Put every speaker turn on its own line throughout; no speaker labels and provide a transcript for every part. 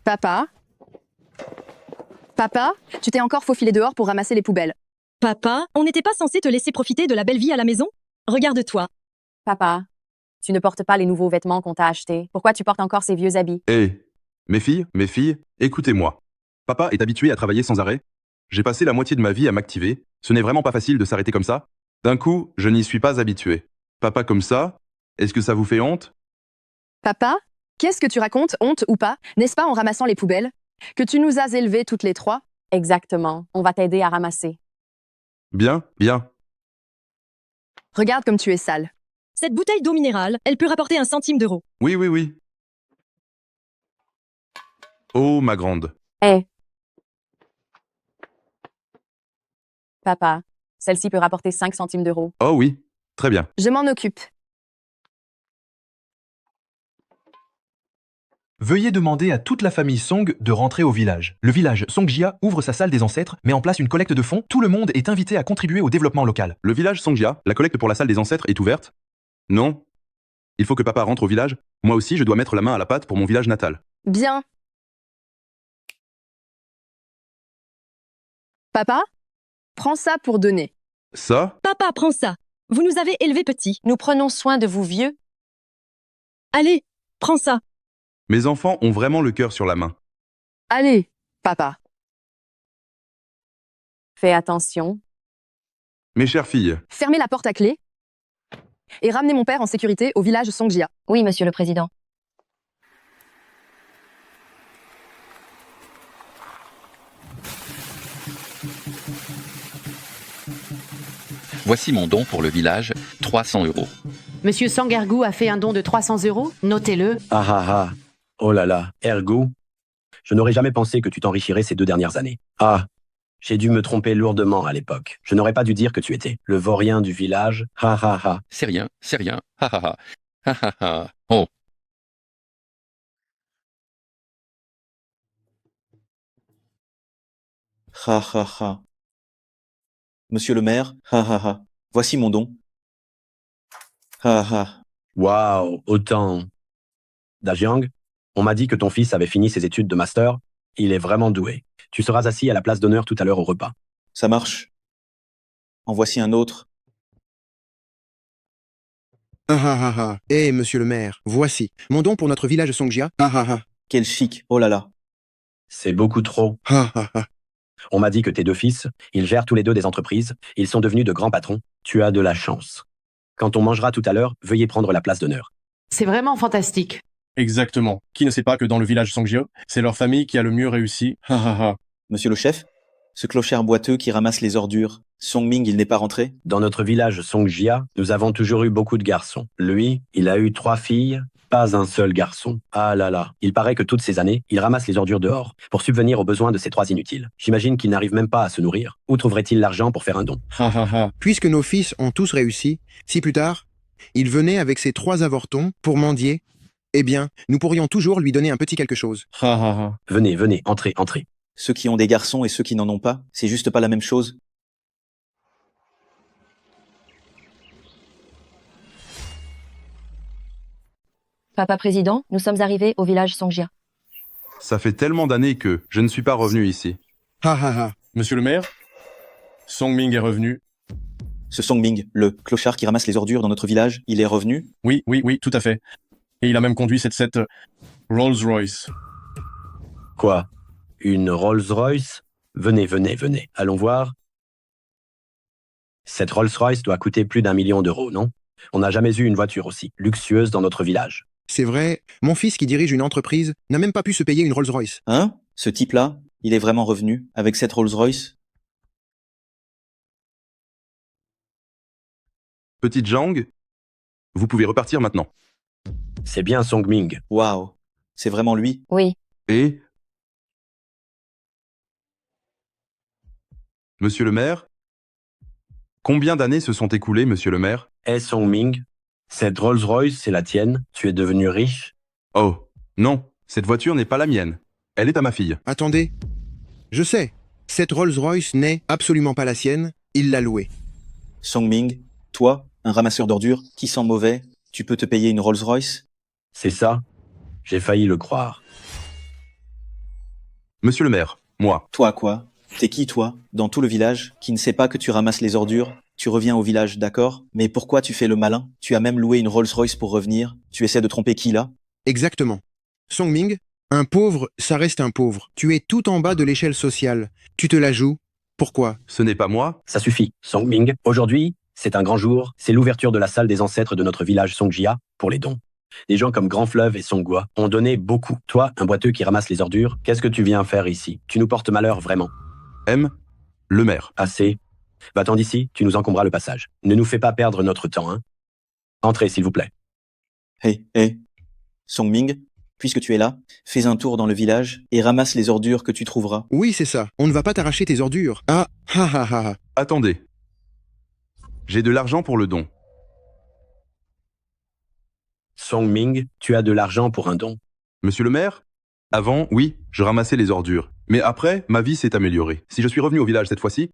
Papa? Papa? Tu t'es encore faufilé dehors pour ramasser les poubelles.
Papa, on n'était pas censé te laisser profiter de la belle vie à la maison? Regarde-toi.
Papa, tu ne portes pas les nouveaux vêtements qu'on t'a achetés. Pourquoi tu portes encore ces vieux habits?
Hé, mes filles, écoutez-moi. Papa est habitué à travailler sans arrêt. J'ai passé la moitié de ma vie à m'activer. Ce n'est vraiment pas facile de s'arrêter comme ça. D'un coup, je n'y suis pas habitué. Papa comme ça, est-ce que ça vous fait honte?
Papa? Qu'est-ce que tu racontes, honte ou pas? N'est-ce pas en ramassant les poubelles que tu nous as élevés toutes les trois?
Exactement. On va t'aider à ramasser.
Bien, bien.
Regarde comme tu es sale.
Cette bouteille d'eau minérale, elle peut rapporter 1 centime d'euro.
Oui. Oh, ma grande.
Hé. Papa, celle-ci peut rapporter 5 centimes d'euros.
Oh oui, très bien.
Je m'en occupe.
Veuillez demander à toute la famille Song de rentrer au village. Le village Songjia ouvre sa salle des ancêtres, met en place une collecte de fonds. Tout le monde est invité à contribuer au développement local.
Le village Songjia, la collecte pour la salle des ancêtres est ouverte? Non. Il faut que papa rentre au village. Moi aussi, je dois mettre la main à la pâte pour mon village natal.
Bien. Papa? Prends ça pour donner.
Ça?
Papa, prends ça. Vous nous avez élevés petits.
Nous prenons soin de vous vieux.
Allez, prends ça.
Mes enfants ont vraiment le cœur sur la main.
Allez, papa.
Fais attention.
Mes chères filles,
Fermez la porte à clé et ramenez mon père en sécurité au village Songjia.
Oui, monsieur le président.
Voici mon don pour le village, 300 €.
Monsieur Sangargou a fait un don de 300 €. Notez-le.
Ah ah ah. Oh là là, Ergou. Je n'aurais jamais pensé que tu t'enrichirais ces 2 dernières années. Ah, j'ai dû me tromper lourdement à l'époque. Je n'aurais pas dû dire que tu étais le vaurien du village. Ha ha ha.
C'est rien. Ha ha ha. Ha ha ha. Oh.
Ha ha ha. Monsieur le maire, ha ha ha. Voici mon don. Ha ha.
Waouh, autant. Dajiang, on m'a dit que ton fils avait fini ses études de master. Il est vraiment doué. Tu seras assis à la place d'honneur tout à l'heure au repas.
Ça marche. En voici un autre.
Eh, monsieur le maire, voici mon don pour notre village Songjia.
Quel chic. Oh là là.
C'est beaucoup trop. On m'a dit que tes 2 fils, ils gèrent tous les 2 des entreprises. Ils sont devenus de grands patrons. Tu as de la chance. Quand on mangera tout à l'heure, veuillez prendre la place d'honneur.
C'est vraiment fantastique.
Exactement. Qui ne sait pas que dans le village Songjia, c'est leur famille qui a le mieux réussi. Ha ha ha.
Monsieur le chef, ce clochard boiteux qui ramasse les ordures, Songming, il n'est pas rentré?
Dans notre village Songjia, nous avons toujours eu beaucoup de garçons. Lui, il a eu 3 filles, pas un seul garçon. Ah là là, il paraît que toutes ces années, il ramasse les ordures dehors pour subvenir aux besoins de ces 3 inutiles. J'imagine qu'il n'arrive même pas à se nourrir. Où trouverait-il l'argent pour faire un don?
Ha ha ha.
Puisque nos fils ont tous réussi, si plus tard, il venait avec ses 3 avortons pour mendier, eh bien, nous pourrions toujours lui donner un petit quelque chose.
Ha ha ha.
Venez, entrez.
Ceux qui ont des garçons et ceux qui n'en ont pas, c'est juste pas la même chose.
Papa président, nous sommes arrivés au village Songjia.
ça fait tellement d'années que je ne suis pas revenu ici.
Monsieur le maire, Songming est revenu.
Ce Songming, le clochard qui ramasse les ordures dans notre village, il est revenu?
Oui, tout à fait. Et il a même conduit cette Rolls-Royce.
Quoi? Une Rolls-Royce? Venez. Allons voir. Cette Rolls-Royce doit coûter plus d'1 million d'euros, non? On n'a jamais eu une voiture aussi luxueuse dans notre village.
C'est vrai, mon fils qui dirige une entreprise n'a même pas pu se payer une Rolls-Royce.
Hein? Ce type-là, il est vraiment revenu avec cette Rolls-Royce?
Petite Jang, vous pouvez repartir maintenant.
C'est bien Songming.
Waouh, c'est vraiment lui?
Oui.
Et... Monsieur le maire? Combien d'années se sont écoulées, monsieur le maire?
Eh Songming, cette Rolls-Royce, c'est la tienne? Tu es devenu riche?
Oh, non, cette voiture n'est pas la mienne. Elle est à ma fille.
Attendez, je sais, cette Rolls-Royce n'est absolument pas la sienne, il l'a louée.
Songming, toi, un ramasseur d'ordures qui sent mauvais, tu peux te payer une Rolls-Royce?
C'est ça? J'ai failli le croire.
Monsieur le maire, moi.
Toi quoi? T'es qui toi, dans tout le village, qui ne sait pas que tu ramasses les ordures? Tu reviens au village, d'accord? Mais pourquoi tu fais le malin? Tu as même loué une Rolls-Royce pour revenir. Tu essaies de tromper qui là?
Exactement. Songming, un pauvre, ça reste un pauvre. Tu es tout en bas de l'échelle sociale. Tu te la joues. Pourquoi?
Ce n'est pas moi.
Ça suffit. Songming, aujourd'hui, c'est un grand jour. C'est l'ouverture de la salle des ancêtres de notre village Songjia pour les dons. Des gens comme Grand Fleuve et Songhua ont donné beaucoup. Toi, un boiteux qui ramasse les ordures, qu'est-ce que tu viens faire ici? Tu nous portes malheur, vraiment.
M. Le maire.
Assez. Va-t'en d'ici, tu nous encombras le passage. Ne nous fais pas perdre notre temps, hein. Entrez, s'il vous plaît.
Hey. Songming, puisque tu es là, fais un tour dans le village et ramasse les ordures que tu trouveras.
Oui, c'est ça. On ne va pas t'arracher tes ordures. Ah, ha ha ha.
Attendez. J'ai de l'argent pour le don.
Songming, tu as de l'argent pour un don.
Monsieur le maire? Avant, oui, je ramassais les ordures. Mais après, ma vie s'est améliorée. Si je suis revenu au village cette fois-ci,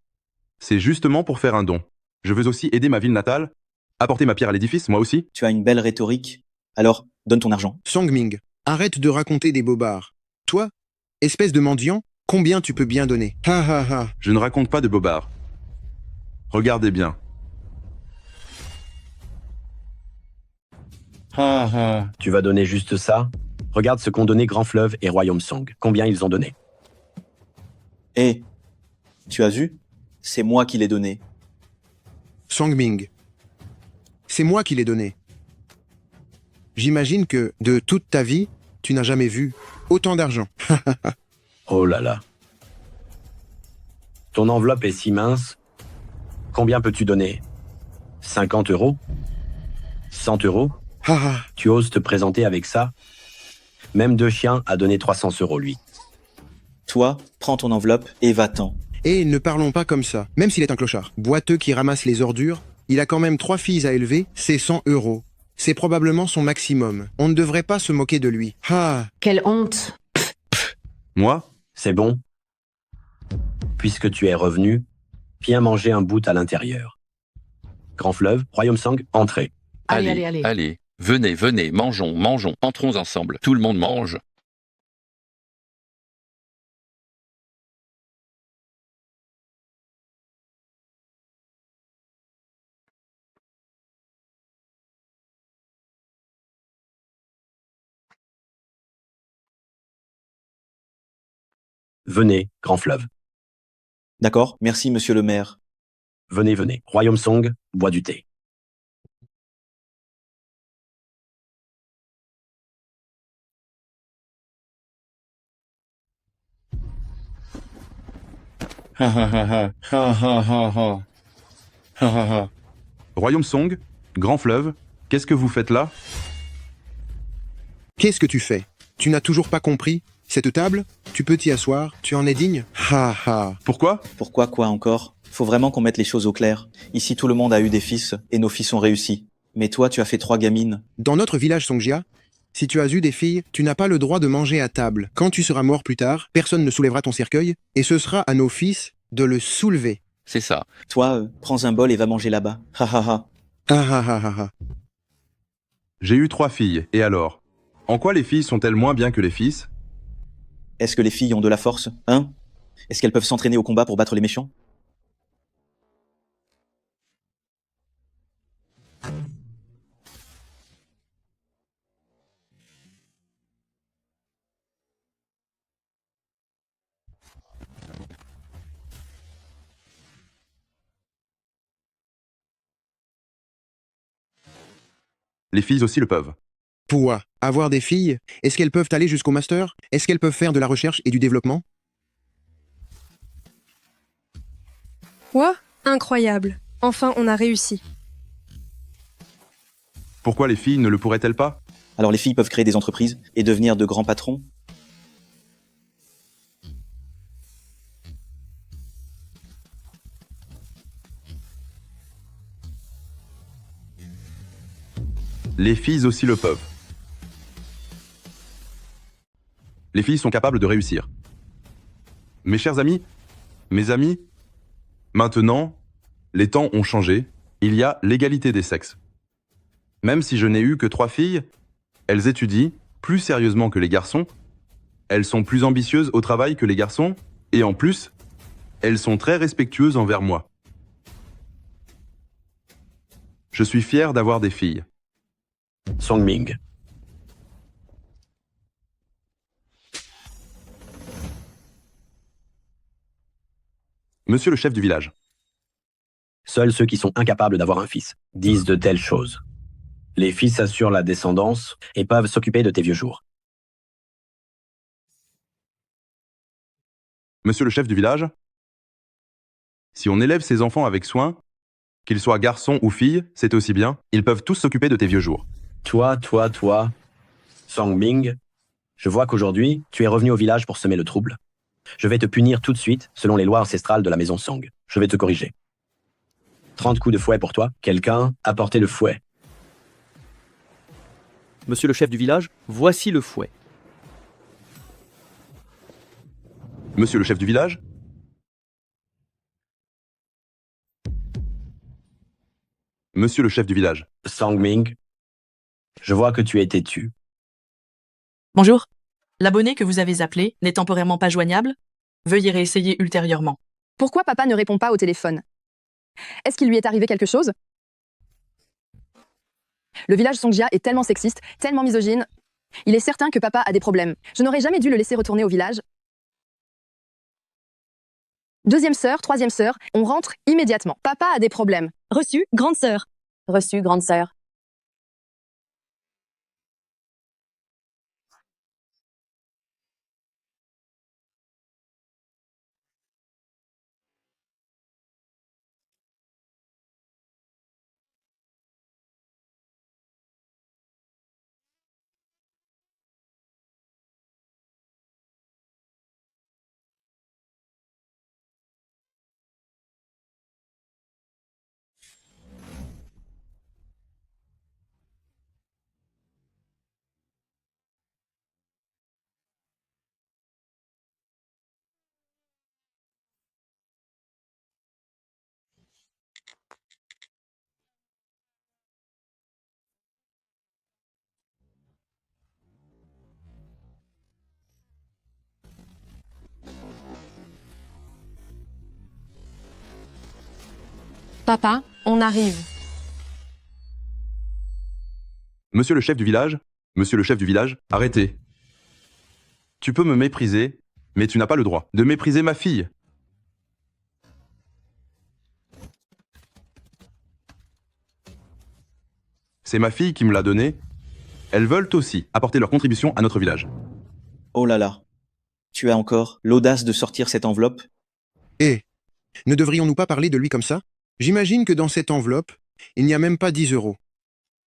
c'est justement pour faire un don. Je veux aussi aider ma ville natale, apporter ma pierre à l'édifice, moi aussi.
Tu as une belle rhétorique. Alors, donne ton argent.
Songming, arrête de raconter des bobards. Toi, espèce de mendiant, combien tu peux bien donner? Ha ha ha.
Je ne raconte pas de bobards. Regardez bien.
Tu vas donner juste ça? Regarde ce qu'ont donné Grand Fleuve et Royaume Song. Combien ils ont donné?
Tu as vu? C'est moi qui l'ai donné.
Songming, c'est moi qui l'ai donné. J'imagine que, de toute ta vie, tu n'as jamais vu autant d'argent.
Oh là là. Ton enveloppe est si mince. Combien peux-tu donner? 50 €? 100 €? Tu oses te présenter avec ça? Même Deux Chiens a donné 300 € lui.
Toi, prends ton enveloppe et va-t'en.
Et ne parlons pas comme ça, même s'il est un clochard. Boiteux qui ramasse les ordures, il a quand même 3 filles à élever, c'est 100 €. C'est probablement son maximum. On ne devrait pas se moquer de lui. Ah.
Quelle honte!
Moi?
C'est bon? Puisque tu es revenu, viens manger un bout à l'intérieur. Grand Fleuve, Royaume Sang, entrez.
Allez.
Venez, mangeons, entrons ensemble. Tout le monde mange.
Venez, Grand Fleuve.
D'accord, merci monsieur le maire.
Venez. Royaume Song, bois du thé.
Royaume Song, Grand Fleuve, qu'est-ce que vous faites là?
Qu'est-ce que tu fais? Tu n'as toujours pas compris? Cette table, tu peux t'y asseoir, tu en es digne? Ha ha.
Pourquoi?
Pourquoi quoi encore? Faut vraiment qu'on mette les choses au clair. Ici tout le monde a eu des fils, et nos fils ont réussi. Mais toi tu as fait 3 gamines.
Dans notre village Songjia, si tu as eu des filles, tu n'as pas le droit de manger à table. Quand tu seras mort plus tard, personne ne soulèvera ton cercueil, et ce sera à nos fils de le soulever.
C'est ça.
Toi, prends un bol et va manger là-bas. Ha ha ha.
Ah ah ah ah ah.
J'ai eu 3 filles, et alors? En quoi les filles sont-elles moins bien que les fils?
Est-ce que les filles ont de la force, hein? Est-ce qu'elles peuvent s'entraîner au combat pour battre les méchants?
Les filles aussi le peuvent.
Pouah, avoir des filles, est-ce qu'elles peuvent aller jusqu'au master? Est-ce qu'elles peuvent faire de la recherche et du développement?
Quoi? Incroyable. Enfin, on a réussi.
Pourquoi les filles ne le pourraient-elles pas?
Alors les filles peuvent créer des entreprises et devenir de grands patrons?
Les filles aussi le peuvent. Les filles sont capables de réussir. Mes chers amis, mes amis, maintenant, les temps ont changé, il y a l'égalité des sexes. Même si je n'ai eu que 3 filles, elles étudient plus sérieusement que les garçons, Elles sont plus ambitieuses au travail que les garçons, et en plus, elles sont très respectueuses envers moi. Je suis fier d'avoir des filles.
Songming.
Monsieur le chef du village.
Seuls ceux qui sont incapables d'avoir un fils disent de telles choses. Les fils assurent la descendance et peuvent s'occuper de tes vieux jours.
Monsieur le chef du village. Si on élève ses enfants avec soin, qu'ils soient garçons ou filles, c'est aussi bien, ils peuvent tous s'occuper de tes vieux jours.
Toi, Songming, je vois qu'aujourd'hui, tu es revenu au village pour semer le trouble. Je vais te punir tout de suite, selon les lois ancestrales de la maison Song. Je vais te corriger. 30 coups de fouet pour toi. Quelqu'un, apportez le fouet.
Monsieur le chef du village, voici le fouet.
Monsieur le chef du village. Monsieur le chef du village.
Songming, je vois que tu es têtu.
Bonjour. L'abonné que vous avez appelé n'est temporairement pas joignable. Veuillez réessayer ultérieurement.
Pourquoi papa ne répond pas au téléphone? Est-ce qu'il lui est arrivé quelque chose? Le village Songjia est tellement sexiste, tellement misogyne. Il est certain que papa a des problèmes. Je n'aurais jamais dû le laisser retourner au village. Deuxième sœur, troisième sœur, on rentre immédiatement. Papa a des problèmes.
Reçu, grande sœur.
Reçu, grande sœur.
Papa, on arrive.
Monsieur le chef du village. Monsieur le chef du village, arrêtez. Tu peux me mépriser, mais tu n'as pas le droit de mépriser ma fille. C'est ma fille qui me l'a donnée. Elles veulent aussi apporter leur contribution à notre village.
Oh là là. Tu as encore l'audace de sortir cette enveloppe?
Eh, ne devrions-nous pas parler de lui comme ça? J'imagine que dans cette enveloppe, il n'y a même pas 10 euros.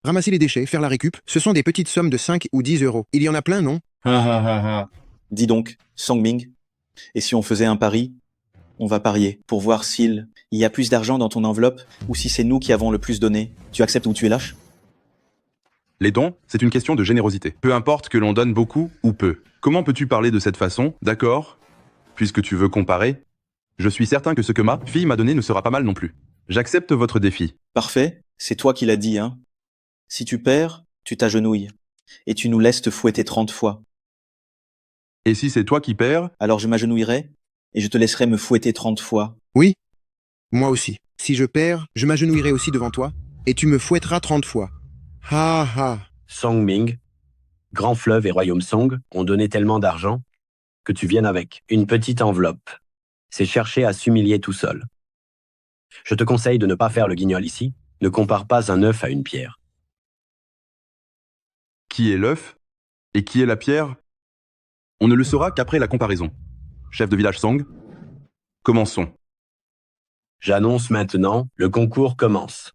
Ramasser les déchets, faire la récup, ce sont des petites sommes de 5 ou 10 euros. Il y en a plein, non?
Dis donc, Songming, et si on faisait un pari? On va parier pour voir s'il y a plus d'argent dans ton enveloppe ou si c'est nous qui avons le plus donné. Tu acceptes ou tu es lâche?
Les dons, c'est une question de générosité. Peu importe que l'on donne beaucoup ou peu. Comment peux-tu parler de cette façon? D'accord? Puisque tu veux comparer, je suis certain que ce que ma fille m'a donné ne sera pas mal non plus. J'accepte votre défi.
Parfait, c'est toi qui l'as dit, hein. Si tu perds, tu t'agenouilles. Et tu nous laisses te fouetter 30 fois.
Et si c'est toi qui perds?
Alors je m'agenouillerai et je te laisserai me fouetter 30 fois.
Oui, moi aussi. Si je perds, je m'agenouillerai aussi devant toi, et tu me fouetteras 30 fois. Ha ha.
Songming, Grand Fleuve et Royaume Song ont donné tellement d'argent que tu viennes avec une petite enveloppe. C'est chercher à s'humilier tout seul. Je te conseille de ne pas faire le guignol ici. Ne compare pas un œuf à une pierre.
Qui est l'œuf et qui est la pierre? On ne le saura qu'après la comparaison. Chef de village Song, commençons.
J'annonce maintenant, le concours commence.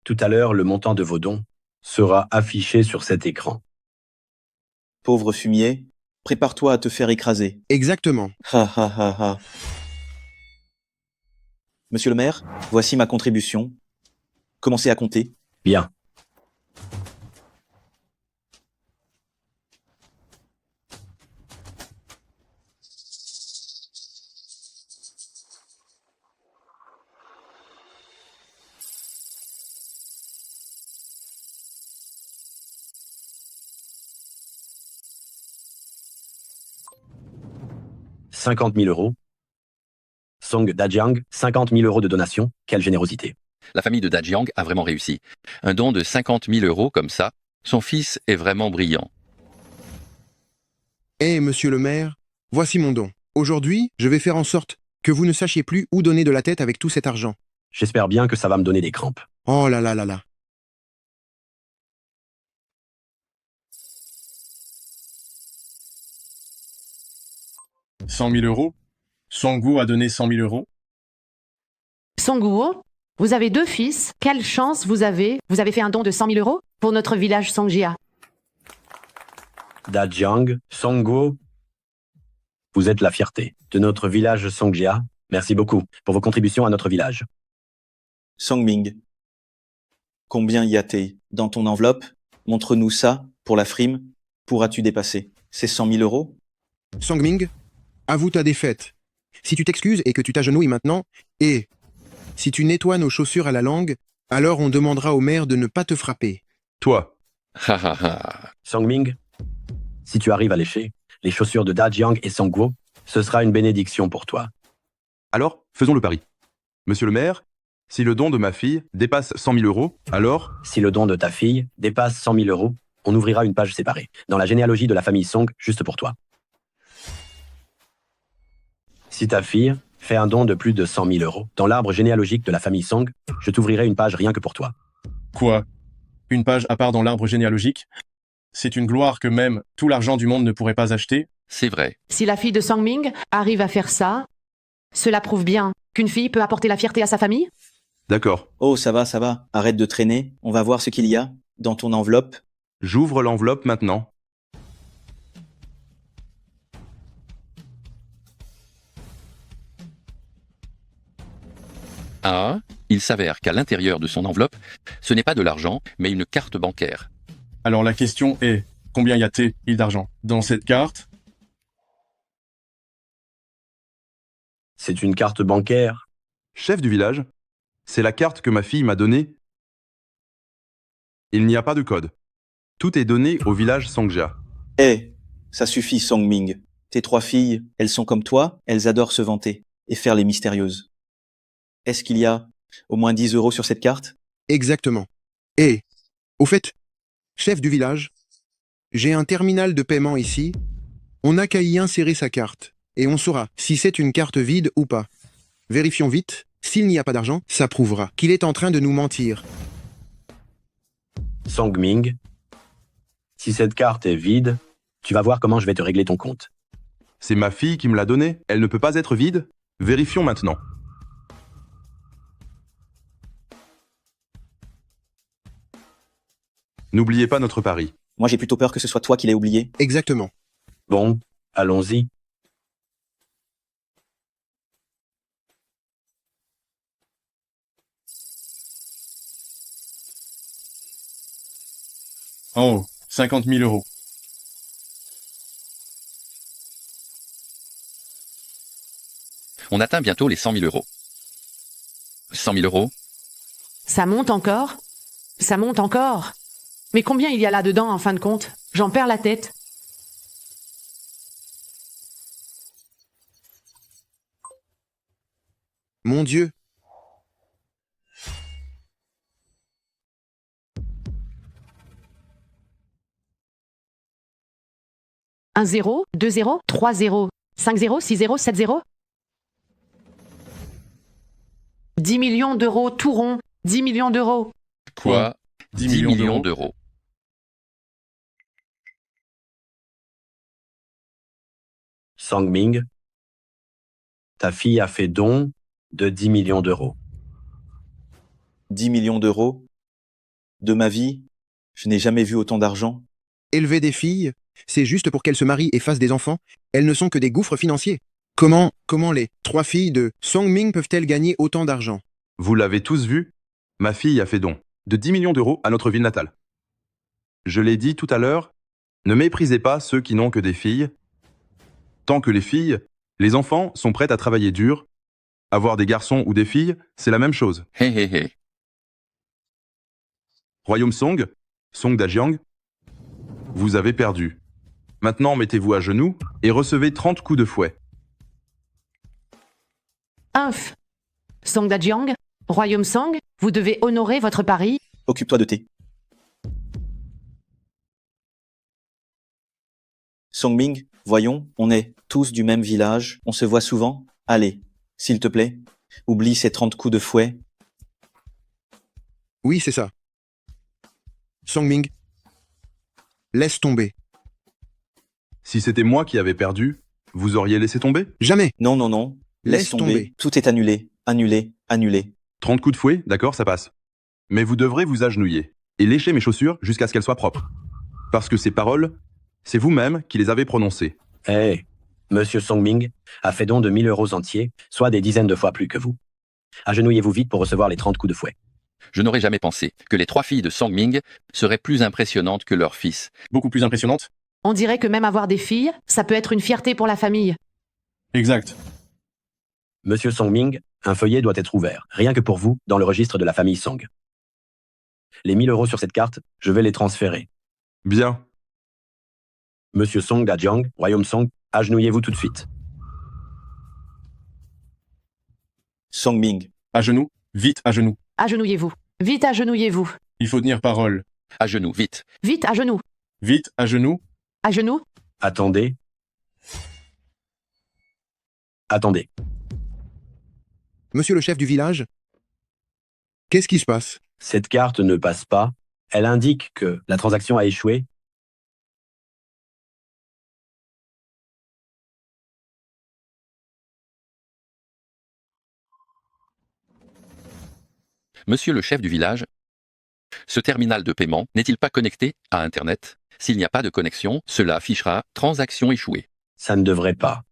Tout à l'heure, le montant de vos dons sera affiché sur cet écran.
Pauvre fumier, prépare-toi à te faire écraser.
Exactement.
Ha ha ha ha. Monsieur le maire, voici ma contribution. Commencez à compter.
Bien. 50 000 euros. Song Dajiang, 50 000 euros de donation. Quelle générosité.
La famille de Dajiang a vraiment réussi. Un don de 50 000 euros comme ça, son fils est vraiment brillant.
Eh, monsieur le maire, voici mon don. Aujourd'hui, je vais faire en sorte que vous ne sachiez plus où donner de la tête avec tout cet argent.
J'espère bien que ça va me donner des crampes.
Oh là là là là.
« 100 000 euros. Songguo a donné 100 000 euros.
Songguo, vous avez 2 fils. Quelle chance vous avez. Vous avez fait un don de 100 000 euros pour notre village Songjia.
Dajiang, Songguo, vous êtes la fierté de notre village Songjia. Merci beaucoup pour vos contributions à notre village.
Songming, combien y a-t-il dans ton enveloppe? Montre-nous ça, pour la frime. Pourras-tu dépasser? C'est 100 000 euros?
Songming, avoue ta défaite. Si tu t'excuses et que tu t'agenouilles maintenant, et si tu nettoies nos chaussures à la langue, alors on demandera au maire de ne pas te frapper.
Toi.
Ha ha ha.
Songming, si tu arrives à lécher les chaussures de Dajiang et Songguo, ce sera une bénédiction pour toi.
Alors, faisons le pari. Monsieur le maire, si le don de ma fille dépasse 100 000 euros, alors...
Si le don de ta fille dépasse 100 000 euros, on ouvrira une page séparée dans la généalogie de la famille Song juste pour toi. Si ta fille fait un don de plus de 100 000 euros dans l'arbre généalogique de la famille Song, je t'ouvrirai une page rien que pour toi.
Quoi? Une page à part dans l'arbre généalogique? C'est une gloire que même tout l'argent du monde ne pourrait pas acheter.
C'est vrai.
Si la fille de Songming arrive à faire ça, cela prouve bien qu'une fille peut apporter la fierté à sa famille.
D'accord.
Oh, ça va, ça va. Arrête de traîner. On va voir ce qu'il y a dans ton enveloppe.
J'ouvre l'enveloppe maintenant.
Ah, il s'avère qu'à l'intérieur de son enveloppe, ce n'est pas de l'argent, mais une carte bancaire.
Alors la question est, combien y a-t-il d'argent dans cette carte?
C'est une carte bancaire.
Chef du village, c'est la carte que ma fille m'a donnée. Il n'y a pas de code. Tout est donné au village Songjia.
Eh, ça suffit, Songming. Tes 3 filles, elles sont comme toi, elles adorent se vanter et faire les mystérieuses. Est-ce qu'il y a au moins 10 euros sur cette carte?
Exactement. Et, au fait, chef du village, j'ai un terminal de paiement ici. On n'a qu'à y insérer sa carte, et on saura si c'est une carte vide ou pas. Vérifions vite. S'il n'y a pas d'argent, ça prouvera qu'il est en train de nous mentir.
Songming, si cette carte est vide, tu vas voir comment je vais te régler ton compte.
C'est ma fille qui me l'a donnée. Elle ne peut pas être vide. Vérifions maintenant. N'oubliez pas notre pari.
Moi, j'ai plutôt peur que ce soit toi qui l'aies oublié.
Exactement.
Bon, allons-y.
Oh, 50 000 euros.
On atteint bientôt les 100 000 euros. 100 000 euros?
Ça monte encore? Ça monte encore? Mais combien il y a là-dedans en fin de compte? J'en perds la tête.
Mon Dieu.
Un 0, 2 0, 3 0, 5 0, 6 0, 7 0. 10 millions d'euros tout rond. 10 millions d'euros.
Quoi? 10 millions d'euros.
Songming, ta fille a fait don de 10 millions d'euros.
10 millions d'euros? De ma vie, je n'ai jamais vu autant d'argent.
Élever des filles, c'est juste pour qu'elles se marient et fassent des enfants. Elles ne sont que des gouffres financiers. Comment les 3 filles de Songming peuvent-elles gagner autant d'argent?
Vous l'avez tous vu? Ma fille a fait don de 10 millions d'euros à notre ville natale. Je l'ai dit tout à l'heure, ne méprisez pas ceux qui n'ont que des filles. Tant que les filles, les enfants sont prêts à travailler dur. Avoir des garçons ou des filles, c'est la même chose.
Hé hé hé.
Royaume Song, Song Dajiang, vous avez perdu. Maintenant, mettez-vous à genoux et recevez 30 coups de fouet.
Inf. Song Dajiang, Royaume Song, vous devez honorer votre pari.
Occupe-toi de thé. Songming, voyons, on est tous du même village, on se voit souvent. Allez, s'il te plaît, oublie ces 30 coups de fouet.
Oui, c'est ça. Songming, laisse tomber.
Si c'était moi qui avais perdu, vous auriez laissé tomber?
Jamais.
Non, non, non. Laisse tomber. Tout est annulé. Annulé. Annulé.
30 coups de fouet, d'accord, ça passe. Mais vous devrez vous agenouiller et lécher mes chaussures jusqu'à ce qu'elles soient propres. Parce que ces paroles, c'est vous-même qui les avez prononcées.
Eh, Monsieur Songming a fait don de 1000 euros entiers, soit des dizaines de fois plus que vous. Agenouillez-vous vite pour recevoir les 30 coups de fouet.
Je n'aurais jamais pensé que les 3 filles de Songming seraient plus impressionnantes que leur fils.
Beaucoup plus impressionnantes?
On dirait que même avoir des filles, ça peut être une fierté pour la famille.
Exact.
Monsieur Songming, un feuillet doit être ouvert, rien que pour vous, dans le registre de la famille Song. Les 1000 euros sur cette carte, je vais les transférer.
Bien.
Monsieur Song Dajiang, Royaume Song, agenouillez-vous tout de suite.
Songming.
À genoux, vite à genoux.
Agenouillez-vous. Vite agenouillez-vous.
Il faut tenir parole.
À genoux, vite.
Vite à genoux.
Vite à genoux.
À genoux.
Attendez. Attendez.
Monsieur le chef du village, qu'est-ce qui se passe?
Cette carte ne passe pas. Elle indique que la transaction a échoué.
Monsieur le chef du village, ce terminal de paiement n'est-il pas connecté à Internet? S'il n'y a pas de connexion, cela affichera transaction échouée.
Ça ne devrait pas.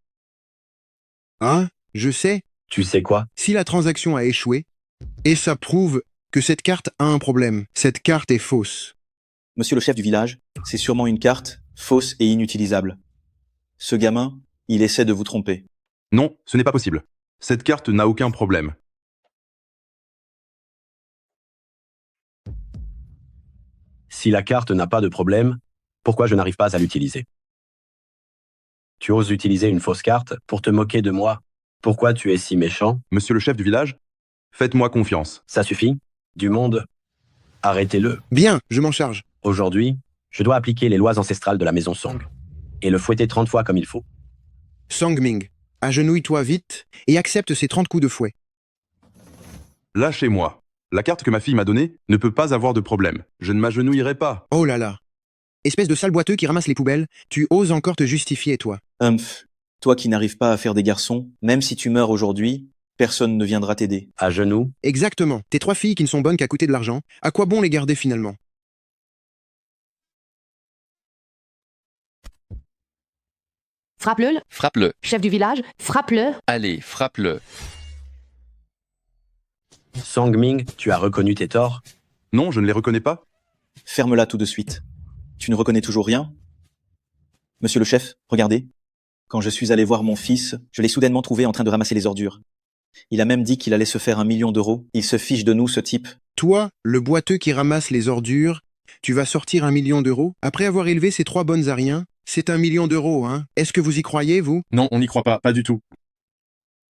Ah, je sais.
Tu sais quoi?
Si la transaction a échoué, et ça prouve que cette carte a un problème. Cette carte est fausse.
Monsieur le chef du village, c'est sûrement une carte fausse et inutilisable. Ce gamin, il essaie de vous tromper.
Non, ce n'est pas possible. Cette carte n'a aucun problème.
Si la carte n'a pas de problème, pourquoi je n'arrive pas à l'utiliser? Tu oses utiliser une fausse carte pour te moquer de moi? Pourquoi tu es si méchant?
Monsieur le chef du village, faites-moi confiance.
Ça suffit? Du monde? Arrêtez-le.
Bien, je m'en charge.
Aujourd'hui, je dois appliquer les lois ancestrales de la maison Song et le fouetter 30 fois comme il faut.
Songming, agenouille-toi vite et accepte ces 30 coups de fouet.
Lâchez-moi. La carte que ma fille m'a donnée ne peut pas avoir de problème. Je ne m'agenouillerai pas.
Oh là là. Espèce de sale boiteux qui ramasse les poubelles, tu oses encore te justifier, toi.
Humph, toi qui n'arrives pas à faire des garçons, même si tu meurs aujourd'hui, personne ne viendra t'aider.
À genoux?
Exactement. Tes 3 filles qui ne sont bonnes qu'à coûter de l'argent, à quoi bon les garder finalement?
Frappe-le.
Frappe-le.
Chef du village, frappe-le.
Allez, frappe-le.
Songming, tu as reconnu tes torts?
Non, je ne les reconnais pas.
Ferme-la tout de suite. Tu ne reconnais toujours rien? Monsieur le chef, regardez. Quand je suis allé voir mon fils, je l'ai soudainement trouvé en train de ramasser les ordures. Il a même dit qu'il allait se faire 1 million d'euros. Il se fiche de nous, ce type.
Toi, le boiteux qui ramasse les ordures, tu vas sortir 1 million d'euros? Après avoir élevé ces 3 bonnes ariens, c'est 1 million d'euros, hein? Est-ce que vous y croyez, vous?
Non, on n'y croit pas, pas du tout.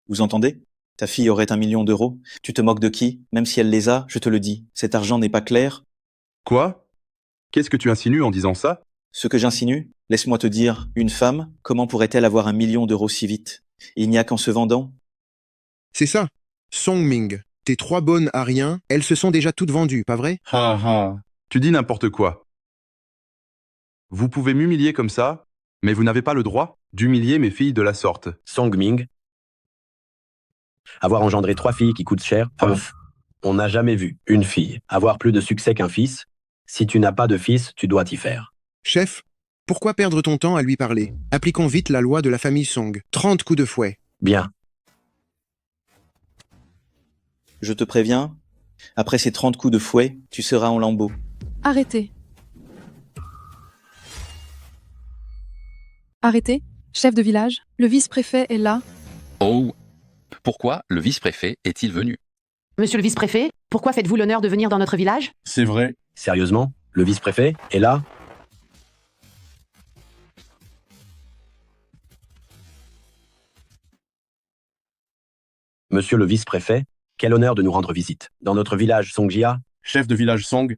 Vous entendez? Ta fille aurait 1 million d'euros. Tu te moques de qui? Même si elle les a, je te le dis. Cet argent n'est pas clair.
Quoi? Qu'est-ce que tu insinues en disant ça?
Ce que j'insinue, laisse-moi te dire, une femme, comment pourrait-elle avoir 1 million d'euros si vite? Il n'y a qu'en se vendant.
C'est ça. Songming, tes 3 bonnes ariens, elles se sont déjà toutes vendues, pas vrai?
Ha ha.
Tu dis n'importe quoi. Vous pouvez m'humilier comme ça, mais vous n'avez pas le droit d'humilier mes filles de la sorte.
Songming, avoir engendré 3 filles qui coûtent cher, on n'a jamais vu une fille avoir plus de succès qu'un fils. Si tu n'as pas de fils, tu dois t'y faire.
Chef, pourquoi perdre ton temps à lui parler? Appliquons vite la loi de la famille Song. 30 coups de fouet.
Bien.
Je te préviens, après ces 30 coups de fouet, tu seras en lambeaux.
Arrêtez. Arrêtez. Chef de village, le vice-préfet est là.
Oh, pourquoi le vice-préfet est-il venu?
Monsieur le vice-préfet, pourquoi faites-vous l'honneur de venir dans notre village?
C'est vrai.
Sérieusement? Le vice-préfet est là? Monsieur le vice-préfet, quel honneur de nous rendre visite. Dans notre village Songjia,
Chef de village Song,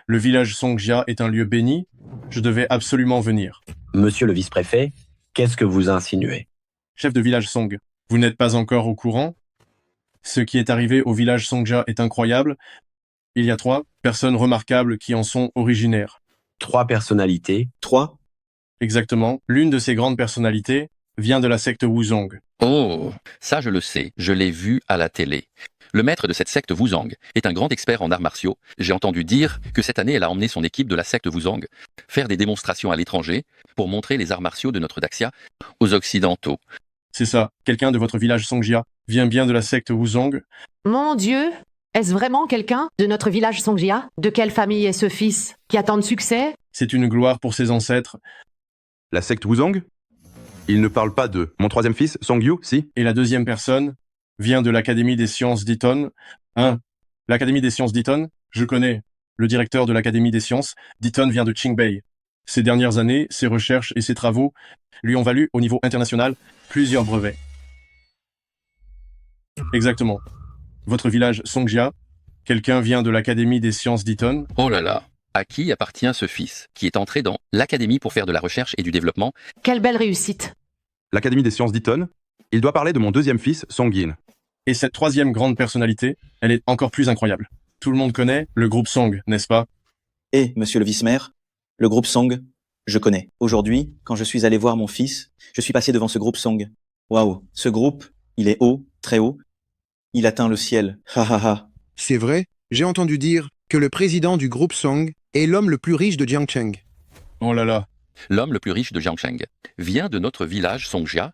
le village Songjia est un lieu béni. Je devais absolument venir.
monsieur le vice-préfet, qu'est-ce que vous insinuez?
Chef de village Song, vous n'êtes pas encore au courant? Ce qui est arrivé au village Songjia est incroyable. Il y a 3 personnes remarquables qui en sont originaires.
3 personnalités.
3.
Exactement. L'une de ces grandes personnalités vient de la secte Wuzong.
Oh, ça je le sais, je l'ai vu à la télé. Le maître de cette secte Wuzong est un grand expert en arts martiaux. J'ai entendu dire que cette année, elle a emmené son équipe de la secte Wuzong faire des démonstrations à l'étranger pour montrer les arts martiaux de notre Daxia aux Occidentaux.
C'est ça. Quelqu'un de votre village Songjia vient bien de la secte Wuzong.
Mon Dieu! Est-ce vraiment quelqu'un de notre village Songjia? De quelle famille est ce fils qui a tant de succès?
C'est une gloire pour ses ancêtres.
La secte Wuzong? Il ne parle pas de mon troisième fils, Songyu, si?
Et la deuxième personne vient de l'Académie des sciences d'Eton. L'Académie des sciences d'Eton, je connais. Le directeur de l'Académie des sciences d'Eton vient de Qingbei. Ces dernières années, ses recherches et ses travaux lui ont valu, au niveau international, plusieurs brevets. Exactement. Votre village Songjia, quelqu'un vient de l'Académie des sciences d'Eton.
Oh là là, à qui appartient ce fils qui est entré dans l'académie pour faire de la recherche et du développement?
Quelle belle réussite!
L'Académie des sciences d'Eton? Il doit parler de mon deuxième fils, Songin.
Et cette troisième grande personnalité, elle est encore plus incroyable. Tout le monde connaît le groupe Song, n'est-ce pas?
Et, monsieur le vice-maire, le groupe Song, je connais. Aujourd'hui, quand je suis allé voir mon fils, je suis passé devant ce groupe Song. Waouh, ce groupe, il est haut, très haut. Il atteint le ciel. Ha ha ha.
C'est vrai, j'ai entendu dire que le président du groupe Song est l'homme le plus riche de Jiangcheng.
Oh là là.
L'homme le plus riche de Jiangcheng vient de notre village Songjia.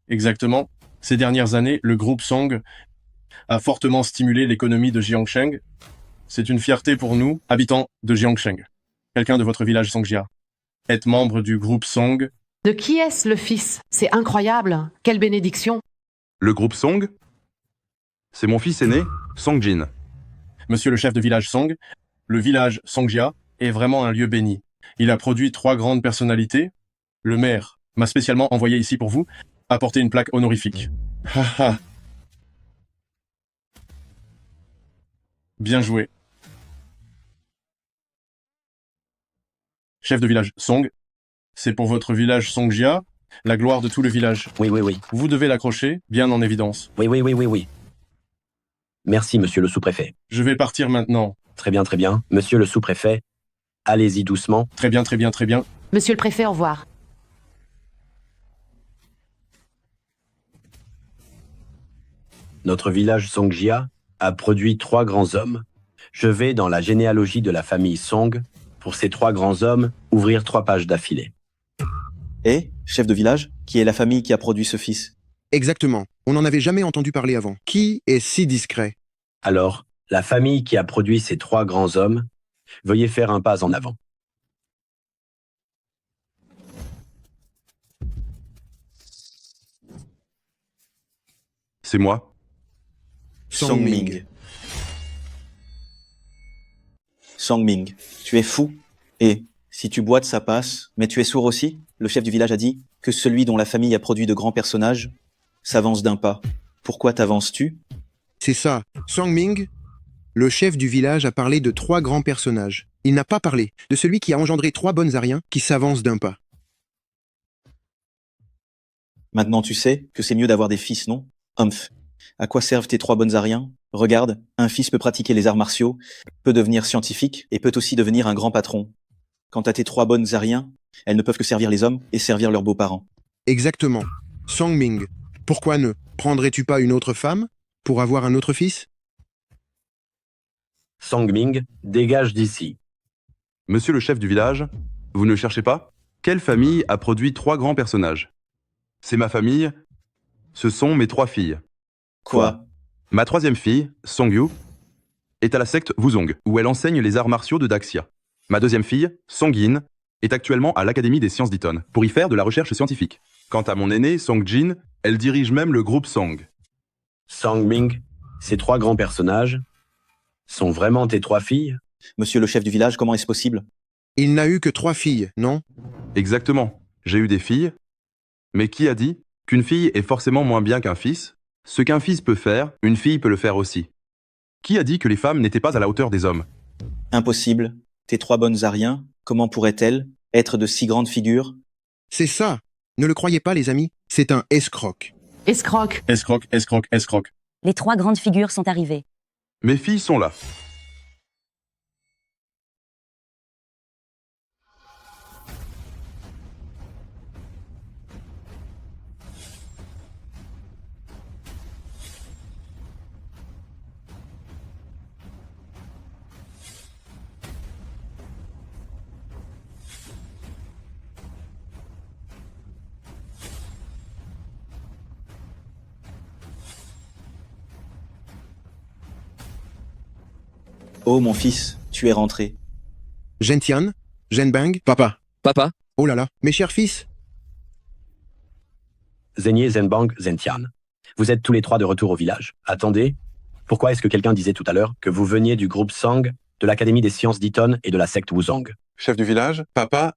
Exactement. Ces dernières années, le groupe Song a fortement stimulé l'économie de Jiangcheng. C'est une fierté pour nous, habitants de Jiangcheng. Quelqu'un de votre village Songjia est membre du groupe Song.
De qui est-ce le fils? C'est incroyable. Quelle bénédiction.
Le groupe Song? C'est mon fils aîné, Songjin.
Monsieur le chef de village Song, le village Songjia est vraiment un lieu béni. Il a produit 3 grandes personnalités. Le maire m'a spécialement envoyé ici pour vous apporter une plaque honorifique. Ha ha. Bien joué. Chef de village Song, c'est pour votre village Songjia, la gloire de tout le village.
Oui, oui, oui.
Vous devez l'accrocher bien en évidence.
Oui, oui, oui, oui, oui. Merci, monsieur le sous-préfet.
Je vais partir maintenant.
Très bien, très bien. Monsieur le sous-préfet, allez-y doucement.
Très bien, très bien, très bien.
Monsieur le préfet, au revoir.
Notre village Songjia a produit 3 grands hommes. Je vais dans la généalogie de la famille Song, pour ces 3 grands hommes, ouvrir 3 pages d'affilée.
Et, chef de village, qui est la famille qui a produit ce fils?
Exactement, on n'en avait jamais entendu parler avant. Qui est si discret?
Alors, la famille qui a produit ces 3 grands hommes, veuillez faire un pas en avant.
C'est moi.
Songming. Songming, tu es fou. Et, si tu boites, ça passe. Mais tu es sourd aussi? Le chef du village a dit que celui dont la famille a produit de grands personnages s'avance d'un pas. Pourquoi t'avances-tu?
C'est ça, Songming, le chef du village a parlé de 3 grands personnages. Il n'a pas parlé de celui qui a engendré 3 bonnes Ariens qui s'avancent d'un pas.
Maintenant tu sais que c'est mieux d'avoir des fils, non? Humph. À quoi servent tes 3 bonnes Ariens? Regarde, un fils peut pratiquer les arts martiaux, peut devenir scientifique et peut aussi devenir un grand patron. Quant à tes 3 bonnes Ariens, elles ne peuvent que servir les hommes et servir leurs beaux-parents.
Exactement. Songming, pourquoi ne prendrais-tu pas une autre femme pour avoir un autre fils?
Songming, dégage d'ici.
Monsieur le chef du village, vous ne cherchez pas? Quelle famille a produit 3 grands personnages? C'est ma famille. Ce sont mes 3 filles.
Quoi?
Ma troisième fille, Songyu, est à la secte Wuzong, où elle enseigne les arts martiaux de Daxia. Ma deuxième fille, Songin, est actuellement à l'Académie des sciences d'Eton, pour y faire de la recherche scientifique. Quant à mon aînée, Songjin, elle dirige même le groupe Song.
Songming, ces 3 grands personnages sont vraiment tes 3 filles?
Monsieur le chef du village, comment est-ce possible?
Il n'a eu que 3 filles, non?
Exactement. J'ai eu des filles. Mais qui a dit qu'une fille est forcément moins bien qu'un fils? Ce qu'un fils peut faire, une fille peut le faire aussi. Qui a dit que les femmes n'étaient pas à la hauteur des hommes?
Impossible. Tes 3 bonnes à rien, comment pourraient-elles être de si grandes figures?
C'est ça. Ne le croyez pas, les amis, c'est un escroc.
Escroc.
Escroc, escroc, escroc.
Les 3 grandes figures sont arrivées.
Mes filles sont là.
Oh mon fils, tu es rentré.
Gentian, Genbang, papa.
Papa,
Oh là là, mes chers fils.
Zenier, Zenbang, Zentian. Vous êtes tous les 3 de retour au village. Attendez, pourquoi est-ce que quelqu'un disait tout à l'heure que vous veniez du groupe Sang, de l'Académie des sciences d'Iton et de la secte Wuzong?
Chef du village, papa,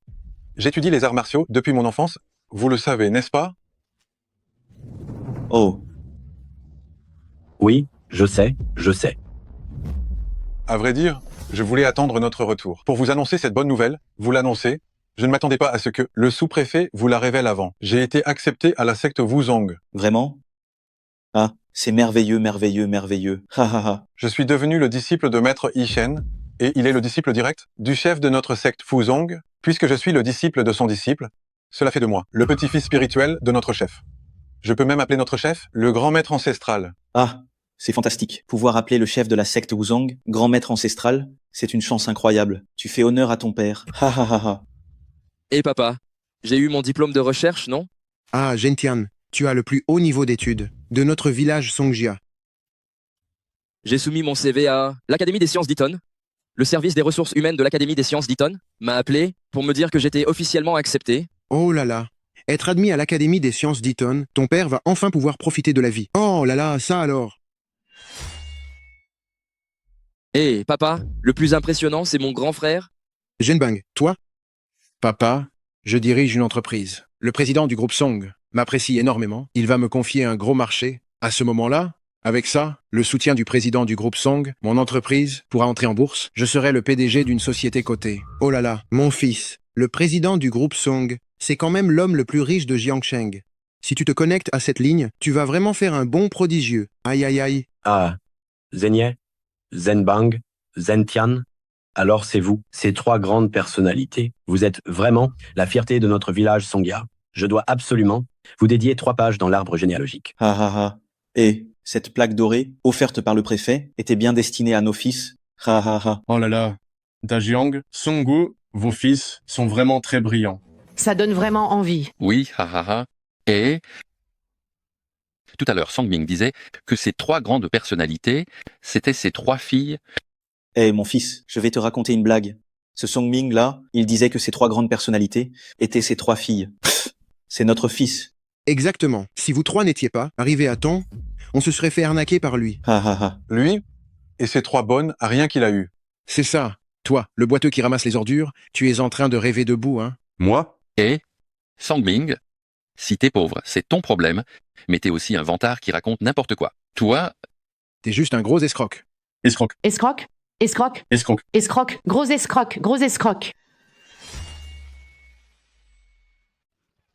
j'étudie les arts martiaux depuis mon enfance. Vous le savez, n'est-ce pas?
Oh.
Oui, je sais, je sais.
À vrai dire, je voulais attendre notre retour. Pour vous annoncer cette bonne nouvelle, vous l'annoncez. Je ne m'attendais pas à ce que le sous-préfet vous la révèle avant. J'ai été accepté à la secte Wuzong.
Vraiment? Ah, c'est merveilleux, merveilleux, merveilleux. Ha ha ha.
Je suis devenu le disciple de Maître Ishen, et il est le disciple direct du chef de notre secte Wuzong, puisque je suis le disciple de son disciple. Cela fait de moi le petit-fils spirituel de notre chef. Je peux même appeler notre chef le grand maître ancestral.
Ah, c'est fantastique. Pouvoir appeler le chef de la secte Wuzong grand maître ancestral, c'est une chance incroyable. Tu fais honneur à ton père. Ha ha ha ha.
et papa, j'ai eu mon diplôme de recherche, non?
Ah, Gentian, tu as le plus haut niveau d'études de notre village Songjia.
J'ai soumis mon CV à l'Académie des sciences d'Iton. Le service des ressources humaines de l'Académie des sciences d'Iton m'a appelé pour me dire que j'étais officiellement accepté.
Oh là là. Être admis à l'Académie des sciences d'Iton, ton père va enfin pouvoir profiter de la vie. Oh là là, ça alors.
Et papa, le plus impressionnant, c'est mon grand frère.
Genbang, toi?
Papa, je dirige une entreprise. Le président du groupe Song m'apprécie énormément. Il va me confier un gros marché. À ce moment-là, avec ça, le soutien du président du groupe Song, mon entreprise pourra entrer en bourse. Je serai le PDG d'une société cotée.
Oh là là, mon fils, le président du groupe Song, c'est quand même l'homme le plus riche de Jiangsheng. Si tu te connectes à cette ligne, tu vas vraiment faire un bond prodigieux. Aïe aïe aïe.
Ah, Zenier, Zenbang, Zentian. Alors c'est vous, ces 3 grandes personnalités. Vous êtes vraiment la fierté de notre village Songjia. Je dois absolument vous dédier 3 pages dans l'arbre généalogique.
Ha ha ha. Et cette plaque dorée, offerte par le préfet, était bien destinée à nos fils. Ha ha ha.
Oh là là. Dajiang, Songgu, vos fils sont vraiment très brillants.
Ça donne vraiment envie.
Oui, ha ha ha. Et tout à l'heure, Sangming disait que ces 3 grandes personnalités, c'étaient ces 3 filles.
Eh mon fils, je vais te raconter une blague. Ce Songming là, il disait que ces 3 grandes personnalités étaient ses 3 filles. Pff, c'est notre fils.
Exactement. Si vous 3 n'étiez pas arrivés à temps, on se serait fait arnaquer par lui.
Ha ha ha.
Lui et ses 3 bonnes à rien qu'il a eu.
C'est ça. Toi, le boiteux qui ramasse les ordures, tu es en train de rêver debout, hein?
Moi?
Et Sangming, si t'es pauvre, c'est ton problème, mais t'es aussi un vantard qui raconte n'importe quoi. Toi,
T'es juste un gros escroc.
Escroc,
Escroc. Escroc.
escroc.
Escroc. Gros escroc. Gros escroc.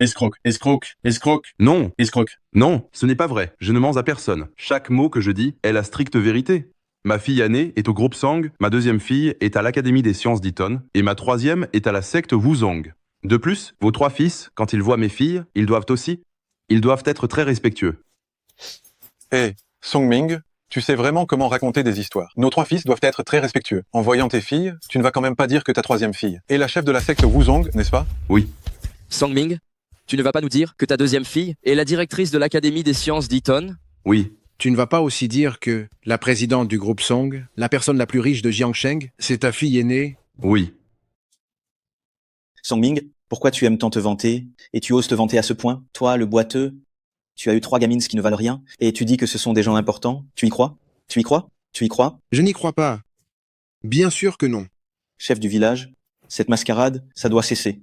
Escroc, escroc, escroc,
Non,
escroc.
non, ce n'est pas vrai. Je ne mens à personne. Chaque mot que je dis est la stricte vérité. Ma fille aînée est au groupe Sang, ma deuxième fille est à l'Académie des sciences d'Iton, et ma troisième est à la secte Wuzong. De plus, vos 3 fils, quand ils voient mes filles, ils doivent être très respectueux.
Eh, Songming, tu sais vraiment comment raconter des histoires. Nos 3 fils doivent être très respectueux. En voyant tes filles, tu ne vas quand même pas dire que ta 3e fille est la chef de la secte Wuzong, n'est-ce pas?
Oui.
Sangming, tu ne vas pas nous dire que ta deuxième fille est la directrice de l'Académie des sciences d'Iton?
Oui.
Tu ne vas pas aussi dire que la présidente du groupe Song, la personne la plus riche de Jiangsheng, c'est ta fille aînée?
Oui.
Songming, pourquoi tu aimes tant te vanter et tu oses te vanter à ce point? Toi, le boiteux, tu as eu 3 gamines qui ne valent rien et tu dis que ce sont des gens importants. Tu y crois? Tu y crois? Tu y crois?
Je n'y crois pas. Bien sûr que non.
Chef du village, cette mascarade, ça doit cesser.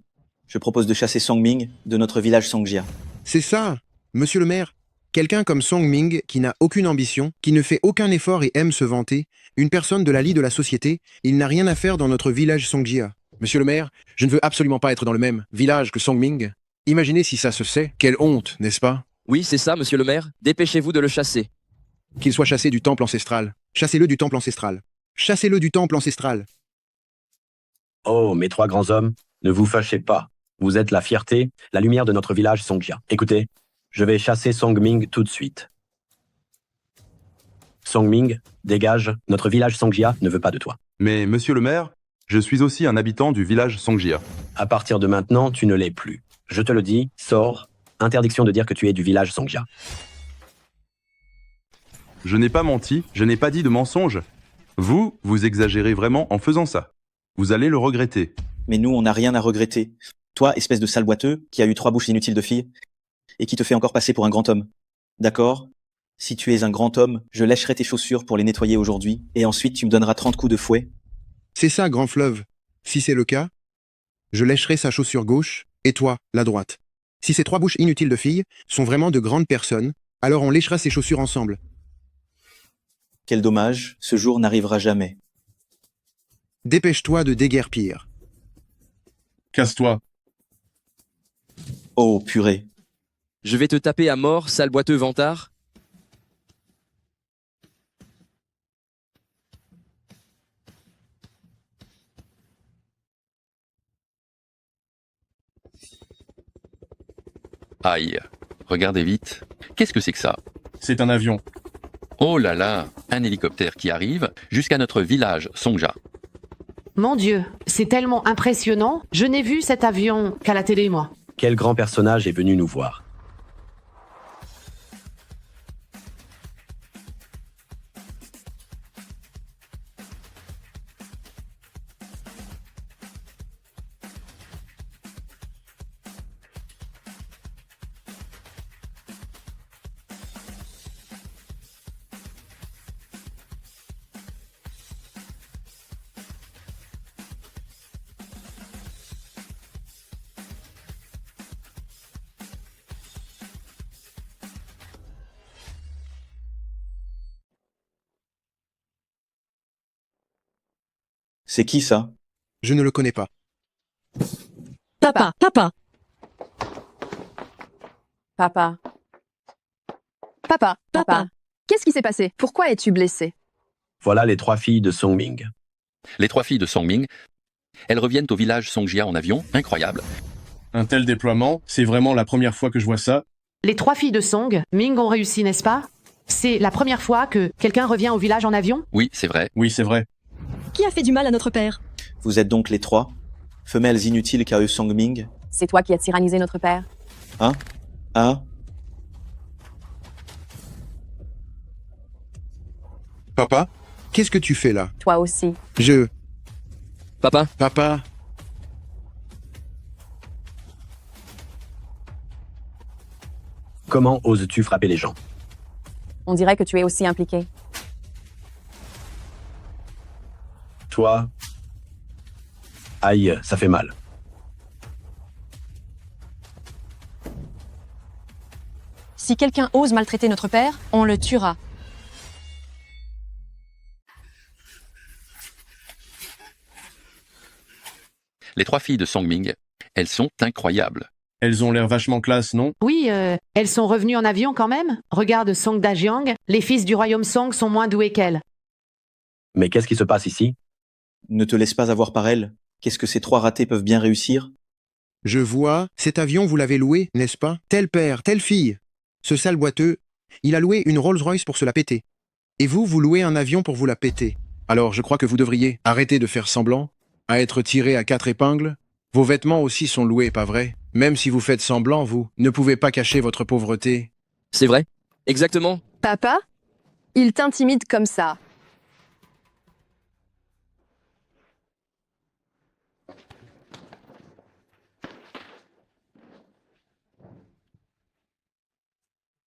Je propose de chasser Songming de notre village Songjia.
C'est ça. Monsieur le maire, Quelqu'un comme Song Ming qui n'a aucune ambition, qui ne fait aucun effort et aime se vanter, une personne de la lie de la société, il n'a rien à faire dans notre village Songjia.
Monsieur le maire, je ne veux absolument pas être dans le même village que Song Ming. Imaginez si ça se sait. Quelle honte, n'est-ce pas?
Oui, c'est ça, monsieur le maire. Dépêchez-vous de le chasser.
Qu'il soit chassé du temple ancestral.
Chassez-le du temple ancestral. Chassez-le du temple ancestral.
Oh, mes trois grands hommes, ne vous fâchez pas. Vous êtes la fierté, la lumière de notre village Songjia. Écoutez, je vais chasser Song Ming tout de suite. Song Ming, dégage, notre village Songjia ne veut pas de toi.
Mais, monsieur le maire, je suis aussi un habitant du village Songjia.
À partir de maintenant, tu ne l'es plus. Je te le dis, sors. Interdiction de dire que tu es du village Songjia.
Je n'ai pas menti, je n'ai pas dit de mensonge. Vous exagérez vraiment en faisant ça. Vous allez le regretter.
Mais nous, on n'a rien à regretter. Toi, espèce de sale boiteux, qui a eu 3 bouches inutiles de fille, et qui te fait encore passer pour un grand homme. D'accord? Si tu es un grand homme, je lècherai tes chaussures pour les nettoyer aujourd'hui, et ensuite tu me donneras 30 coups de fouet.
C'est ça, grand fleuve. Si c'est le cas, je lècherai sa chaussure gauche, et toi, la droite. Si ces 3 bouches inutiles de filles sont vraiment de grandes personnes, alors on léchera ses chaussures ensemble.
Quel dommage, ce jour n'arrivera jamais.
Dépêche-toi de déguerpir.
Casse-toi.
Oh, purée.
Je vais te taper à mort, sale boiteux vantard.
Aïe, regardez vite. Qu'est-ce que c'est que ça?
C'est un avion.
Oh là là, un hélicoptère qui arrive jusqu'à notre village Songjia.
Mon Dieu, c'est tellement impressionnant. Je n'ai vu cet avion qu'à la télé, moi.
Quel grand personnage est venu nous voir?
C'est qui ça?
Je ne le connais pas.
Papa, papa.
Papa.
Papa,
Papa.
qu'est-ce qui s'est passé? Pourquoi es-tu blessé?
Voilà les 3 filles de Song Ming.
Les 3 filles de Song Ming, elles reviennent au village Songjia en avion, incroyable.
Un tel déploiement, c'est vraiment la première fois que je vois ça.
Les 3 filles de Song Ming ont réussi, n'est-ce pas? C'est la première fois que quelqu'un revient au village en avion?
Oui, c'est vrai.
Oui, c'est vrai.
Qui a fait du mal à notre père?
Vous êtes donc les 3 femelles inutiles qu'a eu Song Ming?
C'est toi qui as tyrannisé notre père.
Hein? Ah?
Papa, qu'est-ce que tu fais là?
Toi aussi.
Papa,
Papa,
Comment oses-tu frapper les gens?
On dirait que tu es aussi impliqué.
Toi? Aïe, ça fait mal.
Si quelqu'un ose maltraiter notre père, on le tuera.
Les 3 filles de Song Ming, elles sont incroyables.
Elles ont l'air vachement classe, non?
Oui, elles sont revenues en avion quand même. Regarde Song Dajiang, les fils du royaume Song sont moins doués qu'elles.
Mais qu'est-ce qui se passe ici?
Ne te laisse pas avoir par elle. Qu'est-ce que ces 3 ratés peuvent bien réussir?
je vois, cet avion vous l'avez loué, n'est-ce pas? Tel père, telle fille. Ce sale boiteux, il a loué une Rolls-Royce pour se la péter. Et vous, vous louez un avion pour vous la péter.
Alors je crois que vous devriez arrêter de faire semblant, à être tiré à 4 épingles. Vos vêtements aussi sont loués, pas vrai? Même si vous faites semblant, vous ne pouvez pas cacher votre pauvreté.
c'est vrai. Exactement.
Papa? Il t'intimide comme ça.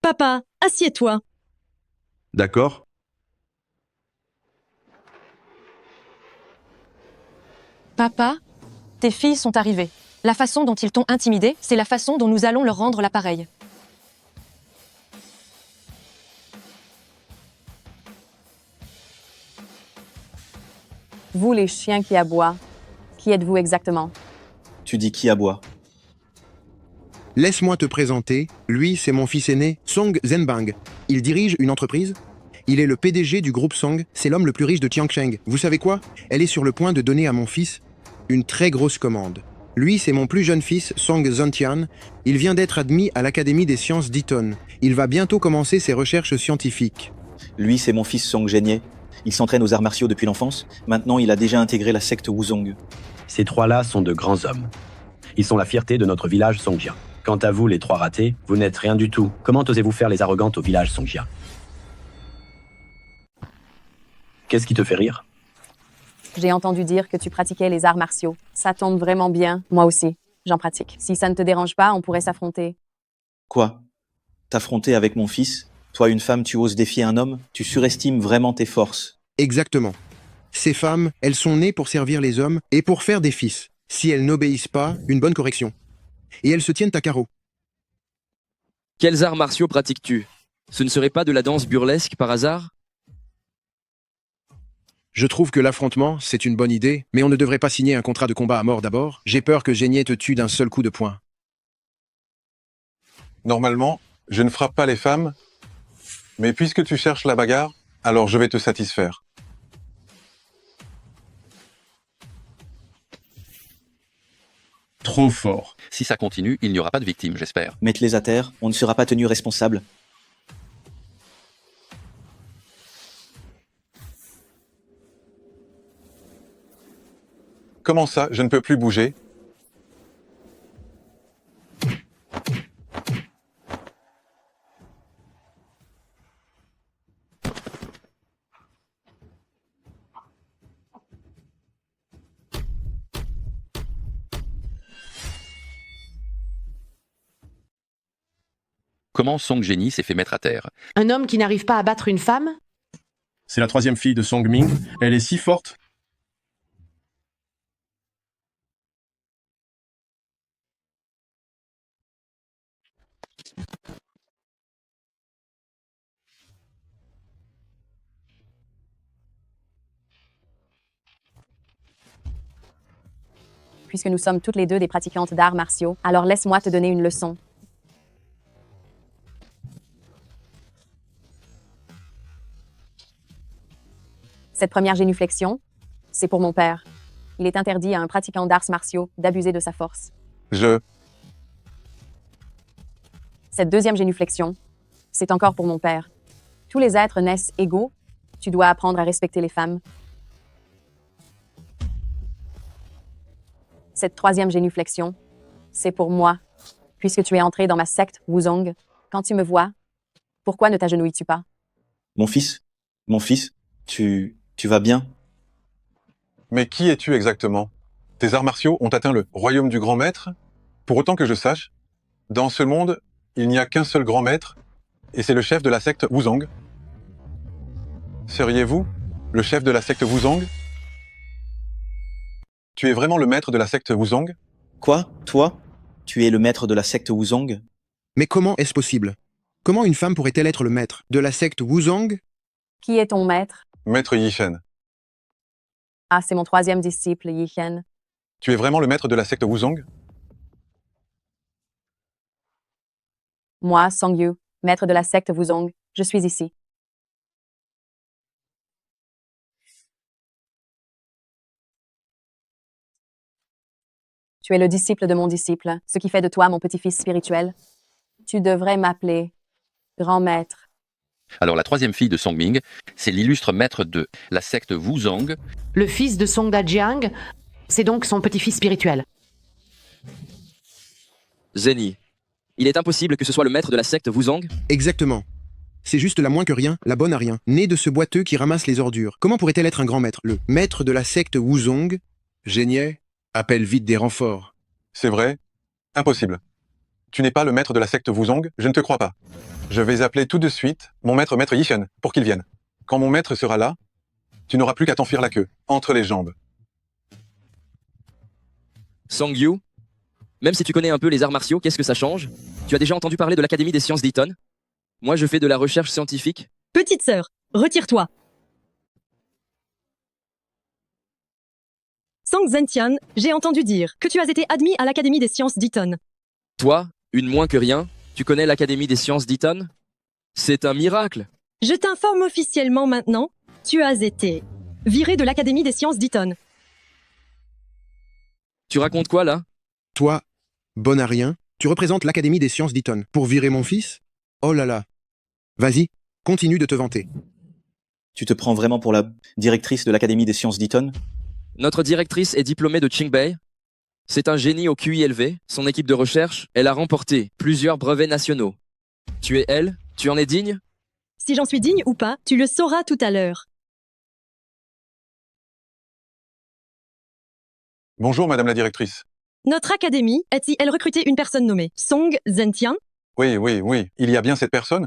Papa, assieds-toi.
D'accord?
Papa, tes filles sont arrivées. La façon dont ils t'ont intimidé, c'est la façon dont nous allons leur rendre l'appareil.
Vous, les chiens qui aboient, qui êtes-vous exactement?
Tu dis qui aboie?
Laisse-moi te présenter. Lui, c'est mon fils aîné, Song Zhenbang. Il dirige une entreprise. Il est le PDG du groupe Song. C'est l'homme le plus riche de Tiancheng. Vous savez quoi? Elle est sur le point de donner à mon fils une très grosse commande. Lui, c'est mon plus jeune fils, Song Zhentian. Il vient d'être admis à l'Académie des sciences d'Eton. Il va bientôt commencer ses recherches scientifiques.
Lui, c'est mon fils Song Zhenye. Il s'entraîne aux arts martiaux depuis l'enfance. Maintenant, il a déjà intégré la secte Wuzong.
Ces trois-là sont de grands hommes. Ils sont la fierté de notre village Songjia. Quant à vous, les trois ratés, vous n'êtes rien du tout. Comment osez-vous faire les arrogantes au village Songjia? Qu'est-ce qui te fait rire?
J'ai entendu dire que tu pratiquais les arts martiaux. Ça tombe vraiment bien. Moi aussi, j'en pratique. Si ça ne te dérange pas, on pourrait s'affronter.
Quoi? T'affronter avec mon fils? Toi, une femme, tu oses défier un homme? Tu surestimes vraiment tes forces.
Exactement. Ces femmes, elles sont nées pour servir les hommes et pour faire des fils. Si elles n'obéissent pas, une bonne correction. Et elles se tiennent à carreau.
Quels arts martiaux pratiques-tu? Ce ne serait pas de la danse burlesque par hasard?
Je trouve que l'affrontement, c'est une bonne idée, mais on ne devrait pas signer un contrat de combat à mort d'abord. J'ai peur que Génier te tue d'un seul coup de poing.
Normalement, je ne frappe pas les femmes, mais puisque tu cherches la bagarre, alors je vais te satisfaire.
Trop fort.
Si ça continue, il n'y aura pas de victimes, j'espère.
Mettez-les à terre, on ne sera pas tenu responsable.
Comment ça, je ne peux plus bouger?
Comment Song Genie s'est fait mettre à terre?
Un homme qui n'arrive pas à battre une femme?
C'est la troisième fille de Song Ming. Elle est si forte.
Puisque nous sommes toutes les deux des pratiquantes d'arts martiaux, alors laisse-moi te donner une leçon. Cette première génuflexion, c'est pour mon père. Il est interdit à un pratiquant d'arts martiaux d'abuser de sa force. Cette deuxième génuflexion, c'est encore pour mon père. Tous les êtres naissent égaux. Tu dois apprendre à respecter les femmes. Cette troisième génuflexion, c'est pour moi. Puisque tu es entré dans ma secte Wuzong, quand tu me vois, pourquoi ne t'agenouilles-tu pas?
Mon fils, tu vas bien?
Mais qui es-tu exactement? Tes arts martiaux ont atteint le royaume du grand maître? Pour autant que je sache, dans ce monde, il n'y a qu'un seul grand maître, et c'est le chef de la secte Wuzong. Seriez-vous le chef de la secte Wuzong? Tu es vraiment le maître de la secte Wuzong?
Quoi? Toi? Tu es le maître de la secte Wuzong?
Mais comment est-ce possible? Comment une femme pourrait-elle être le maître de la secte Wuzong?
Qui est ton maître?
Maître Yishen.
Ah, c'est mon troisième disciple, Yichen.
Tu es vraiment le maître de la secte Wuzong?
Moi, Song Yu, maître de la secte Wuzong, je suis ici. Tu es le disciple de mon disciple, ce qui fait de toi mon petit-fils spirituel. Tu devrais m'appeler grand maître.
Alors la troisième fille de Song Ming, c'est l'illustre maître de la secte Wuzong.
Le fils de Song Dajiang, c'est donc son petit-fils spirituel.
Zeni, il est impossible que ce soit le maître de la secte Wuzong?
Exactement. C'est juste la moins que rien, la bonne à rien, née de ce boiteux qui ramasse les ordures. Comment pourrait-elle être un grand maître? Le maître de la secte Wuzong?
Génier, appelle vite des renforts.
C'est vrai? Impossible. Tu n'es pas le maître de la secte Wuzong? Je ne te crois pas. Je vais appeler tout de suite mon maître Yishen, pour qu'il vienne. Quand mon maître sera là, tu n'auras plus qu'à t'enfuir la queue, entre les jambes.
Song Yu, même si tu connais un peu les arts martiaux, qu'est-ce que ça change? Tu as déjà entendu parler de l'Académie des sciences d'Eton? Moi, je fais de la recherche scientifique.
Petite sœur, retire-toi. Song Zentian, j'ai entendu dire que tu as été admis à l'Académie des sciences d'Eton.
Toi, une moins que rien, tu connais l'Académie des sciences d'Eton? C'est un miracle.
Je t'informe officiellement maintenant, tu as été viré de l'Académie des sciences d'Eton.
Tu racontes quoi là?
Toi, bon à rien, tu représentes l'Académie des sciences d'Eton pour virer mon fils? Oh là là. Vas-y, continue de te vanter.
Tu te prends vraiment pour la directrice de l'Académie des sciences d'Eton?
Notre directrice est diplômée de Qingbei. C'est un génie au QI élevé. Son équipe de recherche, elle a remporté plusieurs brevets nationaux. Tu es elle? Tu en es digne?
Si j'en suis digne ou pas, tu le sauras tout à l'heure.
Bonjour, madame la directrice.
Notre académie a-t-elle recruté une personne nommée Song Zentian?
Oui, il y a bien cette personne?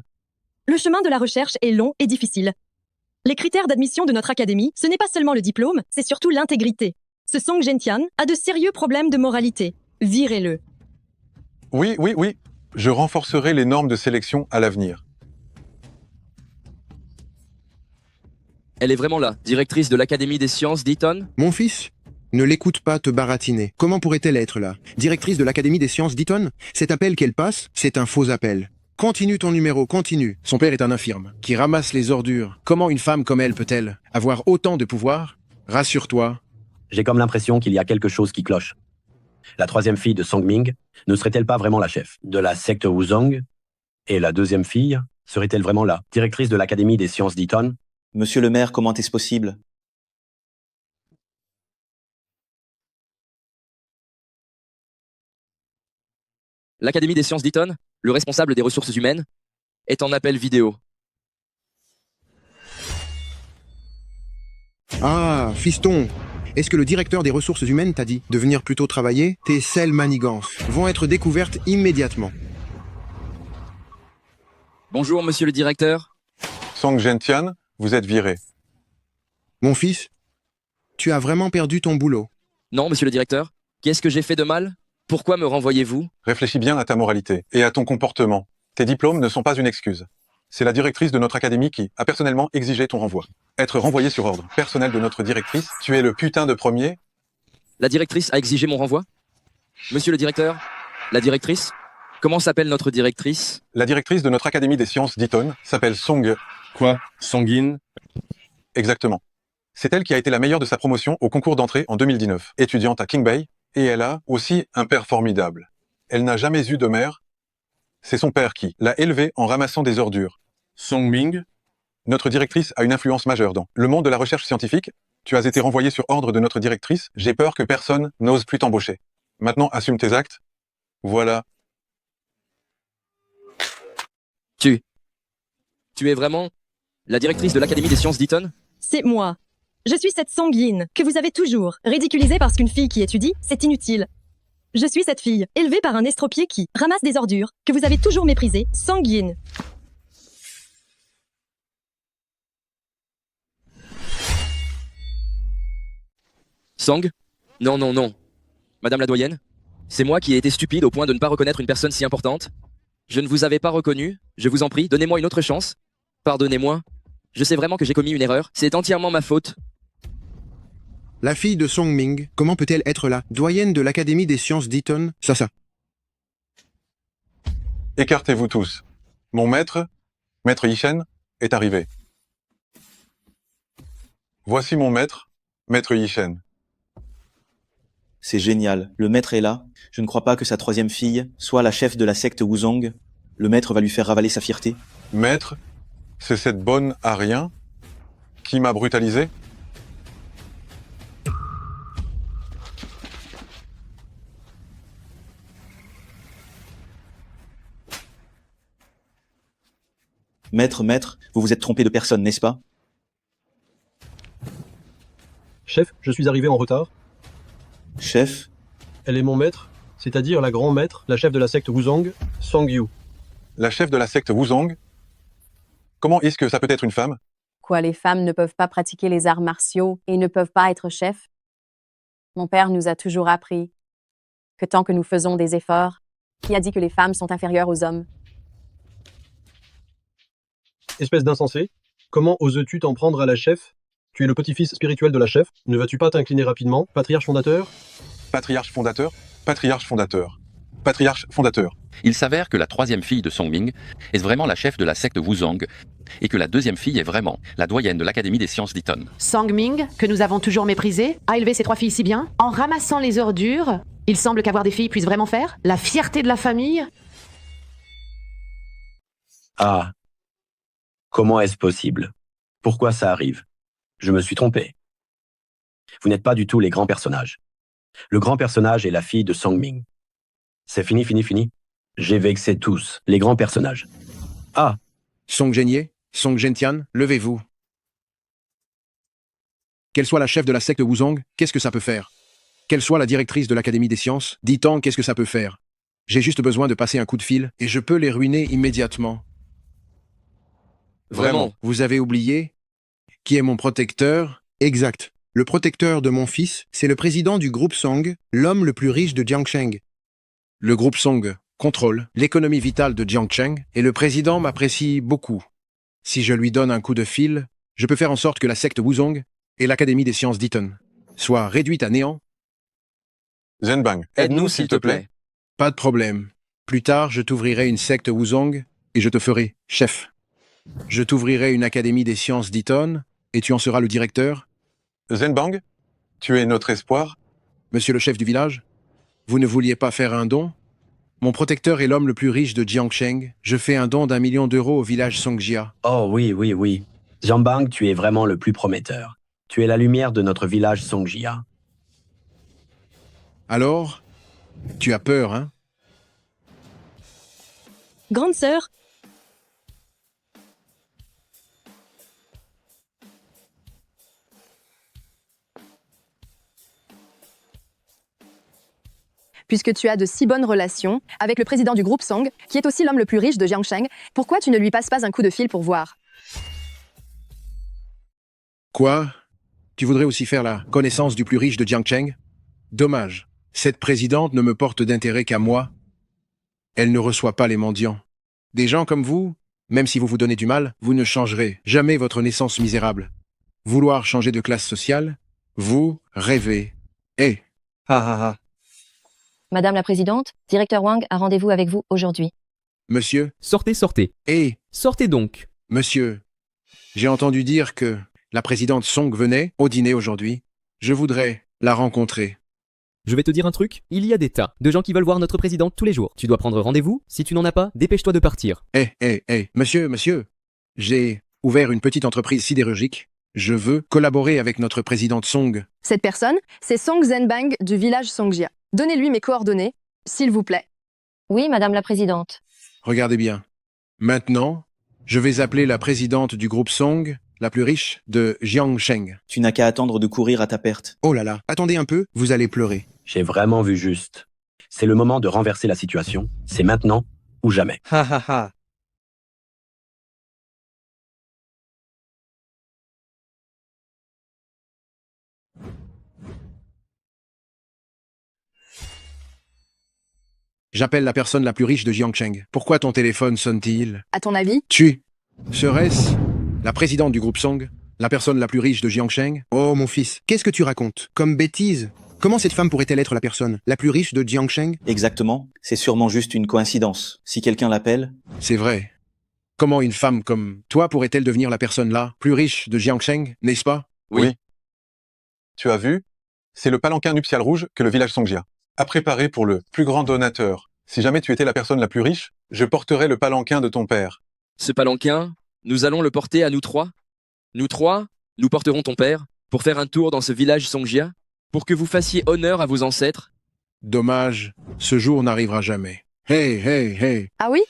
Le chemin de la recherche est long et difficile. Les critères d'admission de notre académie, ce n'est pas seulement le diplôme, c'est surtout l'intégrité. Ce Song Zentian a de sérieux problèmes de moralité. Virez-le.
Oui. Je renforcerai les normes de sélection à l'avenir.
Elle est vraiment là, directrice de l'Académie des sciences d'Eton?
Mon fils, ne l'écoute pas te baratiner. Comment pourrait-elle être là? Directrice de l'Académie des sciences d'Eton? Cet appel qu'elle passe, c'est un faux appel. Continue ton numéro, continue.
Son père est un infirme qui ramasse les ordures. Comment une femme comme elle peut-elle avoir autant de pouvoir? Rassure-toi.
J'ai comme l'impression qu'il y a quelque chose qui cloche. La troisième fille de Song Ming ne serait-elle pas vraiment la chef de la secte Wuzong? Et la deuxième fille serait-elle vraiment la directrice de l'Académie des sciences d'Eton?
Monsieur le maire, comment est-ce possible?
L'Académie des sciences d'Eton, le responsable des ressources humaines, est en appel vidéo.
Ah, fiston, est-ce que le directeur des ressources humaines t'a dit de venir plus tôt travailler? Tes sales manigances vont être découvertes immédiatement.
Bonjour, monsieur le directeur.
Song Zentian, vous êtes viré.
Mon fils, tu as vraiment perdu ton boulot.
Non, monsieur le directeur. Qu'est-ce que j'ai fait de mal? Pourquoi me renvoyez-vous?
Réfléchis bien à ta moralité et à ton comportement. Tes diplômes ne sont pas une excuse. C'est la directrice de notre académie qui a personnellement exigé ton renvoi. Être renvoyé sur ordre personnel de notre directrice, tu es le putain de premier.
La directrice a exigé mon renvoi? Monsieur le directeur? La directrice? Comment s'appelle notre directrice?
La directrice de notre académie des sciences d'Eton s'appelle Song...
Quoi? Songin?
Exactement. C'est elle qui a été la meilleure de sa promotion au concours d'entrée en 2019, étudiante à Qingbei, et elle a aussi un père formidable. Elle n'a jamais eu de mère. C'est son père qui l'a élevée en ramassant des ordures.
Song Ming?
Notre directrice a une influence majeure dans le monde de la recherche scientifique. Tu as été renvoyé sur ordre de notre directrice. J'ai peur que personne n'ose plus t'embaucher. Maintenant, assume tes actes. Voilà.
Tu es vraiment la directrice de l'Académie des sciences d'Eton?
C'est moi. Je suis cette Song Yin que vous avez toujours ridiculisée parce qu'une fille qui étudie, c'est inutile. Je suis cette fille, élevée par un estropié qui ramasse des ordures, que vous avez toujours méprisée, Song Yin.
Song? Non. Madame la doyenne? C'est moi qui ai été stupide au point de ne pas reconnaître une personne si importante? Je ne vous avais pas reconnu, je vous en prie, donnez-moi une autre chance. Pardonnez-moi. Je sais vraiment que j'ai commis une erreur, c'est entièrement ma faute.
La fille de Song Ming, comment peut-elle être là? Doyenne de l'Académie des sciences d'Eton? Ça.
Écartez-vous tous. Mon maître Yishen, est arrivé. Voici mon maître Yishen.
C'est génial. Le maître est là. Je ne crois pas que sa troisième fille soit la chef de la secte Wuzong. Le maître va lui faire ravaler sa fierté.
Maître, c'est cette bonne à rien qui m'a brutalisé?
Maître, vous vous êtes trompé de personne, n'est-ce pas?
Chef, je suis arrivé en retard.
Chef?
Elle est mon maître, c'est-à-dire la grand-maître, la chef de la secte Wuzong, Song Yu.
La chef de la secte Wuzong? Comment est-ce que ça peut être une femme?
Quoi, les femmes ne peuvent pas pratiquer les arts martiaux et ne peuvent pas être chefs? Mon père nous a toujours appris que tant que nous faisons des efforts, qui a dit que les femmes sont inférieures aux hommes?
Espèce d'insensé, comment oses-tu t'en prendre à la chef Tu es le petit-fils spirituel de la chef. Ne vas-tu pas t'incliner rapidement, patriarche fondateur?
Patriarche fondateur, patriarche fondateur, patriarche fondateur.
Il s'avère que la troisième fille de Songming est vraiment la chef de la secte Wuzong et que la deuxième fille est vraiment la doyenne de l'Académie des sciences d'Eton.
Sangming, que nous avons toujours méprisé, a élevé ses 3 filles si bien. En ramassant les ordures, il semble qu'avoir des filles puisse vraiment faire la fierté de la famille.
Ah. Comment est-ce possible? Pourquoi ça arrive? Je me suis trompé. Vous n'êtes pas du tout les grands personnages. Le grand personnage est la fille de Sangming. C'est fini, fini, fini. J'ai vexé tous, les grands personnages. Ah.
Song Genye, Song Gentian, levez-vous. Qu'elle soit la chef de la secte Wuzong, qu'est-ce que ça peut faire? Qu'elle soit la directrice de l'Académie des sciences, dit-on, qu'est-ce que ça peut faire? J'ai juste besoin de passer un coup de fil et je peux les ruiner immédiatement.
Vraiment.
Vous avez oublié qui est mon protecteur?
Exact. Le protecteur de mon fils, c'est le président du groupe Song, l'homme le plus riche de Jiangsheng.
Le groupe Song contrôle l'économie vitale de Jiangsheng et le président m'apprécie beaucoup. Si je lui donne un coup de fil, je peux faire en sorte que la secte Wuzong et l'Académie des sciences d'Eton soient réduites à néant.
Zhenbang, aide-nous s'il te plaît.
Pas de problème. Plus tard, je t'ouvrirai une secte Wuzong et je te ferai chef. Je t'ouvrirai une Académie des sciences d'Eton et tu en seras le directeur.
Zhenbang, tu es notre espoir.
Monsieur le chef du village, vous ne vouliez pas faire un don? Mon protecteur est l'homme le plus riche de Jiangsheng. Je fais un don d'1 million d'euros au village Songjia.
Oh oui, oui, oui. Zhenbang, tu es vraiment le plus prometteur. Tu es la lumière de notre village Songjia.
Alors, tu as peur, hein?
Grande sœur,
Puisque tu as de si bonnes relations avec le président du groupe Song, qui est aussi l'homme le plus riche de Jiangsheng, pourquoi tu ne lui passes pas un coup de fil pour voir?
Quoi? Tu voudrais aussi faire la connaissance du plus riche de Jiangsheng? Dommage. Cette présidente ne me porte d'intérêt qu'à moi. Elle ne reçoit pas les mendiants. Des gens comme vous, même si vous vous donnez du mal, vous ne changerez jamais votre naissance misérable. Vouloir changer de classe sociale? Vous rêvez. Eh!
Madame la Présidente, directeur Wang a rendez-vous avec vous aujourd'hui.
Monsieur?
Sortez, sortez.
Eh!
Sortez donc.
Monsieur, j'ai entendu dire que la présidente Song venait au dîner aujourd'hui. Je voudrais la rencontrer.
Je vais te dire un truc, il y a des tas de gens qui veulent voir notre présidente tous les jours. Tu dois prendre rendez-vous, si tu n'en as pas, dépêche-toi de partir.
Monsieur, j'ai ouvert une petite entreprise sidérurgique. Je veux collaborer avec notre présidente Song.
Cette personne, c'est Song Zhenbang du village Songjia. Donnez-lui mes coordonnées, s'il vous plaît.
Oui, Madame la Présidente.
Regardez bien. Maintenant, je vais appeler la présidente du groupe Song, la plus riche de Jiangsheng.
Tu n'as qu'à attendre de courir à ta perte.
Oh là là, attendez un peu, vous allez pleurer.
J'ai vraiment vu juste. C'est le moment de renverser la situation. C'est maintenant ou jamais.
J'appelle la personne la plus riche de Jiangsheng. Pourquoi ton téléphone sonne-t-il?
À ton avis?
Serait-ce la présidente du groupe Song, la personne la plus riche de Jiangsheng?
Oh mon fils, qu'est-ce que tu racontes? Comme bêtise? Comment cette femme pourrait-elle être la personne la plus riche de Jiangsheng?
Exactement. C'est sûrement juste une coïncidence. Si quelqu'un l'appelle...
C'est vrai. Comment une femme comme toi pourrait-elle devenir la personne la plus riche de Jiangsheng, n'est-ce pas?
Oui. Tu as vu? C'est le palanquin nuptial rouge que le village Songjia a préparé pour le plus grand donateur. Si jamais tu étais la personne la plus riche, je porterais le palanquin de ton père.
Ce palanquin, nous allons le porter à nous trois. Nous trois, nous porterons ton père pour faire un tour dans ce village Songjia, pour que vous fassiez honneur à vos ancêtres.
Dommage, ce jour n'arrivera jamais. Hey.
Ah oui?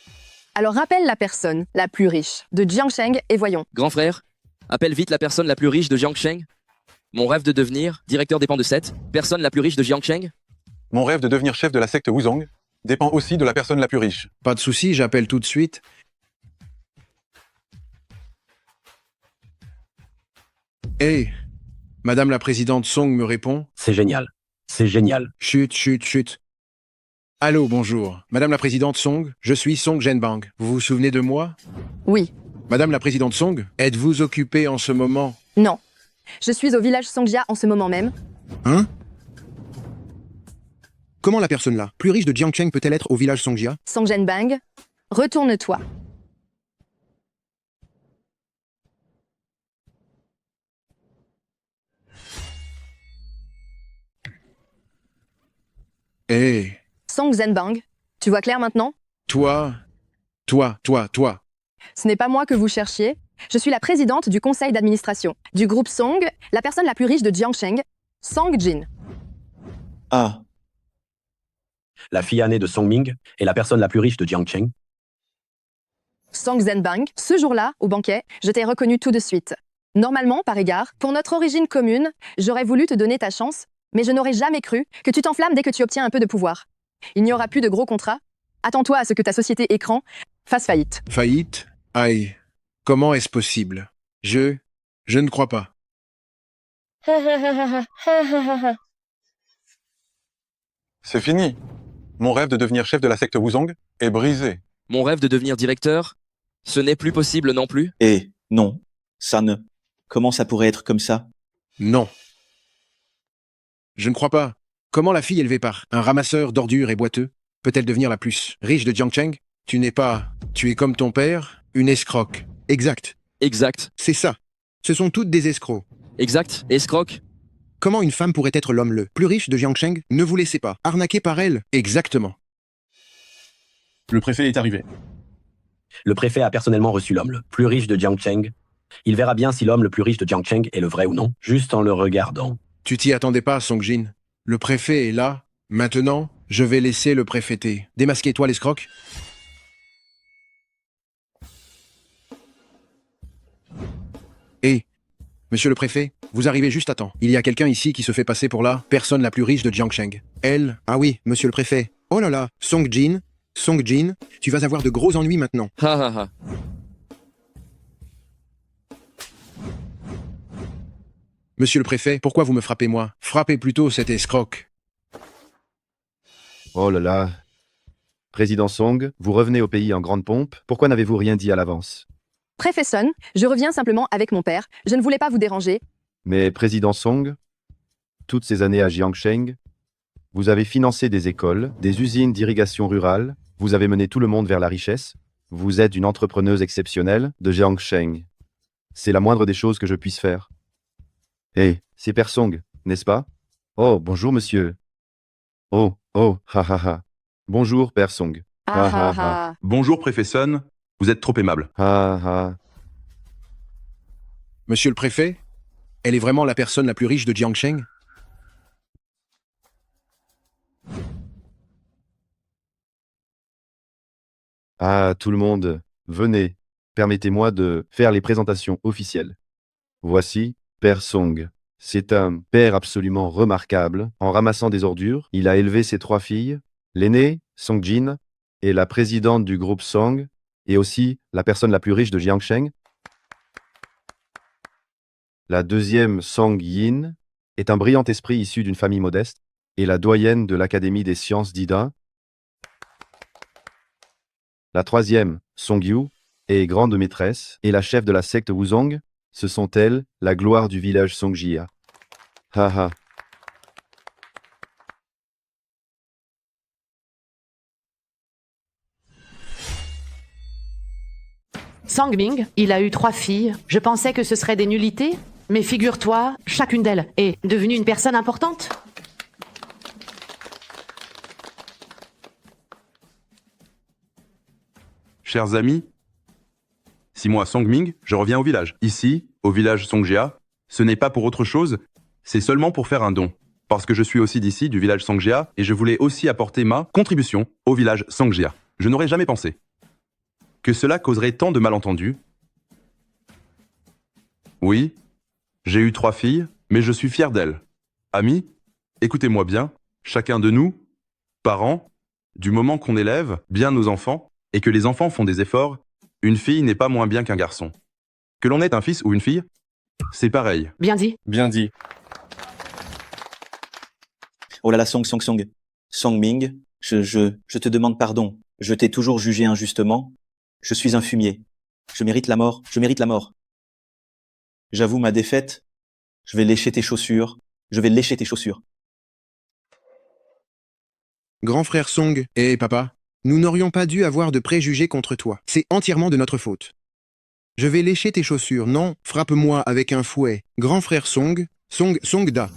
Alors rappelle la personne la plus riche de Jiangsheng et voyons.
Grand frère, appelle vite la personne la plus riche de Jiangsheng. Mon rêve de devenir directeur dépend de cette personne la plus riche de Jiangsheng.
Mon rêve de devenir chef de la secte Wuzong dépend aussi de la personne la plus riche.
Pas de souci, j'appelle tout de suite. Hey, Madame la présidente Song me répond.
C'est génial. C'est génial.
Chut. Allô, bonjour. Madame la présidente Song, je suis Song Zhenbang. Vous vous souvenez de moi?
Oui.
Madame la présidente Song, êtes-vous occupée en ce moment?
Non. Je suis au village Songjia en ce moment même.
Hein? Comment la personne là, plus riche de Jiangcheng, peut-elle être au village Songjia?
Song Zhenbang, retourne-toi.
Hé,
Song Zhenbang, tu vois clair maintenant?
toi.
Ce n'est pas moi que vous cherchiez. Je suis la présidente du conseil d'administration du groupe Song, la personne la plus riche de Jiangcheng, Song Jin.
Ah,
La fille aînée de Song Ming est la personne la plus riche de Jiangcheng.
Song Zhenbang, ce jour-là, au banquet, je t'ai reconnu tout de suite. Normalement, par égard, pour notre origine commune, j'aurais voulu te donner ta chance, mais je n'aurais jamais cru que tu t'enflammes dès que tu obtiens un peu de pouvoir. Il n'y aura plus de gros contrats. Attends-toi à ce que ta société écran fasse faillite.
Faillite? Aïe. Comment est-ce possible? Je ne crois pas.
C'est fini. Mon rêve de devenir chef de la secte Wuzong est brisé.
Mon rêve de devenir directeur, ce n'est plus possible non plus.
et non, ça ne. Comment ça pourrait être comme ça?
Non. Je ne crois pas. Comment la fille élevée par un ramasseur d'ordures et boiteux peut-elle devenir la plus riche de Jiangcheng? Tu n'es pas... Tu es comme ton père, une escroque.
Exact.
Exact.
C'est ça. Ce sont toutes des escrocs.
Exact. Escroque.
Comment une femme pourrait être l'homme le plus riche de Jiangcheng? Ne vous laissez pas arnaquer par elle.
Exactement.
Le préfet est arrivé.
Le préfet a personnellement reçu l'homme le plus riche de Jiangcheng. Il verra bien si l'homme le plus riche de Jiangcheng est le vrai ou non, juste en le regardant.
Tu t'y attendais pas, Songjin. Le préfet est là. Maintenant, je vais laisser le préféter. Démasquez-toi, l'escroc. Hé, monsieur le préfet, vous arrivez juste à temps. Il y a quelqu'un ici qui se fait passer pour la personne la plus riche de Jiangcheng. Elle...
Ah oui, monsieur le préfet. Oh là là, Songjin, tu vas avoir de gros ennuis maintenant.
Ha ha ha.
Monsieur le préfet, pourquoi vous me frappez moi? Frappez plutôt cet escroc.
Oh là là. Président Song, vous revenez au pays en grande pompe. Pourquoi n'avez-vous rien dit à l'avance?
Préfet Sun, je reviens simplement avec mon père. Je ne voulais pas vous déranger.
Mais Président Song, toutes ces années à Jiangcheng, vous avez financé des écoles, des usines d'irrigation rurale, vous avez mené tout le monde vers la richesse. Vous êtes une entrepreneuse exceptionnelle de Jiangcheng. C'est la moindre des choses que je puisse faire. Hé, c'est Père Song, n'est-ce pas? Oh, bonjour monsieur. Oh, ha ha ha. Bonjour Père Song. Ha ha ha.
Bonjour préfet Sun, vous êtes trop aimable.
Ha ha.
Monsieur le préfet, elle est vraiment la personne la plus riche de Jiangcheng?
Ah, tout le monde, venez. Permettez-moi de faire les présentations officielles. Voici Père Song. C'est un père absolument remarquable. En ramassant des ordures, il a élevé ses 3 filles. L'aînée, Songjin, est la présidente du groupe Song et aussi la personne la plus riche de Jiangcheng. La deuxième, Song Yin, est un brillant esprit issu d'une famille modeste et la doyenne de l'Académie des sciences d'Ida. La troisième, Song Yu, est grande maîtresse et la chef de la secte Wuzong. Ce sont elles, la gloire du village Songjia. Ha ha.
Sangming, il a eu 3 filles. Je pensais que ce seraient des nullités, mais figure-toi, chacune d'elles est devenue une personne importante.
Chers amis, si moi, Songming, je reviens au village. Ici, au village Songjia, ce n'est pas pour autre chose, c'est seulement pour faire un don. Parce que je suis aussi d'ici, du village Songjia, et je voulais aussi apporter ma contribution au village Songjia. Je n'aurais jamais pensé que cela causerait tant de malentendus. Oui, j'ai eu 3 filles, mais je suis fier d'elles. Amis, écoutez-moi bien, chacun de nous, parents, du moment qu'on élève bien nos enfants, et que les enfants font des efforts, une fille n'est pas moins bien qu'un garçon. Que l'on ait un fils ou une fille, c'est pareil.
Bien dit.
Bien dit.
Oh là là, Songming, je te demande pardon. Je t'ai toujours jugé injustement. Je suis un fumier. Je mérite la mort. J'avoue ma défaite. Je vais lécher tes chaussures. Je vais lécher tes chaussures.
Grand frère Song, papa, nous n'aurions pas dû avoir de préjugés contre toi. C'est entièrement de notre faute. Je vais lécher tes chaussures. Non, frappe-moi avec un fouet. Grand frère Song, Songda.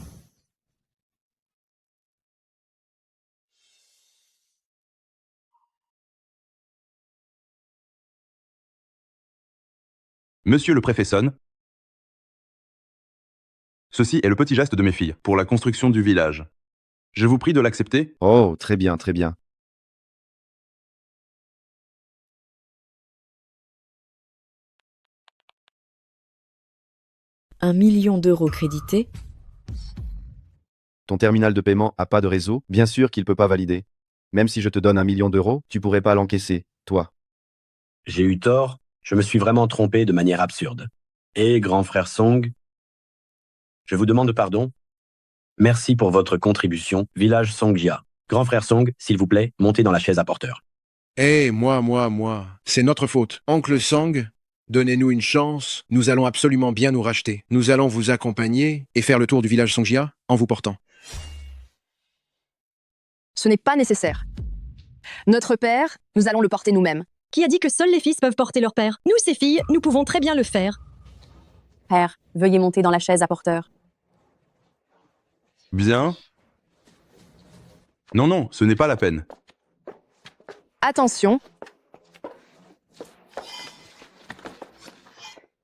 Monsieur le préfet Son, ceci est le petit geste de mes filles pour la construction du village. Je vous prie de l'accepter.
Oh, très bien, très bien.
Un million d'euros crédités.
Ton terminal de paiement a pas de réseau, bien sûr qu'il peut pas valider. Même si je te donne 1 million d'euros, tu pourrais pas l'encaisser, toi.
J'ai eu tort, je me suis vraiment trompé de manière absurde. Et grand frère Song, je vous demande pardon. Merci pour votre contribution, village Songjia. Grand frère Song, s'il vous plaît, montez dans la chaise à porteur.
Moi. C'est notre faute. Oncle Song, donnez-nous une chance. Nous allons absolument bien nous racheter. Nous allons vous accompagner et faire le tour du village Songjia en vous portant.
Ce n'est pas nécessaire. Notre père, nous allons le porter nous-mêmes.
Qui a dit que seuls les fils peuvent porter leur père? Nous, ces filles, nous pouvons très bien le faire.
Père, veuillez monter dans la chaise à porteur.
Bien. Non, ce n'est pas la peine.
Attention.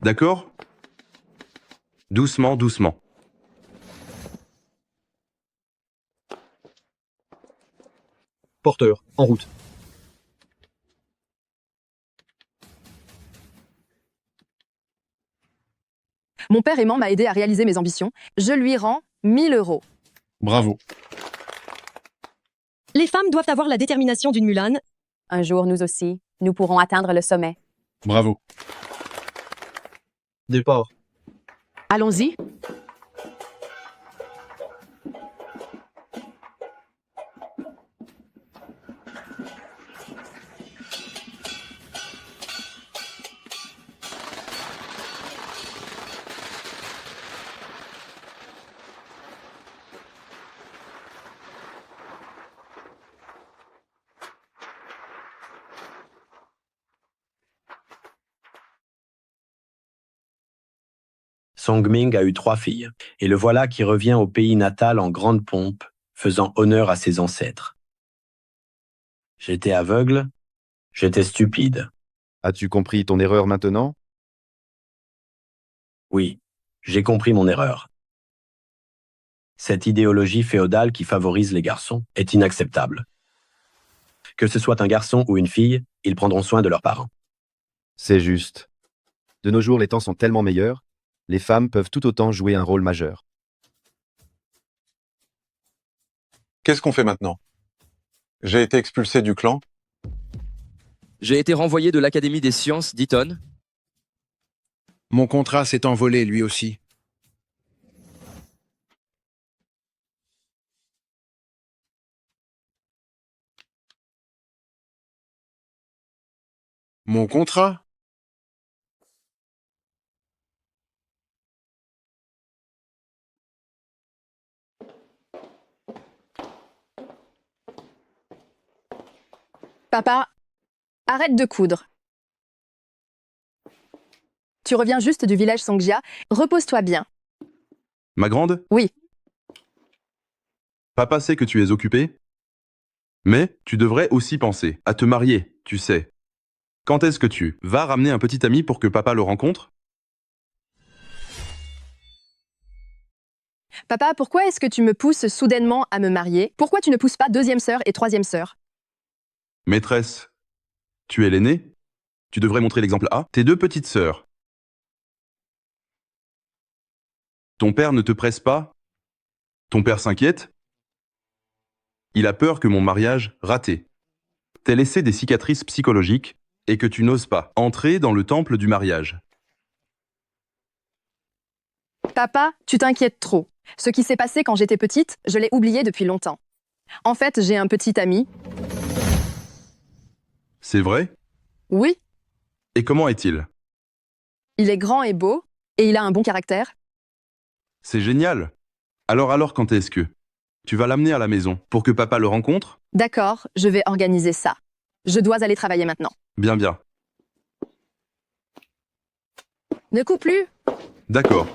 D'accord? Doucement.
Porteur, en route.
Mon père aimant m'a aidé à réaliser mes ambitions. Je lui rends 1000 euros.
Bravo.
Les femmes doivent avoir la détermination d'une Mulan.
Un jour, nous aussi, nous pourrons atteindre le sommet.
Bravo.
Départ.
Allons-y.
Songming a eu 3 filles, et le voilà qui revient au pays natal en grande pompe, faisant honneur à ses ancêtres. J'étais aveugle, j'étais stupide.
As-tu compris ton erreur maintenant?
Oui, j'ai compris mon erreur. Cette idéologie féodale qui favorise les garçons est inacceptable. Que ce soit un garçon ou une fille, ils prendront soin de leurs parents.
C'est juste. De nos jours, les temps sont tellement meilleurs, les femmes peuvent tout autant jouer un rôle majeur.
Qu'est-ce qu'on fait maintenant? J'ai été expulsé du clan.
J'ai été renvoyé de l'Académie des sciences d'Eton.
Mon contrat s'est envolé lui aussi. Mon contrat?
Papa, arrête de coudre. Tu reviens juste du village Songjia. Repose-toi bien.
Ma grande?
Oui.
Papa sait que tu es occupée. Mais tu devrais aussi penser à te marier, tu sais. Quand est-ce que tu vas ramener un petit ami pour que papa le rencontre?
Papa, pourquoi est-ce que tu me pousses soudainement à me marier? Pourquoi tu ne pousses pas deuxième sœur et troisième sœur?
Maîtresse, tu es l'aînée? Tu devrais montrer l'exemple à tes 2 petites sœurs. Ton père ne te presse pas? Ton père s'inquiète? Il a peur que mon mariage raté t'ait laissé des cicatrices psychologiques et que tu n'oses pas entrer dans le temple du mariage.
Papa, tu t'inquiètes trop. Ce qui s'est passé quand j'étais petite, je l'ai oublié depuis longtemps. En fait, j'ai un petit ami.
C'est vrai?
Oui,
Et comment est-il?
il est grand et beau, et il a un bon caractère.
C'est génial. Alors quand est-ce que tu vas l'amener à la maison pour que papa le rencontre?
D'accord, je vais organiser ça. Je dois aller travailler maintenant.
Bien, bien.
Ne coupe plus.
D'accord.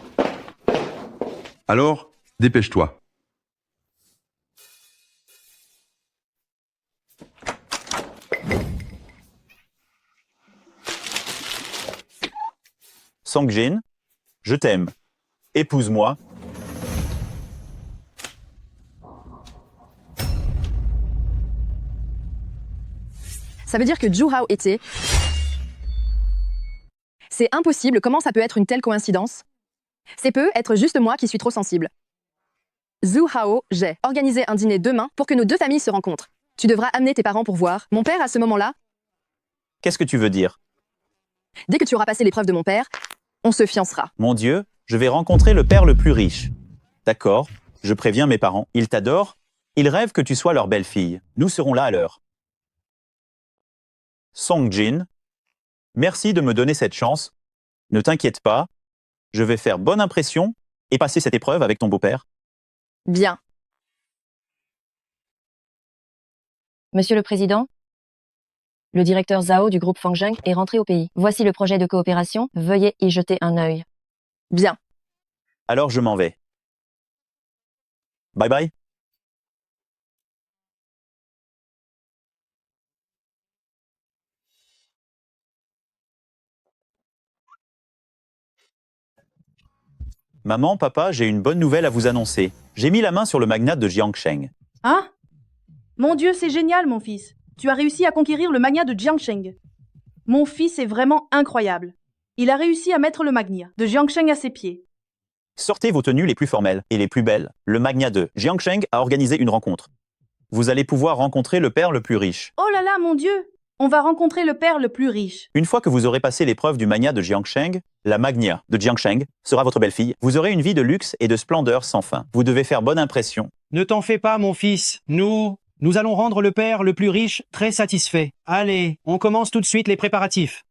Alors, dépêche-toi.
Song-jin, je t'aime. Épouse-moi.
Ça veut dire que Ju Hao était... C'est impossible, comment ça peut être une telle coïncidence? C'est peut être juste moi qui suis trop sensible. Zhu Hao, j'ai organisé un dîner demain pour que nos deux familles se rencontrent. Tu devras amener tes parents pour voir. Mon père, à ce moment-là,
Qu'est-ce que tu veux dire?
dès que tu auras passé l'épreuve de mon père, on se fiancera.
Mon Dieu, je vais rencontrer le père le plus riche. D'accord, je préviens mes parents. Ils t'adorent. Ils rêvent que tu sois leur belle-fille. Nous serons là à l'heure. Song-jin, merci de me donner cette chance. Ne t'inquiète pas. Je vais faire bonne impression et passer cette épreuve avec ton beau-père.
Bien.
Monsieur le Président, le directeur Zhao du groupe Fangzheng est rentré au pays. Voici le projet de coopération. Veuillez y jeter un œil.
Bien.
Alors je m'en vais. Bye bye. Maman, papa, j'ai une bonne nouvelle à vous annoncer. J'ai mis la main sur le magnat de Jiangsheng.
Hein? Mon Dieu, c'est génial, mon fils. Tu as réussi à conquérir le magnat de Jiangsheng. Mon fils est vraiment incroyable. Il a réussi à mettre le magnat de Jiangsheng à ses pieds.
Sortez vos tenues les plus formelles et les plus belles. Le magnat de Jiangsheng a organisé une rencontre. Vous allez pouvoir rencontrer le père le plus riche.
Oh là là, mon Dieu! On va rencontrer le père le plus riche.
Une fois que vous aurez passé l'épreuve du magnat de Jiangsheng, la magnat de Jiangsheng sera votre belle-fille. Vous aurez une vie de luxe et de splendeur sans fin. Vous devez faire bonne impression.
Ne t'en fais pas, mon fils. Nous allons rendre le père le plus riche très satisfait. Allez, on commence tout de suite les préparatifs.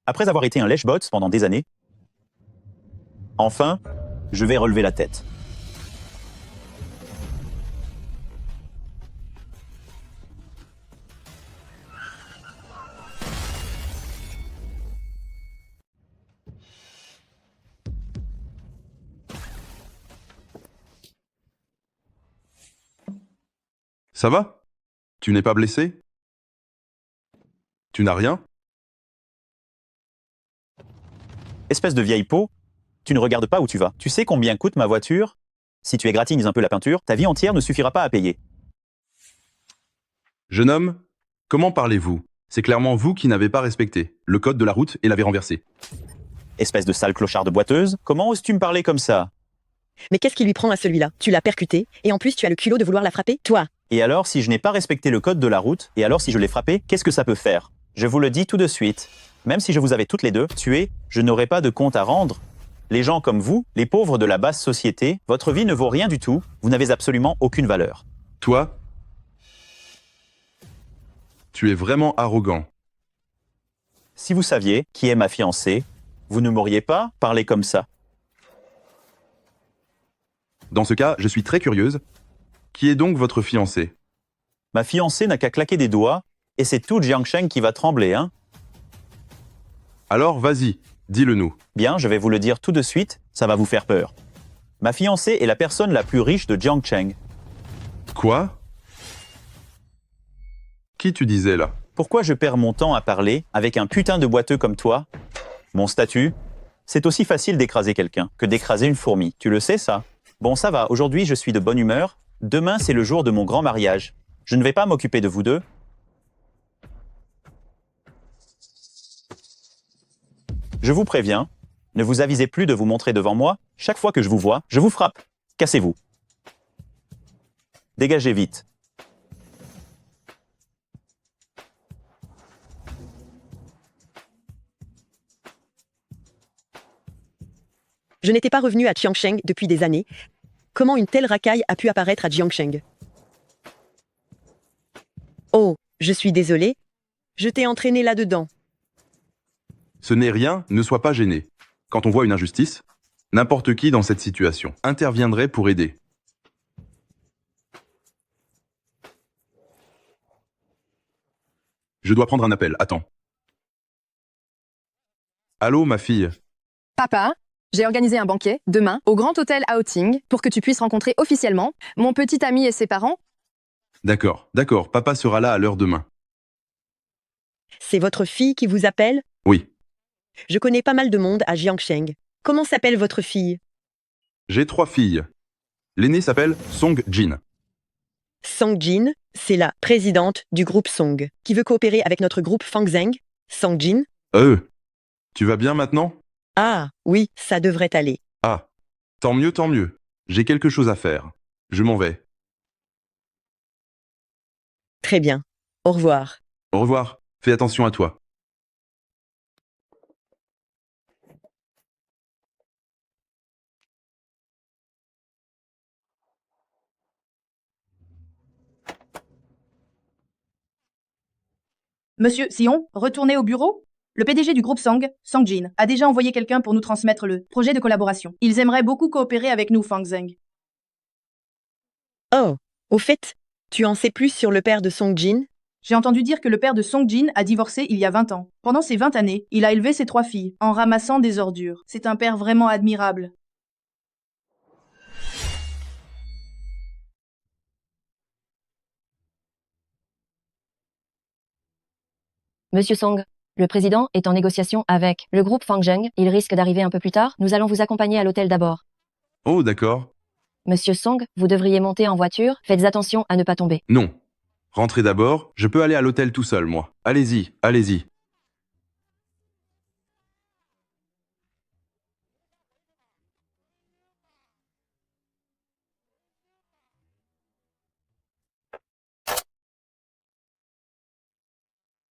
Après avoir été un lèche-bot pendant des années, enfin, je vais relever la tête.
Ça va? Tu n'es pas blessé? Tu n'as rien?
Espèce de vieille peau, tu ne regardes pas où tu vas. Tu sais combien coûte ma voiture? Si tu égratignes un peu la peinture, ta vie entière ne suffira pas à payer.
Jeune homme, comment parlez-vous? C'est clairement vous qui n'avez pas respecté le code de la route et l'avez renversé.
Espèce de sale clocharde boiteuse, comment oses-tu me parler comme ça?
Mais qu'est-ce qui lui prend à celui-là? Tu l'as percuté, et en plus tu as le culot de vouloir la frapper, toi?
Et alors, si je n'ai pas respecté le code de la route, et alors si je l'ai frappé, qu'est-ce que ça peut faire? Je vous le dis tout de suite. Même si je vous avais toutes les deux tuées, je n'aurais pas de compte à rendre. Les gens comme vous, les pauvres de la basse société, votre vie ne vaut rien du tout, vous n'avez absolument aucune valeur.
Toi, tu es vraiment arrogant.
Si vous saviez qui est ma fiancée, vous ne m'auriez pas parlé comme ça.
Dans ce cas, je suis très curieuse. Qui est donc votre fiancé?
Ma fiancée n'a qu'à claquer des doigts, et c'est tout Jiangsheng qui va trembler, hein?
Alors, vas-y, dis-le-nous.
Bien, je vais vous le dire tout de suite, ça va vous faire peur. Ma fiancée est la personne la plus riche de Jiangsheng.
Quoi? Qui tu disais là?
Pourquoi je perds mon temps à parler avec un putain de boiteux comme toi? Mon statut? C'est aussi facile d'écraser quelqu'un que d'écraser une fourmi. Tu le sais, ça? Bon, ça va, aujourd'hui je suis de bonne humeur. Demain, c'est le jour de mon grand mariage. Je ne vais pas m'occuper de vous deux. Je vous préviens, ne vous avisez plus de vous montrer devant moi. Chaque fois que je vous vois, je vous frappe. Cassez-vous. Dégagez vite.
Je n'étais pas revenu à Jiangsheng depuis des années. Comment une telle racaille a pu apparaître à Jiangsheng? Oh, je suis désolée. Je t'ai entraîné là-dedans.
Ce n'est rien, ne sois pas gêné. Quand on voit une injustice, n'importe qui dans cette situation interviendrait pour aider. Je dois prendre un appel, attends. Allô, ma fille?
Papa, j'ai organisé un banquet demain au Grand Hôtel Outing pour que tu puisses rencontrer officiellement mon petit ami et ses parents.
D'accord, d'accord, papa sera là à l'heure demain.
C'est votre fille qui vous appelle?
Oui,
Je connais pas mal de monde à Jiangsheng. Comment s'appelle votre fille?
j'ai 3 filles. L'aînée s'appelle Song Jin.
Song Jin, c'est la présidente du groupe Song, qui veut coopérer avec notre groupe Fangzheng. Song Jin?
Tu vas bien maintenant?
Ah, oui, ça devrait aller.
Ah, tant mieux, tant mieux. J'ai quelque chose à faire. Je m'en vais.
Très bien. Au revoir.
Au revoir, fais attention à toi.
Monsieur Sion, retournez au bureau? Le PDG du groupe Sang, Sang-jin, a déjà envoyé quelqu'un pour nous transmettre le projet de collaboration. Ils aimeraient beaucoup coopérer avec nous, Fangzheng.
Oh, au fait, tu en sais plus sur le père de Song Jin?
J'ai entendu dire que le père de Song-jin a divorcé il y a 20 ans. Pendant ces 20 années, il a élevé ses 3 filles, en ramassant des ordures. C'est un père vraiment admirable.
Monsieur Song, le président est en négociation avec le groupe Fangzheng. Il risque d'arriver un peu plus tard. Nous allons vous accompagner à l'hôtel d'abord.
Oh, d'accord.
Monsieur Song, vous devriez monter en voiture. Faites attention à ne pas tomber.
Non. Rentrez d'abord, je peux aller à l'hôtel tout seul, moi. Allez-y, allez-y.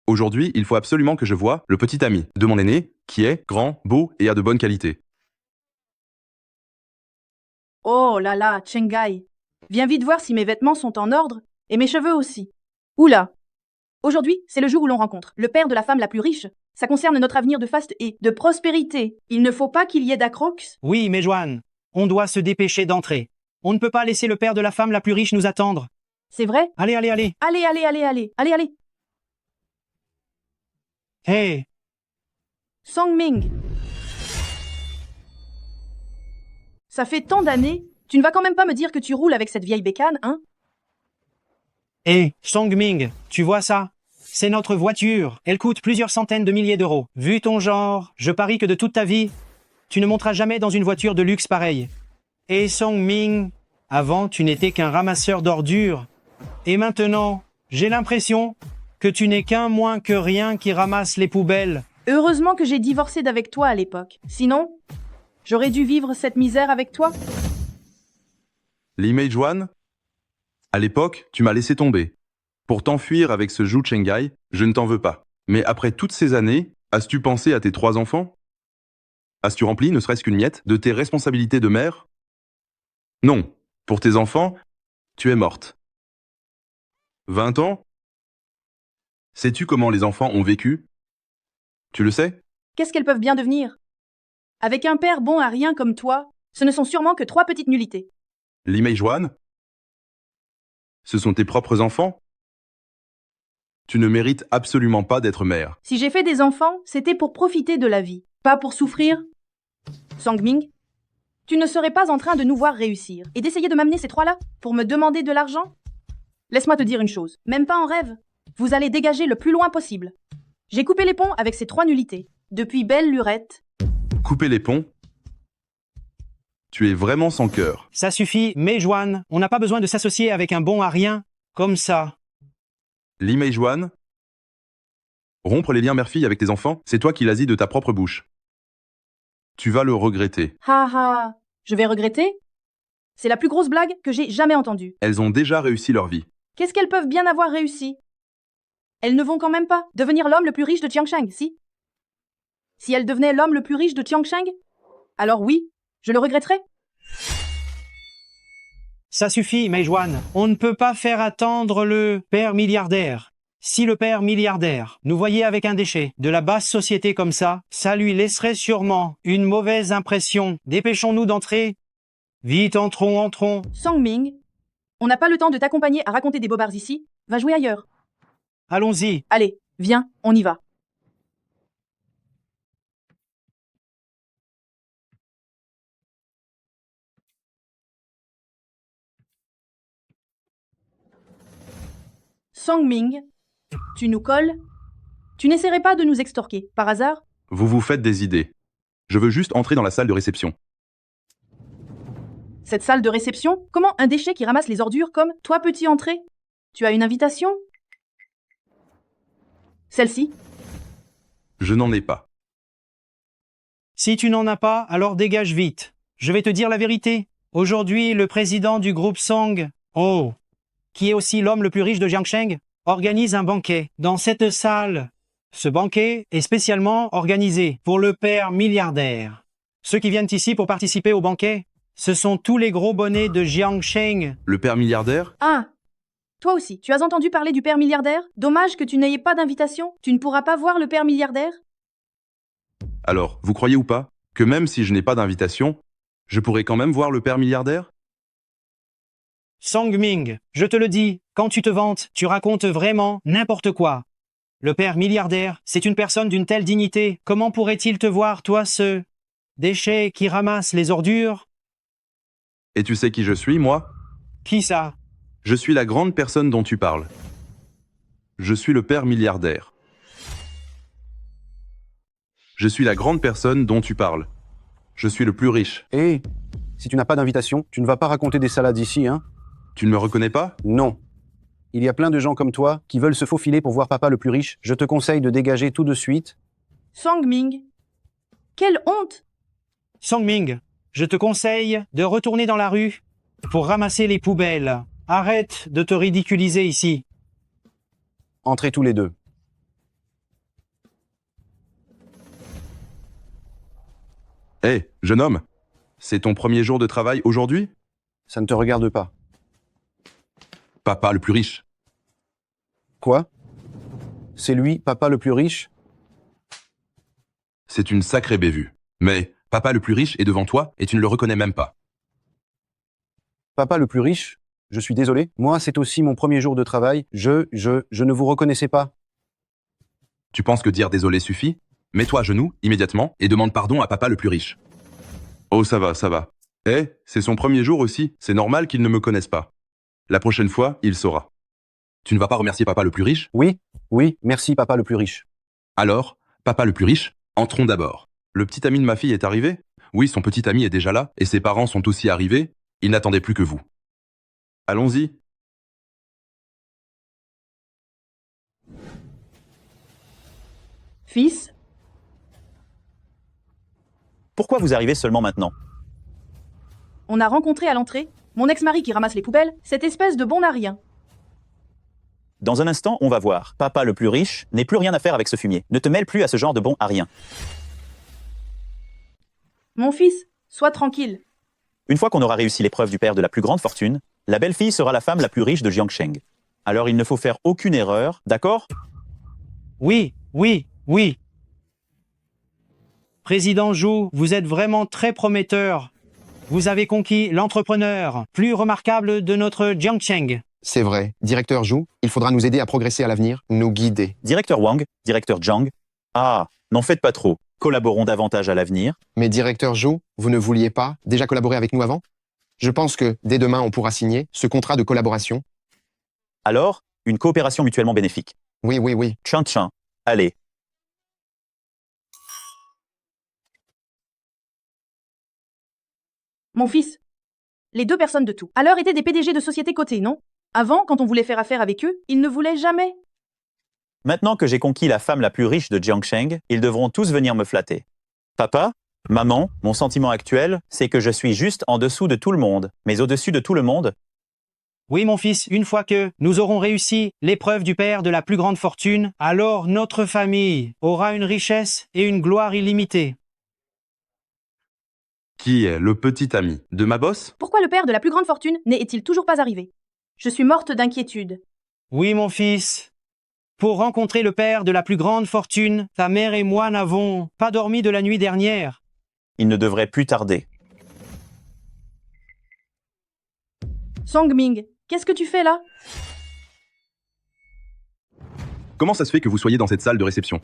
Aujourd'hui, il faut absolument que je voie le petit ami de mon aîné, qui est grand, beau et a de bonnes qualités.
Oh là là, Chengai. Viens vite voir si mes vêtements sont en ordre, et mes cheveux aussi. Oula. Aujourd'hui, c'est le jour où l'on rencontre le père de la femme la plus riche. Ça concerne notre avenir de faste et de prospérité. Il ne faut pas qu'il y ait d'accrocs.
Oui, mais Joanne, on doit se dépêcher d'entrer. On ne peut pas laisser le père de la femme la plus riche nous attendre.
C'est vrai?
Allez, allez, allez.
Allez, allez, allez, allez, allez, allez.
Hé,
Song-ming. Ça fait tant d'années. Tu ne vas quand même pas me dire que tu roules avec cette vieille bécane, hein?
hé, Song-ming, tu vois ça? C'est notre voiture. Elle coûte plusieurs centaines de milliers d'euros. Vu ton genre, je parie que de toute ta vie, tu ne monteras jamais dans une voiture de luxe pareille. Et Song-ming, avant, tu n'étais qu'un ramasseur d'ordures. Et maintenant, j'ai l'impression que tu n'es qu'un moins que rien qui ramasse les poubelles.
Heureusement que j'ai divorcé d'avec toi à l'époque. Sinon, j'aurais dû vivre cette misère avec toi.
Li Mei-juan, à l'époque, tu m'as laissé tomber. Pour t'enfuir avec ce Zhu Chengai, je ne t'en veux pas. Mais après toutes ces années, as-tu pensé à tes 3 enfants? As-tu rempli ne serait-ce qu'une miette de tes responsabilités de mère? Non, pour tes enfants, tu es morte. 20 ans? Sais-tu comment les enfants ont vécu? Tu le sais?
Qu'est-ce qu'elles peuvent bien devenir? Avec un père bon à rien comme toi, ce ne sont sûrement que 3 petites nullités.
Li Mei-juan? Ce sont tes propres enfants? Tu ne mérites absolument pas d'être mère.
Si j'ai fait des enfants, c'était pour profiter de la vie, pas pour souffrir. Sang-ming, tu ne serais pas en train de nous voir réussir et d'essayer de m'amener ces 3-là pour me demander de l'argent? Laisse-moi te dire une chose, même pas en rêve. Vous allez dégager le plus loin possible. J'ai coupé les ponts avec ces 3 nullités. Depuis belle lurette.
Couper les ponts? Tu es vraiment sans cœur.
Ça suffit, mais Joanne, on n'a pas besoin de s'associer avec un bon à rien, comme ça.
Li Mei-juan? Rompre les liens mère-fille avec tes enfants, c'est toi qui l'as dit de ta propre bouche. Tu vas le regretter.
Ha ha, je vais regretter? C'est la plus grosse blague que j'ai jamais entendue.
Elles ont déjà réussi leur vie.
Qu'est-ce qu'elles peuvent bien avoir réussi? Elles ne vont quand même pas devenir l'homme le plus riche de Jiangsheng, si? Si elles devenaient l'homme le plus riche de Jiangsheng? Alors oui, je le regretterais.
Ça suffit, Meijuan. On ne peut pas faire attendre le père milliardaire. Si le père milliardaire nous voyait avec un déchet de la basse société comme ça lui laisserait sûrement une mauvaise impression. Dépêchons-nous d'entrer. Vite, entrons, entrons.
Sangming, on n'a pas le temps de t'accompagner à raconter des bobards ici. Va jouer ailleurs.
Allons-y.
Allez, viens, on y va. Sangming, tu nous colles? Tu n'essaierais pas de nous extorquer, par hasard?
Vous vous faites des idées. Je veux juste entrer dans la salle de réception.
Cette salle de réception? Comment un déchet qui ramasse les ordures comme toi peux-tu entrer? Tu as une invitation? Celle-ci?
Je n'en ai pas.
Si tu n'en as pas, alors dégage vite. Je vais te dire la vérité. Aujourd'hui, le président du groupe Song, qui est aussi l'homme le plus riche de Jiangsheng, organise un banquet dans cette salle. Ce banquet est spécialement organisé pour le père milliardaire. Ceux qui viennent ici pour participer au banquet, ce sont tous les gros bonnets de Jiangsheng.
Le père milliardaire?
Ah, toi aussi, tu as entendu parler du père milliardaire? Dommage que tu n'aies pas d'invitation. Tu ne pourras pas voir le père milliardaire?
Alors, vous croyez ou pas que même si je n'ai pas d'invitation, je pourrais quand même voir le père milliardaire?
Sangming, je te le dis, quand tu te vantes, tu racontes vraiment n'importe quoi. Le père milliardaire, c'est une personne d'une telle dignité. Comment pourrait-il te voir, toi, ce déchet qui ramasse les ordures?
Et tu sais qui je suis, moi?
Qui ça?
Je suis la grande personne dont tu parles. Je suis le père milliardaire. Je suis la grande personne dont tu parles. Je suis le plus riche.
Et si tu n'as pas d'invitation, tu ne vas pas raconter des salades ici, hein?
Tu ne me reconnais pas?
Non. Il y a plein de gens comme toi qui veulent se faufiler pour voir papa le plus riche. Je te conseille de dégager tout de suite.
Sangming, quelle honte!
Sangming, je te conseille de retourner dans la rue pour ramasser les poubelles. Arrête de te ridiculiser ici.
Entrez tous les deux.
Hé, jeune homme, c'est ton premier jour de travail aujourd'hui?
Ça ne te regarde pas.
Papa le plus riche.
Quoi? C'est lui, papa le plus riche?
C'est une sacrée bévue. Mais papa le plus riche est devant toi et tu ne le reconnais même pas.
Papa le plus riche? Je suis désolé. Moi, c'est aussi mon premier jour de travail. Je ne vous reconnaissais pas.
Tu penses que dire désolé suffit? Mets-toi à genoux, immédiatement, et demande pardon à papa le plus riche. Oh, ça va, ça va. Eh, c'est son premier jour aussi, c'est normal qu'il ne me connaisse pas. La prochaine fois, il saura. Tu ne vas pas remercier papa le plus riche?
Oui, oui, merci papa le plus riche.
Alors, papa le plus riche, entrons d'abord. Le petit ami de ma fille est arrivé? Oui, son petit ami est déjà là, et ses parents sont aussi arrivés. Ils n'attendaient plus que vous. Allons-y.
Fils?
Pourquoi vous arrivez seulement maintenant?
On a rencontré à l'entrée mon ex-mari qui ramasse les poubelles, cette espèce de bon à rien.
Dans un instant, on va voir. Papa le plus riche n'est plus rien à faire avec ce fumier. Ne te mêle plus à ce genre de bon à rien.
Mon fils, sois tranquille.
Une fois qu'on aura réussi l'épreuve du père de la plus grande fortune, la belle-fille sera la femme la plus riche de Jiangsheng. Alors il ne faut faire aucune erreur, d'accord?
Oui, oui, oui. Président Zhou, vous êtes vraiment très prometteur. Vous avez conquis l'entrepreneur plus remarquable de notre Jiangsheng.
C'est vrai. Directeur Zhou, il faudra nous aider à progresser à l'avenir, nous guider.
Directeur Wang, directeur Zhang. Ah, n'en faites pas trop. Collaborons davantage à l'avenir.
Mais directeur Zhou, vous ne vouliez pas déjà collaborer avec nous avant? Je pense que dès demain, on pourra signer ce contrat de collaboration.
Alors, une coopération mutuellement bénéfique.
Oui, oui, oui.
Tchin. Allez.
Mon fils, les deux personnes de tout. Alors étaient des PDG de sociétés cotées, non? Avant, quand on voulait faire affaire avec eux, ils ne voulaient jamais.
Maintenant que j'ai conquis la femme la plus riche de Jiangsheng, ils devront tous venir me flatter. Papa, maman, mon sentiment actuel, c'est que je suis juste en dessous de tout le monde. Mais au-dessus de tout le monde,
Oui, mon fils, une fois que nous aurons réussi l'épreuve du père de la plus grande fortune, alors notre famille aura une richesse et une gloire illimitée.
Qui est le petit ami de ma boss?
Pourquoi le père de la plus grande fortune n'est-il toujours pas arrivé? Je suis morte d'inquiétude.
Oui, mon fils. pour rencontrer le père de la plus grande fortune. Ta mère et moi n'avons pas dormi de la nuit dernière.
Il ne devrait plus tarder.
Song-Ming, qu'est-ce que tu fais là?
Comment ça se fait que vous soyez dans cette salle de réception?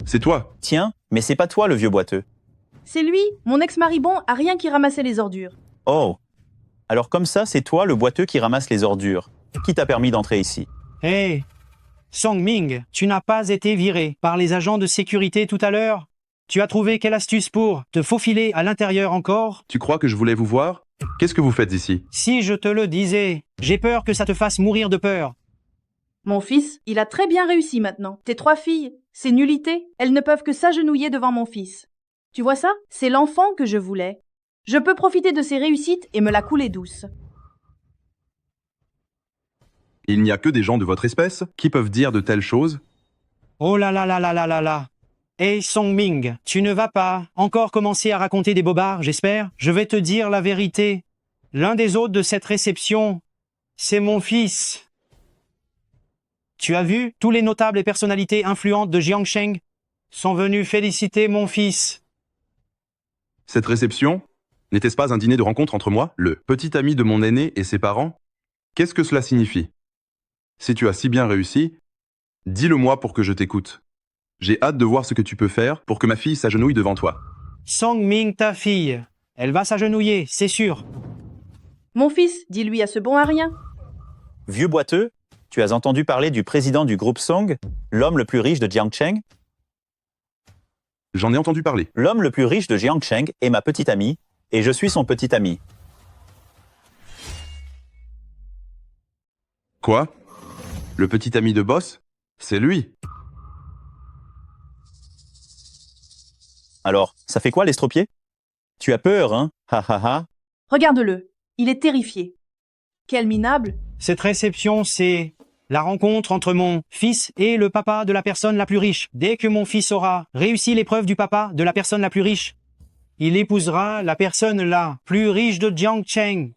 C'est toi.
Tiens, mais c'est pas toi le vieux boiteux.
C'est lui, mon ex-maribon, a rien qui ramassait les ordures.
Oh. Alors comme ça, c'est toi le boiteux qui ramasse les ordures. Qui t'a permis d'entrer ici?
Hé, Song-Ming, tu n'as pas été viré par les agents de sécurité tout à l'heure? Tu as trouvé quelle astuce pour te faufiler à l'intérieur encore?
Tu crois que je voulais vous voir? Qu'est-ce que vous faites ici?
Si je te le disais, j'ai peur que ça te fasse mourir de peur.
Mon fils, il a très bien réussi maintenant. Tes 3 filles, ces nullités, elles ne peuvent que s'agenouiller devant mon fils. Tu vois ça? C'est l'enfant que je voulais. Je peux profiter de ses réussites et me la couler douce.
Il n'y a que des gens de votre espèce qui peuvent dire de telles choses?
Oh là là là là là là là. Hey Song-Ming, tu ne vas pas encore commencer à raconter des bobards, j'espère? Je vais te dire la vérité. L'un des hôtes de cette réception, c'est mon fils. Tu as vu, tous les notables et personnalités influentes de Jiangsheng sont venus féliciter mon fils.
Cette réception, n'était-ce pas un dîner de rencontre entre moi, le petit ami de mon aîné et ses parents? Qu'est-ce que cela signifie? Si tu as si bien réussi, dis-le-moi pour que je t'écoute. J'ai hâte de voir ce que tu peux faire pour que ma fille s'agenouille devant toi.
Song-Ming, ta fille, elle va s'agenouiller, c'est sûr.
Mon fils, dis-lui à ce bon à rien.
Vieux boiteux, tu as entendu parler du président du groupe Song, l'homme le plus riche de Jiangsheng?
J'en ai entendu parler.
L'homme le plus riche de Jiangsheng est ma petite amie, et je suis son petit ami.
Quoi? Le petit ami de Boss? C'est lui.
Alors, ça fait quoi l'estropié? Tu as peur, hein? Ha ha ha.
Regarde-le, il est terrifié. Quel minable.
Cette réception, c'est la rencontre entre mon fils et le papa de la personne la plus riche. Dès que mon fils aura réussi l'épreuve du papa de la personne la plus riche, il épousera la personne la plus riche de Jiangsheng.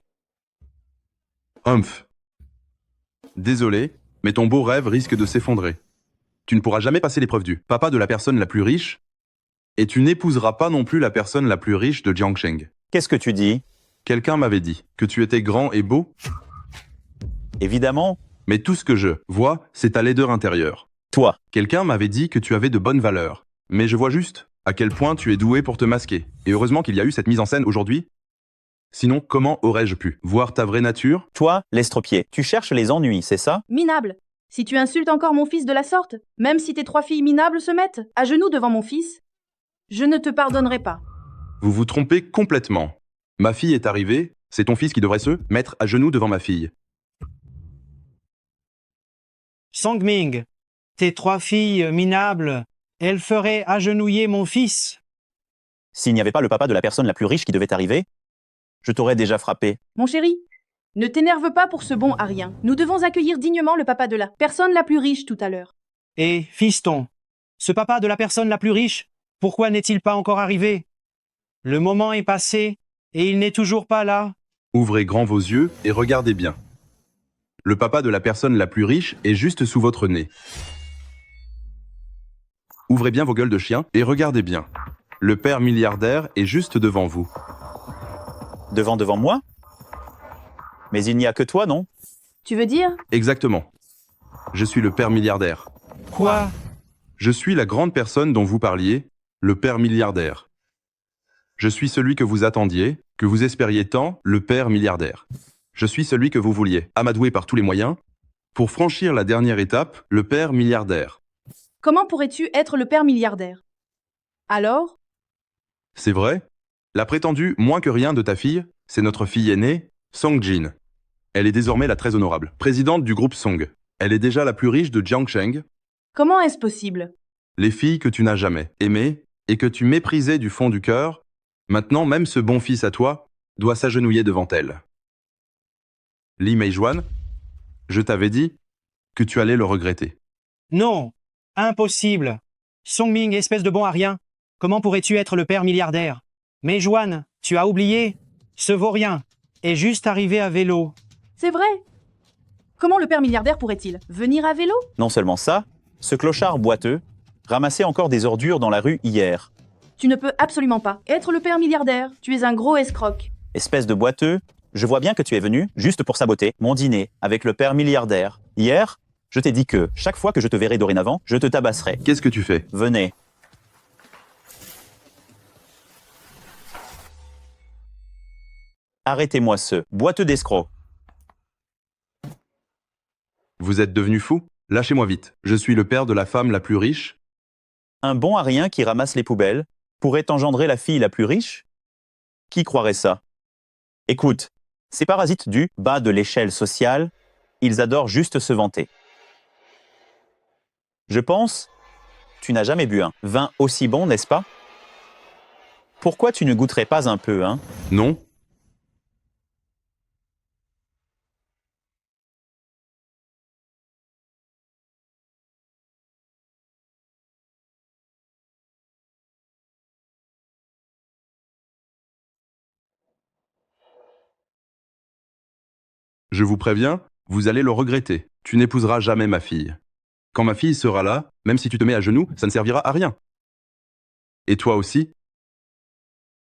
Humph. Désolé, mais ton beau rêve risque de s'effondrer. Tu ne pourras jamais passer l'épreuve du papa de la personne la plus riche, et tu n'épouseras pas non plus la personne la plus riche de Jiangsheng.
Qu'est-ce que tu dis?
Quelqu'un m'avait dit que tu étais grand et beau.
Évidemment.
Mais tout ce que je vois, c'est ta laideur intérieure.
Toi.
Quelqu'un m'avait dit que tu avais de bonnes valeurs. Mais je vois juste à quel point tu es doué pour te masquer. Et heureusement qu'il y a eu cette mise en scène aujourd'hui. Sinon, comment aurais-je pu voir ta vraie nature?
Toi, l'estropié, tu cherches les ennuis, c'est ça?
Minable. Si tu insultes encore mon fils de la sorte, même si tes 3 filles minables se mettent à genoux devant mon fils, je ne te pardonnerai pas.
Vous vous trompez complètement. Ma fille est arrivée, c'est ton fils qui devrait se mettre à genoux devant ma fille.
Song-Ming, tes 3 filles minables, elles feraient agenouiller mon fils.
S'il n'y avait pas le papa de la personne la plus riche qui devait arriver, je t'aurais déjà frappé.
Mon chéri, ne t'énerve pas pour ce bon à rien. Nous devons accueillir dignement le papa de la personne la plus riche tout à l'heure.
Et, fiston, ce papa de la personne la plus riche, pourquoi n'est-il pas encore arrivé? Le moment est passé, et il n'est toujours pas là.
Ouvrez grand vos yeux et regardez bien. Le papa de la personne la plus riche est juste sous votre nez. Ouvrez bien vos gueules de chien et regardez bien. Le père milliardaire est juste devant vous.
Devant moi? Mais il n'y a que toi, non?
Tu veux dire?
Exactement. Je suis le père milliardaire.
Quoi?
Je suis la grande personne dont vous parliez, le père milliardaire. Je suis celui que vous attendiez, que vous espériez tant, le père milliardaire. Je suis celui que vous vouliez, amadouer par tous les moyens, pour franchir la dernière étape, le père milliardaire.
Comment pourrais-tu être le père milliardaire? Alors?
C'est vrai? La prétendue moins que rien de ta fille, c'est notre fille aînée, Song-Jin. Elle est désormais la très honorable présidente du groupe Song. Elle est déjà la plus riche de Jiangsheng.
Comment est-ce possible?
Les filles que tu n'as jamais aimées et que tu méprisais du fond du cœur, maintenant même ce bon fils à toi doit s'agenouiller devant elle. Li Meijuan, je t'avais dit que tu allais le regretter.
Non, impossible. Song-Ming, espèce de bon à rien, comment pourrais-tu être le père milliardaire? Mais Joanne, tu as oublié, ce vaurien est juste arrivé à vélo.
C'est vrai. Comment le père milliardaire pourrait-il venir à vélo?
Non seulement ça, ce clochard boiteux ramassait encore des ordures dans la rue hier.
Tu ne peux absolument pas être le père milliardaire. Tu es un gros escroc.
Espèce de boiteux, je vois bien que tu es venu juste pour saboter mon dîner avec le père milliardaire. Hier, je t'ai dit que chaque fois que je te verrai dorénavant, je te tabasserai.
Qu'est-ce que tu fais?
Venez. Arrêtez-moi ce boiteux d'escroc.
Vous êtes devenu fou? Lâchez-moi vite. Je suis le père de la femme la plus riche.
Un bon à rien qui ramasse les poubelles pourrait engendrer la fille la plus riche? Qui croirait ça? Écoute, ces parasites du bas de l'échelle sociale, ils adorent juste se vanter. Je pense, tu n'as jamais bu un vin aussi bon, n'est-ce pas? Pourquoi tu ne goûterais pas un peu, hein?
Non. Je vous préviens, vous allez le regretter. Tu n'épouseras jamais ma fille. Quand ma fille sera là, même si tu te mets à genoux, ça ne servira à rien. Et toi aussi?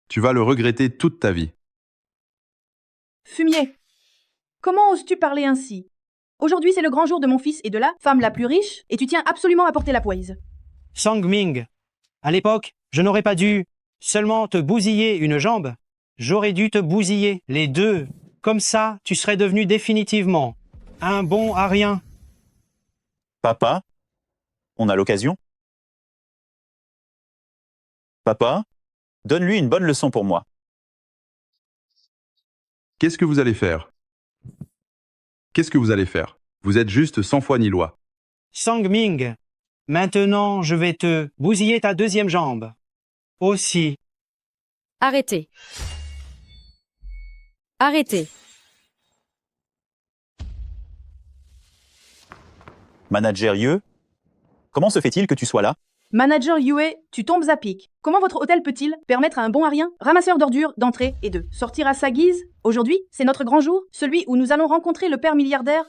Tu vas le regretter toute ta vie.
Fumier. Comment oses-tu parler ainsi? Aujourd'hui, c'est le grand jour de mon fils et de la femme la plus riche, et tu tiens absolument à porter la poise.
Sang-Ming, à l'époque, je n'aurais pas dû seulement te bousiller une jambe, j'aurais dû te bousiller les deux. Comme ça, tu serais devenu définitivement un bon à rien.
Papa, on a l'occasion? Papa, donne-lui une bonne leçon pour moi.
Qu'est-ce que vous allez faire? Qu'est-ce que vous allez faire? Vous êtes juste sans foi ni loi.
Sang-Ming, maintenant je vais te bousiller ta deuxième jambe. Aussi.
Arrêtez. Arrêtez.
Manager Yeux, comment se fait-il que tu sois là?
Manager Yue, tu tombes à pic. Comment votre hôtel peut-il permettre à un bon à rien, ramasseur d'ordures, d'entrer et de sortir à sa guise? Aujourd'hui, c'est notre grand jour, celui où nous allons rencontrer le père milliardaire.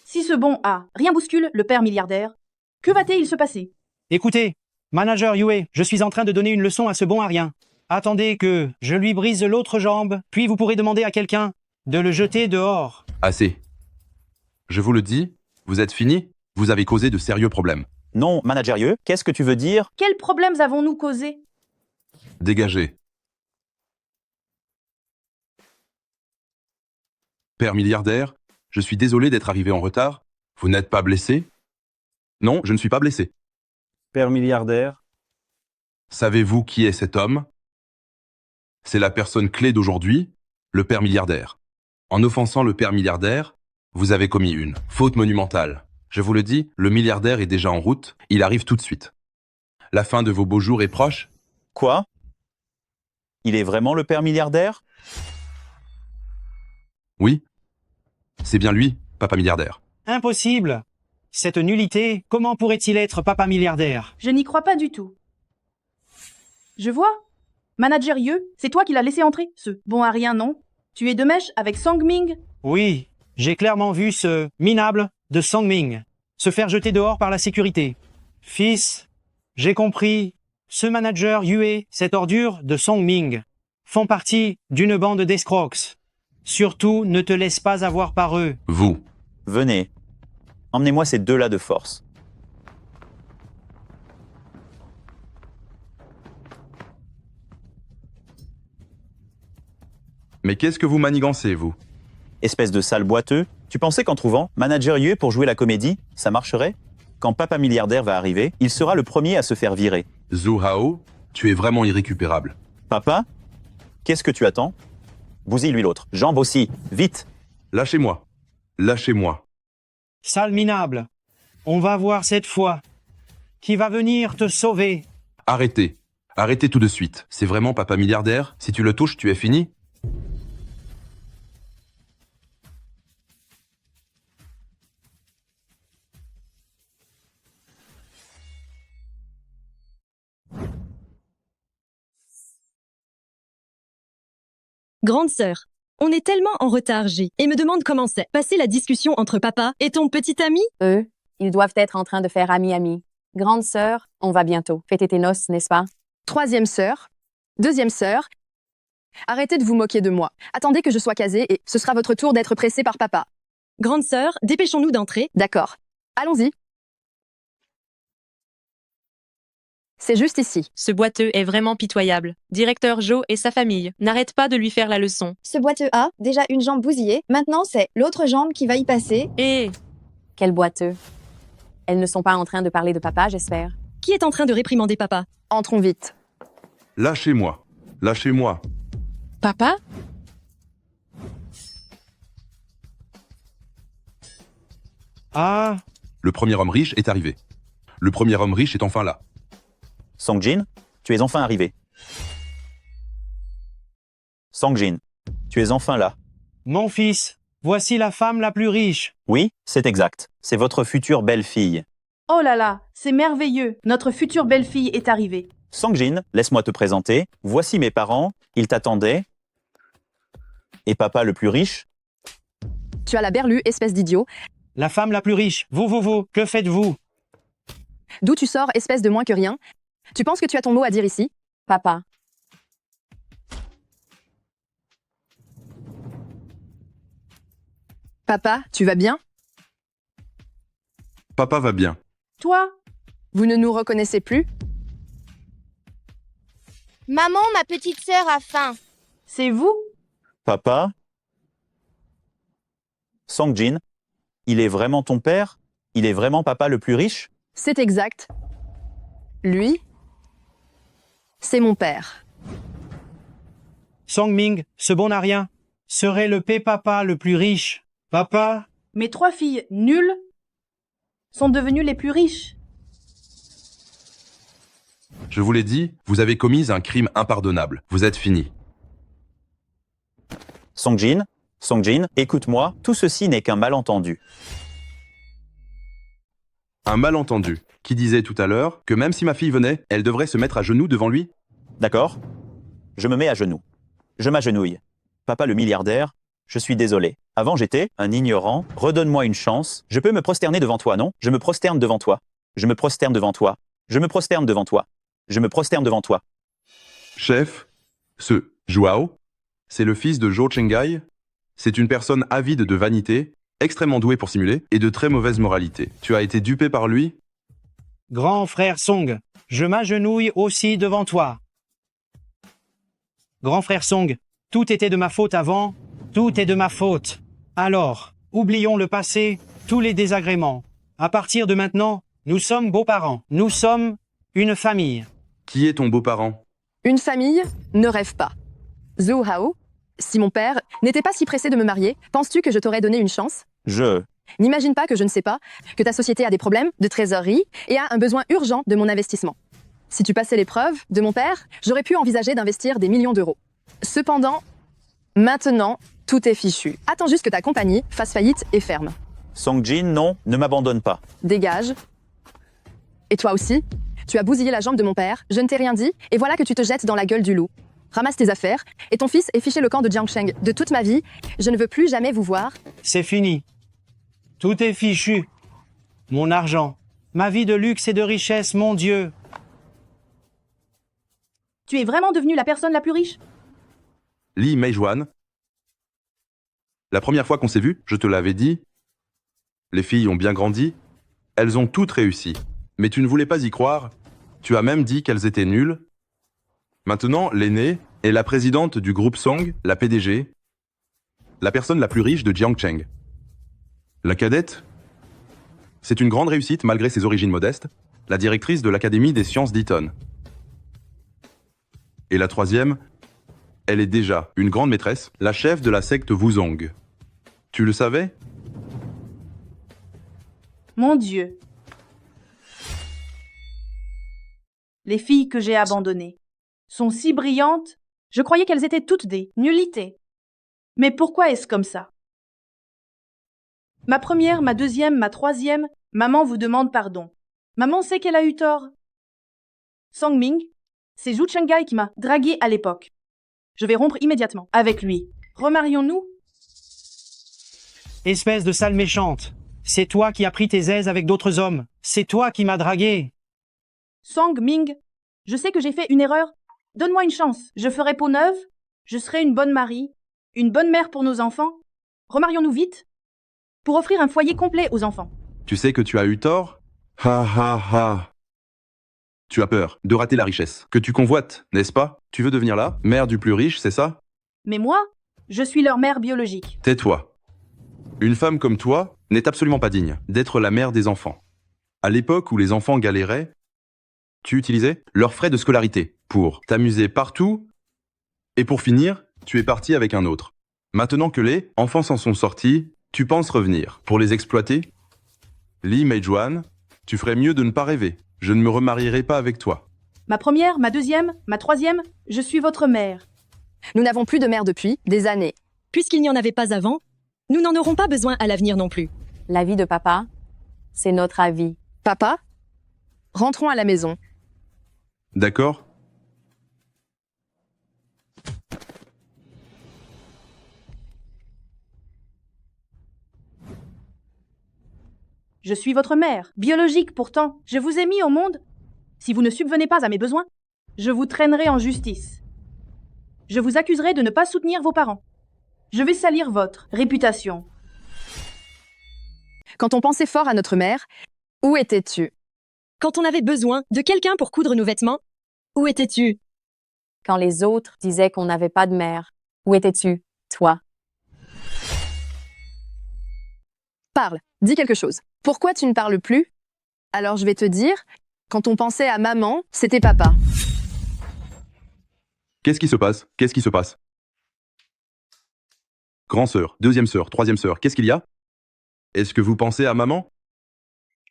Si ce bon à rien bouscule le père milliardaire, que va-t-il se passer?
Écoutez, Manager Yue, je suis en train de donner une leçon à ce bon à rien. Attendez que je lui brise l'autre jambe, puis vous pourrez demander à quelqu'un de le jeter dehors.
Assez. Je vous le dis, vous êtes fini, vous avez causé de sérieux problèmes.
Non, Manager Yeux, qu'est-ce que tu veux dire?
Quels problèmes avons-nous causés?
Dégagez. Père milliardaire, je suis désolé d'être arrivé en retard. Vous n'êtes pas blessé? Non, je ne suis pas blessé.
Père milliardaire.
Savez-vous qui est cet homme? C'est la personne clé d'aujourd'hui, le père milliardaire. En offensant le père milliardaire, vous avez commis une faute monumentale. Je vous le dis, le milliardaire est déjà en route, il arrive tout de suite. La fin de vos beaux jours est proche.
Quoi? Il est vraiment le père milliardaire?
Oui. C'est bien lui, papa milliardaire.
Impossible. Cette nullité, comment pourrait-il être papa milliardaire?
Je n'y crois pas du tout. Je vois. Manager Yue, c'est toi qui l'as laissé entrer, ce bon à rien, non? Tu es de mèche avec Sang-Ming?
Oui, j'ai clairement vu ce minable de Sang-Ming se faire jeter dehors par la sécurité. Fils, j'ai compris. Ce manager Yue, cette ordure de Sang-Ming, font partie d'une bande d'escrocs. Surtout, ne te laisse pas avoir par eux.
Vous.
Venez. Emmenez-moi ces deux-là de force.
Mais qu'est-ce que vous manigancez, vous?
Espèce de sale boiteux, tu pensais qu'en trouvant Manager Yeux pour jouer la comédie, ça marcherait? Quand papa milliardaire va arriver, il sera le premier à se faire virer.
Zhou Hao, tu es vraiment irrécupérable.
Papa? Qu'est-ce que tu attends? Bousille-lui l'autre. Jambe aussi. Vite!
Lâchez-moi. Lâchez-moi.
Sale minable, on va voir cette fois. Qui va venir te sauver?
Arrêtez. Arrêtez tout de suite. C'est vraiment papa milliardaire? Si tu le touches, tu es fini?
Grande sœur, On est tellement en retard, J. Et me demande comment c'est. Passer la discussion entre papa et ton petit ami?
Eux, ils doivent être en train de faire ami-ami. Grande sœur, on va bientôt fêter tes noces, n'est-ce pas?
Troisième sœur. Deuxième sœur. Arrêtez de vous moquer de moi. Attendez que je sois casée et ce sera votre tour d'être pressée par papa.
Grande sœur, dépêchons-nous d'entrer.
D'accord. Allons-y. C'est juste ici.
Ce boiteux est vraiment pitoyable. Directeur Joe et sa famille n'arrêtent pas de lui faire la leçon.
Ce boiteux a déjà une jambe bousillée, maintenant c'est l'autre jambe qui va y passer.
Et
Quel boiteux. Elles ne sont pas en train de parler de papa, j'espère.
Qui est en train de réprimander papa?
Entrons vite.
Lâchez-moi. Lâchez-moi.
Papa?
Ah,
Le premier homme riche est arrivé. Le premier homme riche est enfin là.
Songjin, tu es enfin arrivé. Songjin, tu es enfin là.
mon fils, voici la femme la plus riche.
Oui, c'est exact. C'est votre future belle-fille.
Oh là là, c'est merveilleux. Notre future belle-fille est arrivée.
Songjin, laisse-moi te présenter. Voici mes parents. Ils t'attendaient. Et papa le plus riche?
Tu as la berlue, espèce d'idiot.
La femme la plus riche. Vous, que faites-vous?
D'où tu sors, espèce de moins que rien? Tu penses que tu as ton mot à dire ici?
Papa.
Papa, tu vas bien?
Papa va bien.
Toi?
Vous ne nous reconnaissez plus?
Maman, ma petite sœur a faim.
C'est vous?
Papa? Songjin, il est vraiment ton père? Il est vraiment papa le plus riche?
C'est exact. Lui, c'est mon père.
Songming, ce bon à rien, serait le papa le plus riche. Papa?
Mes 3 filles nulles sont devenues les plus riches.
Je vous l'ai dit, vous avez commis un crime impardonnable. Vous êtes fini.
Songjin, écoute-moi, tout ceci n'est qu'un malentendu.
Un malentendu. Qui disait tout à l'heure que même si ma fille venait, elle devrait se mettre à genoux devant lui?
D'accord? Je me mets à genoux. Je m'agenouille. Papa le milliardaire, je suis désolé. Avant j'étais un ignorant. Redonne-moi une chance. Je peux me prosterner devant toi, non? Je me prosterne devant toi. Je me prosterne devant toi. Je me prosterne devant toi. Je me prosterne devant toi.
Chef, ce Joao, c'est le fils de Zhou Chengai. C'est une personne avide de vanité, extrêmement douée pour simuler, et de très mauvaise moralité. Tu as été dupé par lui?
Grand frère Song, je m'agenouille aussi devant toi. Grand frère Song, tout était de ma faute avant, tout est de ma faute. Alors, oublions le passé, tous les désagréments. À partir de maintenant, nous sommes beaux-parents. Nous sommes une famille.
Qui est ton beau-parent?
Une famille ne rêve pas. Zhou Hao, si mon père n'était pas si pressé de me marier, penses-tu que je t'aurais donné une chance? N'imagine pas que je ne sais pas, que ta société a des problèmes de trésorerie et a un besoin urgent de mon investissement. Si tu passais l'épreuve de mon père, j'aurais pu envisager d'investir des millions d'euros. Cependant, maintenant, tout est fichu. Attends juste que ta compagnie fasse faillite et ferme.
Songjin, non, ne m'abandonne pas.
Dégage. Et toi aussi? Tu as bousillé la jambe de mon père, je ne t'ai rien dit, et voilà que tu te jettes dans la gueule du loup. Ramasse tes affaires, et ton fils est fiché le camp de Jiangsheng. De toute ma vie, je ne veux plus jamais vous voir.
C'est fini. Tout est fichu. Mon argent, ma vie de luxe et de richesse, mon Dieu.
Tu es vraiment devenue la personne la plus riche?
Li Meijuan. La première fois qu'on s'est vu, je te l'avais dit. Les filles ont bien grandi. Elles ont toutes réussi. Mais tu ne voulais pas y croire. Tu as même dit qu'elles étaient nulles. Maintenant, l'aînée est la présidente du groupe Song, la PDG, la personne la plus riche de Jiangsheng. La cadette, c'est une grande réussite malgré ses origines modestes, la directrice de l'Académie des sciences d'Eton. Et la troisième, elle est déjà une grande maîtresse, la chef de la secte Wuzong. Tu le savais?
Mon Dieu. Les filles que j'ai abandonnées sont si brillantes, je croyais qu'elles étaient toutes des nullités. Mais pourquoi est-ce comme ça? Ma première, ma deuxième, ma troisième, maman vous demande pardon. Maman sait qu'elle a eu tort. Songming, c'est Zhou Chengai qui m'a dragué à l'époque. Je vais rompre immédiatement avec lui. Remarions-nous?
Espèce de sale méchante. C'est toi qui as pris tes aises avec d'autres hommes. C'est toi qui m'as dragué.
Song Ming, je sais que j'ai fait une erreur. Donne-moi une chance. Je ferai peau neuve. Je serai une bonne Marie, une bonne mère pour nos enfants. Remarions-nous vite pour offrir un foyer complet aux enfants.
Tu sais que tu as eu tort? Ha ha ha. Tu as peur de rater la richesse que tu convoites, n'est-ce pas? Tu veux devenir la mère du plus riche, c'est ça?
Mais moi, je suis leur mère biologique.
Tais-toi. Une femme comme toi n'est absolument pas digne d'être la mère des enfants. À l'époque où les enfants galéraient, tu utilisais leurs frais de scolarité pour t'amuser partout et pour finir, tu es parti avec un autre. Maintenant que les enfants s'en sont sortis, tu penses revenir pour les exploiter? Lee Mei-Juan, tu ferais mieux de ne pas rêver. Je ne me remarierai pas avec toi.
Ma première, ma deuxième, ma troisième, je suis votre mère.
Nous n'avons plus de mère depuis des années.
Puisqu'il n'y en avait pas avant, nous n'en aurons pas besoin à l'avenir non plus.
L'avis de papa, c'est notre avis.
Papa, rentrons à la maison.
D'accord?
Je suis votre mère, biologique pourtant. Je vous ai mis au monde. Si vous ne subvenez pas à mes besoins, je vous traînerai en justice. Je vous accuserai de ne pas soutenir vos parents. Je vais salir votre réputation.
Quand on pensait fort à notre mère, où étais-tu?
Quand on avait besoin de quelqu'un pour coudre nos vêtements, où étais-tu?
Quand les autres disaient qu'on n'avait pas de mère, où étais-tu, toi?
Parle, dis quelque chose. Pourquoi tu ne parles plus? Alors je vais te dire, quand on pensait à maman, c'était papa.
Qu'est-ce qui se passe? Qu'est-ce qui se passe? Grand-sœur, deuxième sœur, troisième sœur, qu'est-ce qu'il y a? Est-ce que vous pensez à maman?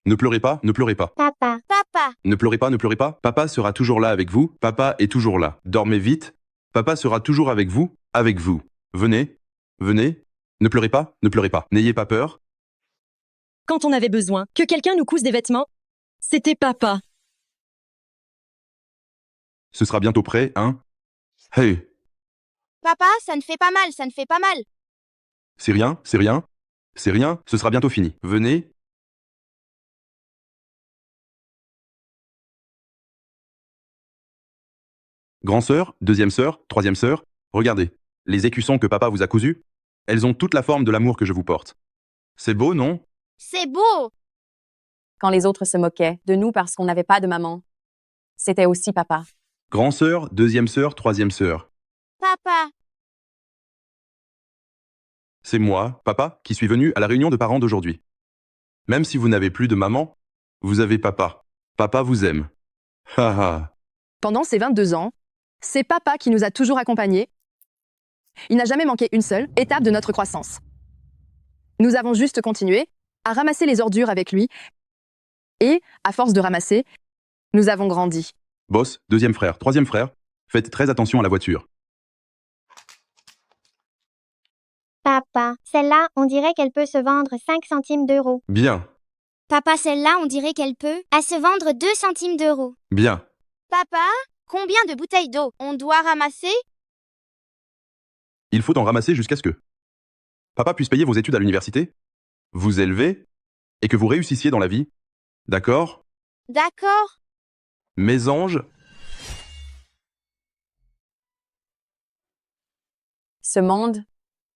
Ne pleurez pas, ne pleurez pas.
Papa, papa.
Ne pleurez pas, ne pleurez pas. Papa sera toujours là avec vous. Papa est toujours là. Dormez vite. Papa sera toujours avec vous, avec vous. Venez, venez. Ne pleurez pas, ne pleurez pas. N'ayez pas peur.
Quand on avait besoin que quelqu'un nous couse des vêtements, c'était papa.
Ce sera bientôt prêt, hein? Hey,
Papa, ça ne fait pas mal, ça ne fait pas mal.
c'est rien, c'est rien. C'est rien, ce sera bientôt fini. Venez. Grand-sœur, deuxième sœur, troisième sœur, regardez. Les écussons que papa vous a cousus, elles ont toute la forme de l'amour que je vous porte. C'est beau, non?
C'est beau.
Quand les autres se moquaient de nous parce qu'on n'avait pas de maman, c'était aussi papa.
Grand-sœur, deuxième sœur, troisième sœur.
Papa.
C'est moi, papa, qui suis venu à la réunion de parents d'aujourd'hui. Même si vous n'avez plus de maman, vous avez papa. Papa vous aime. Ha ha.
Pendant ces 22 ans, c'est papa qui nous a toujours accompagnés. Il n'a jamais manqué une seule étape de notre croissance. Nous avons juste continué à ramasser les ordures avec lui et, à force de ramasser, nous avons grandi.
Boss, deuxième frère, troisième frère, faites très attention à la voiture.
Papa, celle-là, on dirait qu'elle peut se vendre 5 centimes d'euros.
Bien,
Papa, celle-là, on dirait qu'elle peut à se vendre 2 centimes d'euros.
bien.
Papa, combien de bouteilles d'eau on doit ramasser?
Il faut en ramasser jusqu'à ce que papa puisse payer vos études à l'université, vous élever, et que vous réussissiez dans la vie. D'accord?
D'accord.
Mes anges,
Ce monde,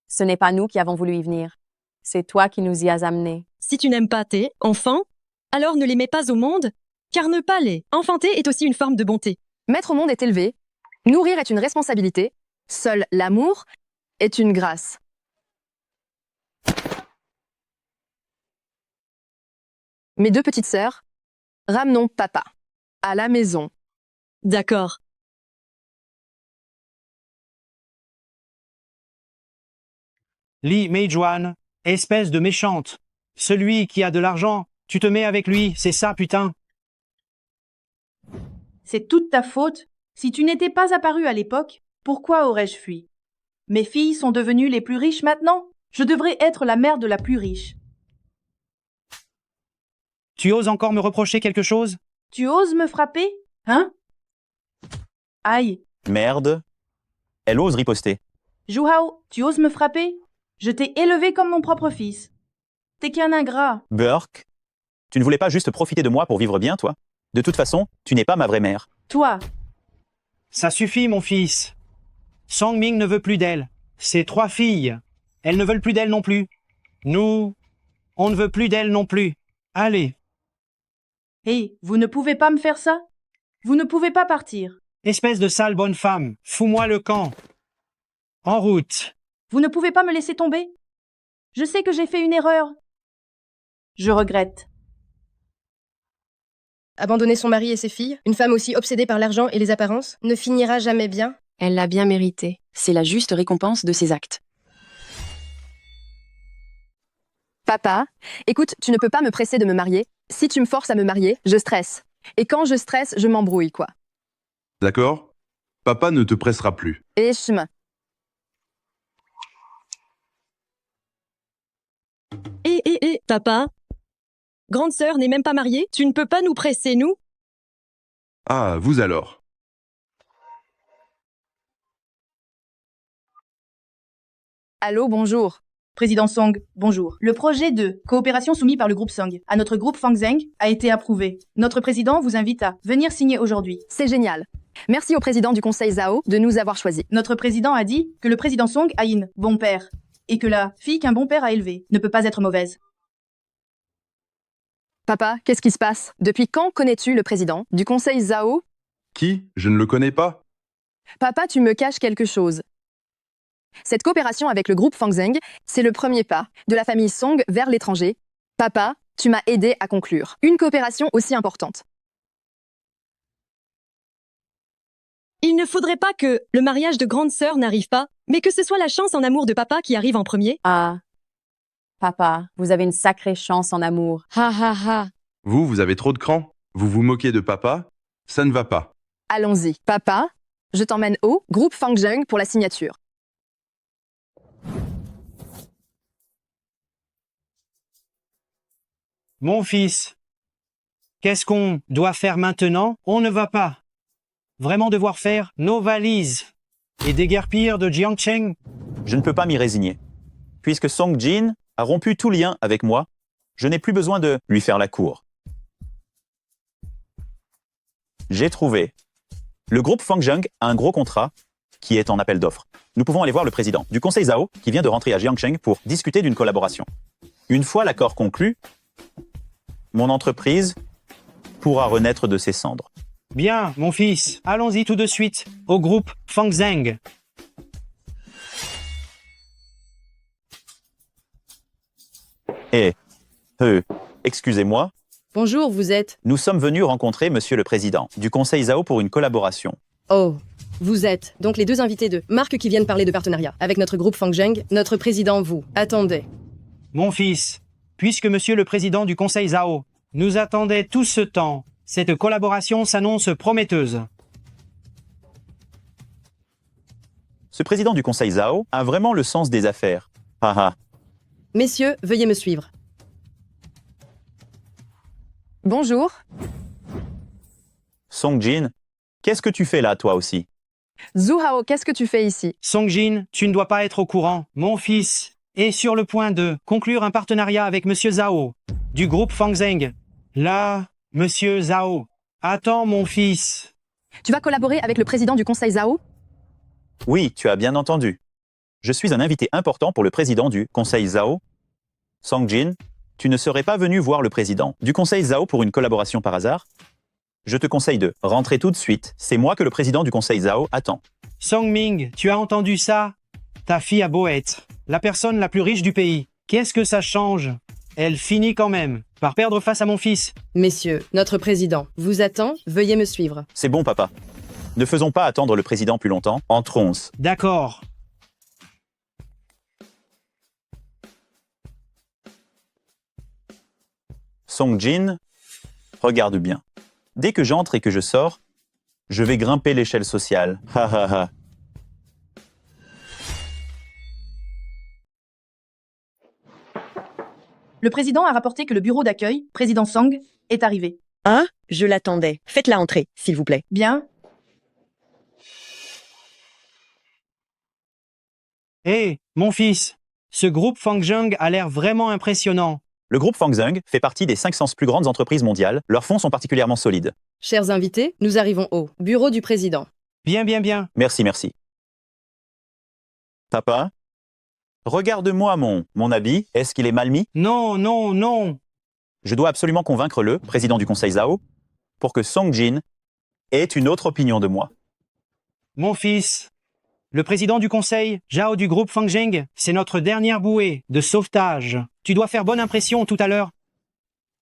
ce n'est pas nous qui avons voulu y venir. C'est toi qui nous y as amenés.
Si tu n'aimes pas tes enfants, alors ne les mets pas au monde, car ne pas les enfanter est aussi une forme de bonté.
Mettre au monde est élevé, nourrir est une responsabilité, seul l'amour est une grâce. Mes deux petites sœurs, ramenons papa à la maison.
D'accord.
Lee Mei-Juan, espèce de méchante. Celui qui a de l'argent, tu te mets avec lui, c'est ça, putain.
C'est toute ta faute. Si tu n'étais pas apparu à l'époque, pourquoi aurais-je fui? Mes filles sont devenues les plus riches maintenant. Je devrais être la mère de la plus riche.
Tu oses encore me reprocher quelque chose?
Tu oses me frapper? Hein? Aïe,
Merde. Elle ose riposter.
Juhao, tu oses me frapper? Je t'ai élevé comme mon propre fils. T'es qu'un ingrat.
Burke, tu ne voulais pas juste profiter de moi pour vivre bien, toi? De toute façon, tu n'es pas ma vraie mère.
Toi,
Ça suffit, mon fils. Song-Ming ne veut plus d'elle. Ses 3 filles, elles ne veulent plus d'elle non plus. Nous, on ne veut plus d'elle non plus. Allez,
hé, vous ne pouvez pas me faire ça? Vous ne pouvez pas partir.
espèce de sale bonne femme, fous-moi le camp. En route.
Vous ne pouvez pas me laisser tomber? Je sais que j'ai fait une erreur. Je regrette.
Abandonner son mari et ses filles, une femme aussi obsédée par l'argent et les apparences, ne finira jamais bien.
Elle l'a bien mérité. C'est la juste récompense de ses actes.
Papa, écoute, tu ne peux pas me presser de me marier. Si tu me forces à me marier, je stresse. Et quand je stresse, je m'embrouille, quoi.
D'accord? Papa ne te pressera plus.
Et chemin.
Papa? Grande sœur n'est même pas mariée? Tu ne peux pas nous presser, nous?
Ah, vous alors.
Allô, bonjour.
Président Song, bonjour. Le projet de coopération soumis par le groupe Song à notre groupe Fangzheng a été approuvé. Notre président vous invite à venir signer aujourd'hui.
C'est génial. Merci au président du conseil Zhao de nous avoir choisis.
Notre président a dit que le président Song a un bon père et que la fille qu'un bon père a élevée ne peut pas être mauvaise.
Papa, qu'est-ce qui se passe? Depuis quand connais-tu le président du conseil Zhao?
Qui? Je ne le connais pas.
Papa, tu me caches quelque chose. Cette coopération avec le groupe Fangzheng, c'est le premier pas de la famille Song vers l'étranger. Papa, tu m'as aidé à conclure une coopération aussi importante.
Il ne faudrait pas que le mariage de grande sœur n'arrive pas, mais que ce soit la chance en amour de papa qui arrive en premier.
Ah, papa, vous avez une sacrée chance en amour.
Ha ha ha.
Vous avez trop de cran. Vous vous moquez de papa? Ça ne va pas.
Allons-y. Papa, je t'emmène au groupe Fangzheng pour la signature.
Mon fils, qu'est-ce qu'on doit faire maintenant? On ne va pas vraiment devoir faire nos valises et déguerpir de Jiangcheng.
Je ne peux pas m'y résigner. Puisque Song Jin a rompu tout lien avec moi, je n'ai plus besoin de lui faire la cour. J'ai trouvé. Le groupe Fangzheng a un gros contrat qui est en appel d'offres. Nous pouvons aller voir le président du conseil Zhao qui vient de rentrer à Jiangcheng pour discuter d'une collaboration. Une fois l'accord conclu, mon entreprise pourra renaître de ses cendres.
Bien, mon fils, allons-y tout de suite au groupe Fangzheng.
Excusez-moi,
Bonjour, vous êtes...
nous sommes venus rencontrer Monsieur le Président du Conseil Zhao pour une collaboration.
Oh, vous êtes donc les deux invités de Marc qui viennent parler de partenariat avec notre groupe Fangzheng, notre président vous. Attendez.
Mon fils, puisque Monsieur le Président du Conseil Zhao nous attendait tout ce temps, cette collaboration s'annonce prometteuse.
Ce président du Conseil Zhao a vraiment le sens des affaires. Haha.
Messieurs, veuillez me suivre.
Bonjour.
Song Jin, qu'est-ce que tu fais là, toi aussi?
Zhuhao, qu'est-ce que tu fais ici?
Songjin, tu ne dois pas être au courant. Mon fils est sur le point de conclure un partenariat avec Monsieur Zhao du groupe Fangzheng. Là, Monsieur Zhao. Attends, mon fils.
Tu vas collaborer avec le président du conseil Zhao?
Oui, tu as bien entendu. Je suis un invité important pour le président du Conseil Zhao. Song Jin, tu ne serais pas venu voir le président du Conseil Zhao pour une collaboration par hasard? Je te conseille de rentrer tout de suite. C'est moi que le président du Conseil Zhao attend.
Song-Ming, tu as entendu ça? Ta fille a beau être la personne la plus riche du pays. Qu'est-ce que ça change? Elle finit quand même par perdre face à mon fils.
Messieurs, notre président vous attend, veuillez me suivre.
C'est bon, papa. Ne faisons pas attendre le président plus longtemps. Entrons.
D'accord.
Song Jin, regarde bien. Dès que j'entre et que je sors, je vais grimper l'échelle sociale. Ha ha ha.
Le président a rapporté que le bureau d'accueil, président Song, est arrivé.
Ah, je l'attendais. Faites-la entrer, s'il vous plaît.
Bien.
Hé, mon fils, ce groupe Fangzheng a l'air vraiment impressionnant.
Le groupe Fangzheng fait partie des 500 plus grandes entreprises mondiales. Leurs fonds sont particulièrement solides.
Chers invités, nous arrivons au bureau du président.
Bien, bien, bien.
Merci, merci. Papa, regarde-moi mon habit. Est-ce qu'il est mal mis?
Non, non, non.
Je dois absolument convaincre le président du conseil Zhao pour que Song Jin ait une autre opinion de moi.
Mon fils, le président du conseil, Zhao du groupe Fangzheng, c'est notre dernière bouée de sauvetage. Tu dois faire bonne impression tout à l'heure.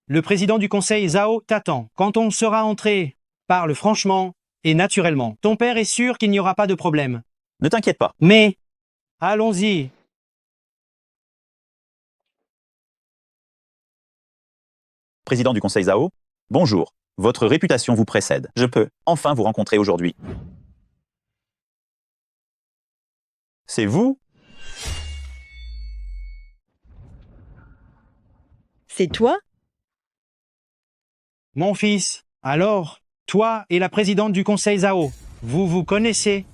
Le président du conseil Zhao t'attend. Quand on sera entré, parle franchement et naturellement. Ton père est sûr qu'il n'y aura pas de problème.
Ne t'inquiète pas.
Mais, allons-y.
Président du conseil Zhao, bonjour. Votre réputation vous précède. Je peux enfin vous rencontrer aujourd'hui. C'est vous?
C'est toi?
Mon fils, alors, toi et la présidente du conseil Zhao, vous vous connaissez?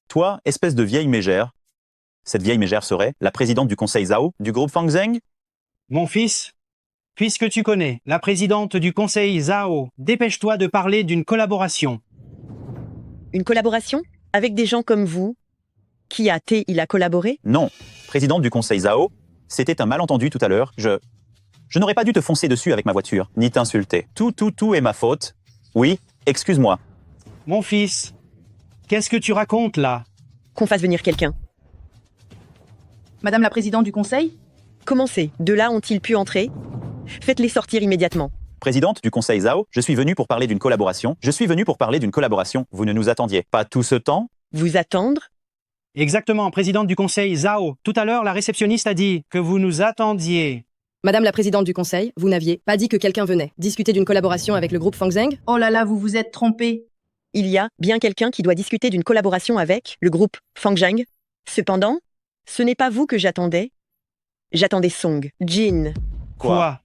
Toi, espèce de vieille mégère. Cette vieille mégère serait la présidente du conseil Zhao du groupe Fangzheng?
Mon fils, puisque tu connais la présidente du conseil Zhao, dépêche-toi de parler d'une collaboration.
Une collaboration? Avec des gens comme vous? Qui il a collaboré?
Non. Présidente du conseil Zhao, c'était un malentendu tout à l'heure. Je n'aurais pas dû te foncer dessus avec ma voiture, ni t'insulter. Tout est ma faute. Oui, excuse-moi.
Mon fils, qu'est-ce que tu racontes là?
Qu'on fasse venir quelqu'un.
Madame la présidente du conseil?
Comment c'est? De là ont-ils pu entrer? Faites-les sortir immédiatement.
Présidente du conseil Zhao, je suis venu pour parler d'une collaboration. Vous ne nous attendiez pas tout ce temps?
Vous attendre?
Exactement, présidente du conseil Zhao. Tout à l'heure, la réceptionniste a dit que vous nous attendiez.
Madame la présidente du conseil, vous n'aviez pas dit que quelqu'un venait discuter d'une collaboration avec le groupe Fangzheng?
Oh là là, vous vous êtes trompé.
Il y a bien quelqu'un qui doit discuter d'une collaboration avec le groupe Fangzheng. Cependant, ce n'est pas vous que j'attendais. J'attendais Song Jin.
Quoi?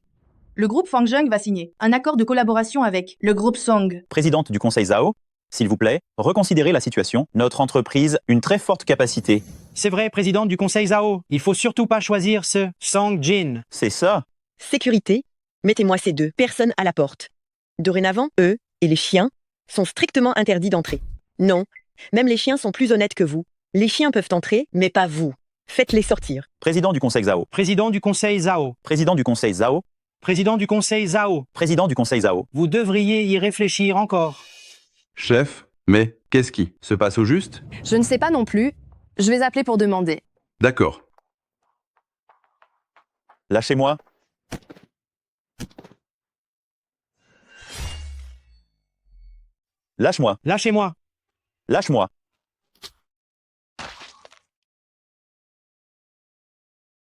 Le groupe Fangzheng va signer un accord de collaboration avec le groupe Song.
Présidente du conseil Zhao, s'il vous plaît, reconsidérez la situation. Notre entreprise a une très forte capacité.
C'est vrai, présidente du conseil Zhao. Il faut surtout pas choisir ce Song Jin.
C'est ça.
Sécurité, mettez-moi ces deux personnes à la porte. Dorénavant, eux et les chiens sont strictement interdits d'entrer. Non, même les chiens sont plus honnêtes que vous. Les chiens peuvent entrer, mais pas vous. Faites-les sortir.
Président du conseil Zhao.
Président du conseil Zhao.
Président du conseil Zhao.
Président du conseil Zhao.
Président du conseil Zhao.
Vous devriez y réfléchir encore.
Chef, mais qu'est-ce qui se passe au juste?
Je ne sais pas non plus. Je vais appeler pour demander.
D'accord.
Lâchez-moi. Lâche-moi.
Lâchez-moi.
Lâche-moi.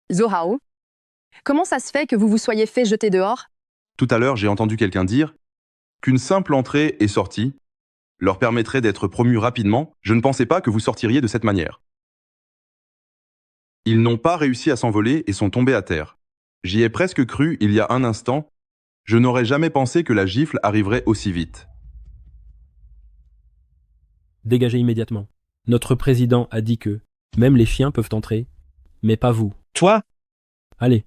Zhao, comment ça se fait que vous vous soyez fait jeter dehors?
Tout à l'heure, j'ai entendu quelqu'un dire qu'une simple entrée et sortie leur permettrait d'être promus rapidement. Je ne pensais pas que vous sortiriez de cette manière. Ils n'ont pas réussi à s'envoler et sont tombés à terre. J'y ai presque cru il y a un instant. Je n'aurais jamais pensé que la gifle arriverait aussi vite.
Dégagez immédiatement. Notre président a dit que même les chiens peuvent entrer, mais pas vous.
Toi?
Allez.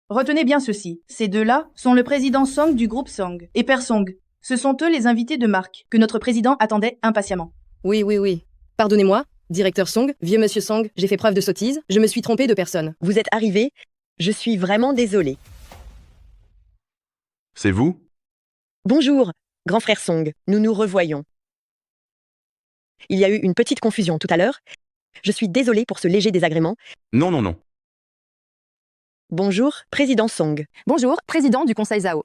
Retenez bien ceci. Ces deux-là sont le président Song du groupe Song et Père Song. Ce sont eux les invités de marque que notre président attendait impatiemment.
Oui. Pardonnez-moi, directeur Song, vieux monsieur Song, j'ai fait preuve de sottise, je me suis trompé de personne.
Vous êtes arrivé. Je suis vraiment désolé.
C'est vous?
Bonjour, grand frère Song. Nous nous revoyons. Il y a eu une petite confusion tout à l'heure. Je suis désolé pour ce léger désagrément.
Non.
Bonjour, président Song.
Bonjour, président du conseil Zhao.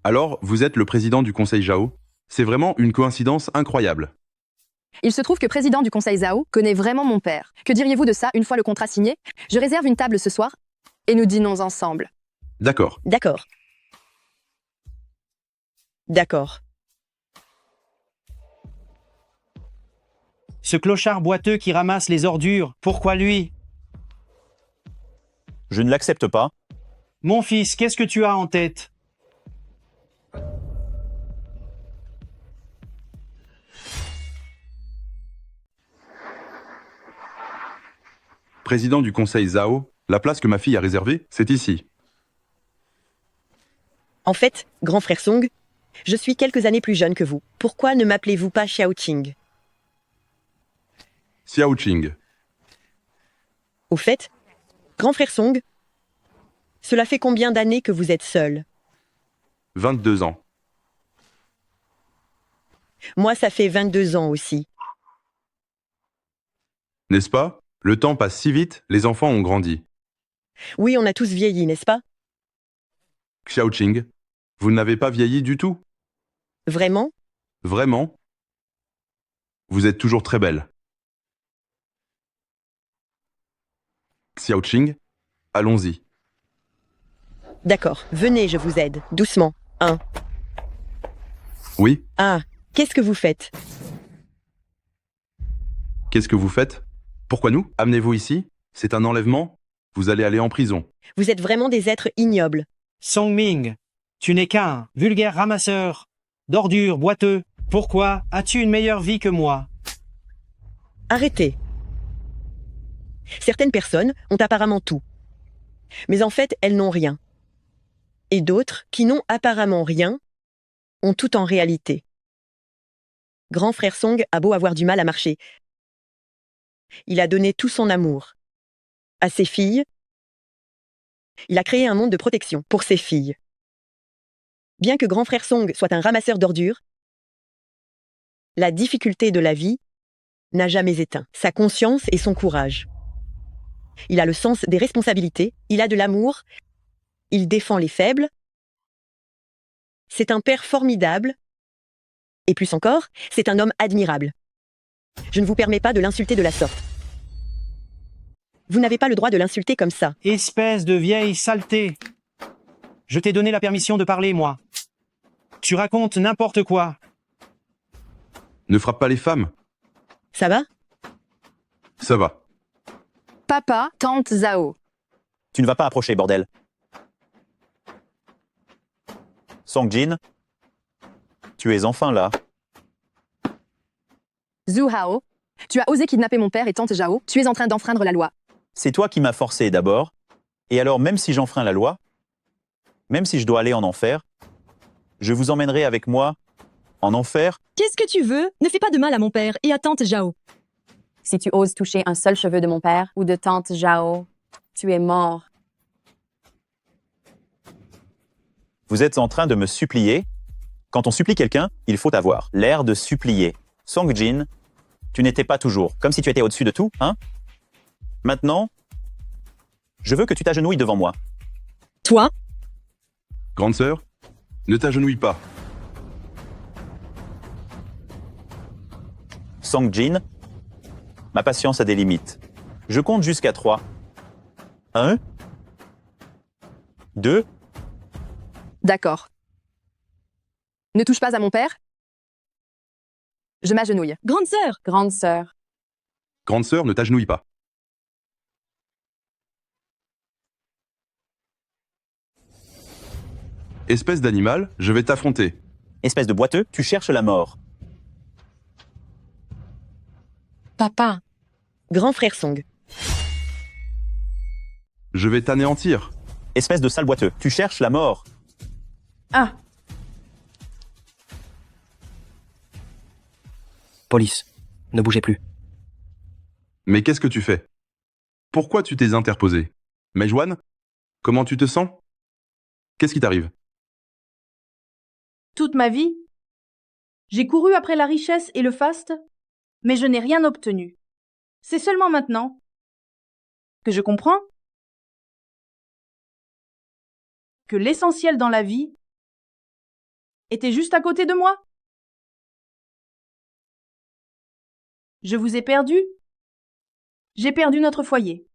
Alors, vous êtes le président du conseil Zhao? C'est vraiment une coïncidence incroyable.
Il se trouve que président du conseil Zhao connaît vraiment mon père. Que diriez-vous de ça une fois le contrat signé? Je réserve une table ce soir et nous dînons ensemble.
D'accord.
Ce clochard boiteux qui ramasse les ordures, pourquoi lui?
Je ne l'accepte pas.
Mon fils, qu'est-ce que tu as en tête?
Président du conseil Zhao, la place que ma fille a réservée, c'est ici.
En fait, grand frère Song, je suis quelques années plus jeune que vous. Pourquoi ne m'appelez-vous pas Xiaoqing?
Xiao Qing.
Au fait, grand frère Song, cela fait combien d'années que vous êtes seul?
22 ans.
Moi, ça fait 22 ans aussi.
N'est-ce pas? Le temps passe si vite, les enfants ont grandi.
Oui, on a tous vieilli, n'est-ce pas?
Xiao Qing, vous n'avez pas vieilli du tout?
Vraiment?
Vraiment? Vous êtes toujours très belle. Xiao Qing, allons-y.
D'accord, venez, je vous aide. Doucement. 1.
Oui,
Ah, qu'est-ce que vous faites?
qu'est-ce que vous faites? Pourquoi nous? Amenez-vous ici? C'est un enlèvement? Vous allez aller en prison.
Vous êtes vraiment des êtres ignobles.
Songming, tu n'es qu'un vulgaire ramasseur d'ordures boiteux. Pourquoi as-tu une meilleure vie que moi?
Arrêtez. Certaines personnes ont apparemment tout. Mais en fait, elles n'ont rien. Et d'autres, qui n'ont apparemment rien, ont tout en réalité. Grand frère Song a beau avoir du mal à marcher. Il a donné tout son amour à ses filles. Il a créé un monde de protection pour ses filles. Bien que grand frère Song soit un ramasseur d'ordures, la difficulté de la vie n'a jamais éteint sa conscience et son courage. Il a le sens des responsabilités, il a de l'amour, il défend les faibles. C'est un père formidable. Et plus encore, c'est un homme admirable. Je ne vous permets pas de l'insulter de la sorte. Vous n'avez pas le droit de l'insulter comme ça.
Espèce de vieille saleté. Je t'ai donné la permission de parler, moi. Tu racontes n'importe quoi.
Ne frappe pas les femmes.
Ça va?
Ça va.
Papa, tante Zhao.
Tu ne vas pas approcher, bordel. Songjin, tu es enfin là.
Zhu Hao, tu as osé kidnapper mon père et tante Zhao. Tu es en train d'enfreindre la loi.
C'est toi qui m'as forcé d'abord. Et alors, même si j'enfreins la loi, même si je dois aller en enfer, je vous emmènerai avec moi en enfer.
Qu'est-ce que tu veux? Ne fais pas de mal à mon père et à tante Zhao.
Si tu oses toucher un seul cheveu de mon père ou de tante Zhao, tu es mort.
Vous êtes en train de me supplier. Quand on supplie quelqu'un, il faut avoir l'air de supplier. Songjin, tu n'étais pas toujours, comme si tu étais au-dessus de tout, hein? Maintenant, je veux que tu t'agenouilles devant moi.
Toi?
Grande sœur, ne t'agenouille pas.
Songjin, ma patience a des limites. Je compte jusqu'à 3. 1, 2,
D'accord. Ne touche pas à mon père. Je m'agenouille.
Grande sœur!
Grande sœur.
Grande sœur, ne t'agenouille pas. Espèce d'animal, je vais t'affronter.
Espèce de boiteux, tu cherches la mort.
Papa.
Grand frère Song.
Je vais t'anéantir.
Espèce de sale boiteux, tu cherches la mort.
Ah,
Police, ne bougez plus.
Mais qu'est-ce que tu fais? Pourquoi tu t'es interposé? Mejuan, comment tu te sens? Qu'est-ce qui t'arrive?
toute ma vie, j'ai couru après la richesse et le faste, mais je n'ai rien obtenu. C'est seulement maintenant que je comprends que l'essentiel dans la vie était juste à côté de moi. Je vous ai perdu. J'ai perdu notre foyer.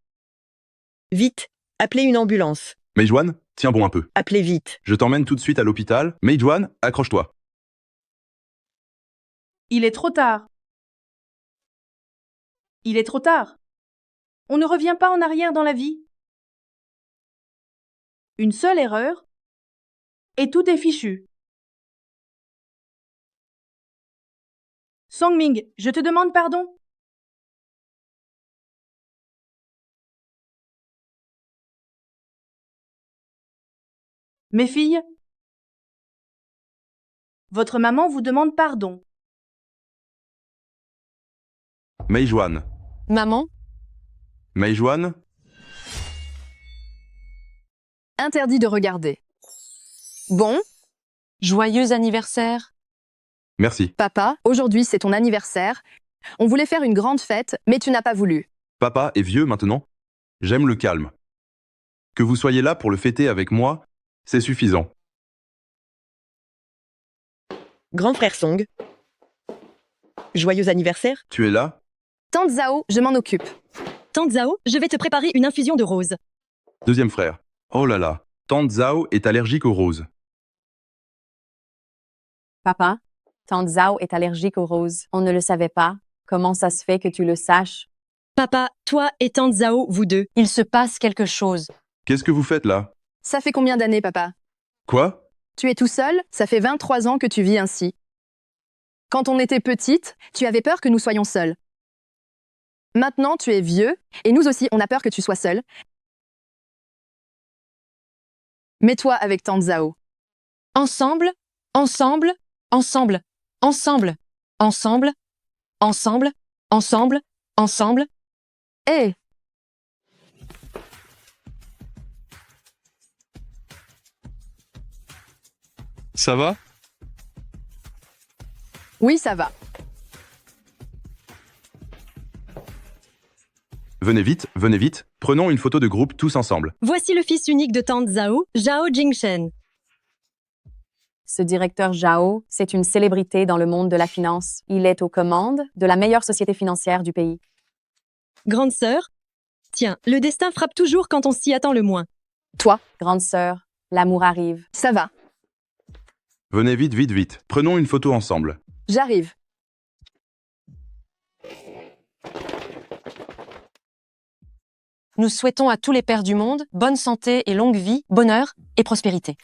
Vite, appelez une ambulance.
Mejuan, tiens bon un peu.
Appelez vite.
Je t'emmène tout de suite à l'hôpital. Mejuan, accroche-toi.
Il est trop tard. Il est trop tard. On ne revient pas en arrière dans la vie. Une seule erreur et tout est fichu. Songming, je te demande pardon. Mes filles, votre maman vous demande pardon.
Meijuan.
Maman,
Meijuan.
Interdit de regarder. Bon,
joyeux anniversaire.
Merci.
papa, aujourd'hui c'est ton anniversaire. On voulait faire une grande fête, mais tu n'as pas voulu.
Papa est vieux maintenant. J'aime le calme. Que vous soyez là pour le fêter avec moi, c'est suffisant.
Grand frère Song. Joyeux anniversaire.
Tu es là?
Tante Zhao, je m'en occupe.
Tante Zhao, je vais te préparer une infusion de rose.
Deuxième frère. Oh là là. Tante Zhao est allergique aux roses.
Papa, Tante Zhao est allergique aux roses. On ne le savait pas. Comment ça se fait que tu le saches?
Papa, toi et Tante Zhao, vous deux.
Il se passe quelque chose.
Qu'est-ce que vous faites là?
Ça fait combien d'années, papa?
Quoi?
Tu es tout seul? Ça fait 23 ans que tu vis ainsi. Quand on était petite, tu avais peur que nous soyons seuls. Maintenant, tu es vieux, et nous aussi, on a peur que tu sois seul. Mets-toi avec Tante Zhao.
Ensemble, ensemble, ensemble, ensemble, ensemble, ensemble, ensemble, ensemble.
Hé!
Ça va?
Oui, ça va.
Venez vite, prenons une photo de groupe tous ensemble.
Voici le fils unique de Tante Zhao, Zhao Jingshen.
Ce directeur Zhao, c'est une célébrité dans le monde de la finance. Il est aux commandes de la meilleure société financière du pays.
Grande sœur. Tiens, le destin frappe toujours quand on s'y attend le moins.
Toi,
grande sœur, l'amour arrive.
Ça va.
Venez vite, prenons une photo ensemble.
J'arrive.
Nous souhaitons à tous les pères du monde bonne santé et longue vie, bonheur et prospérité.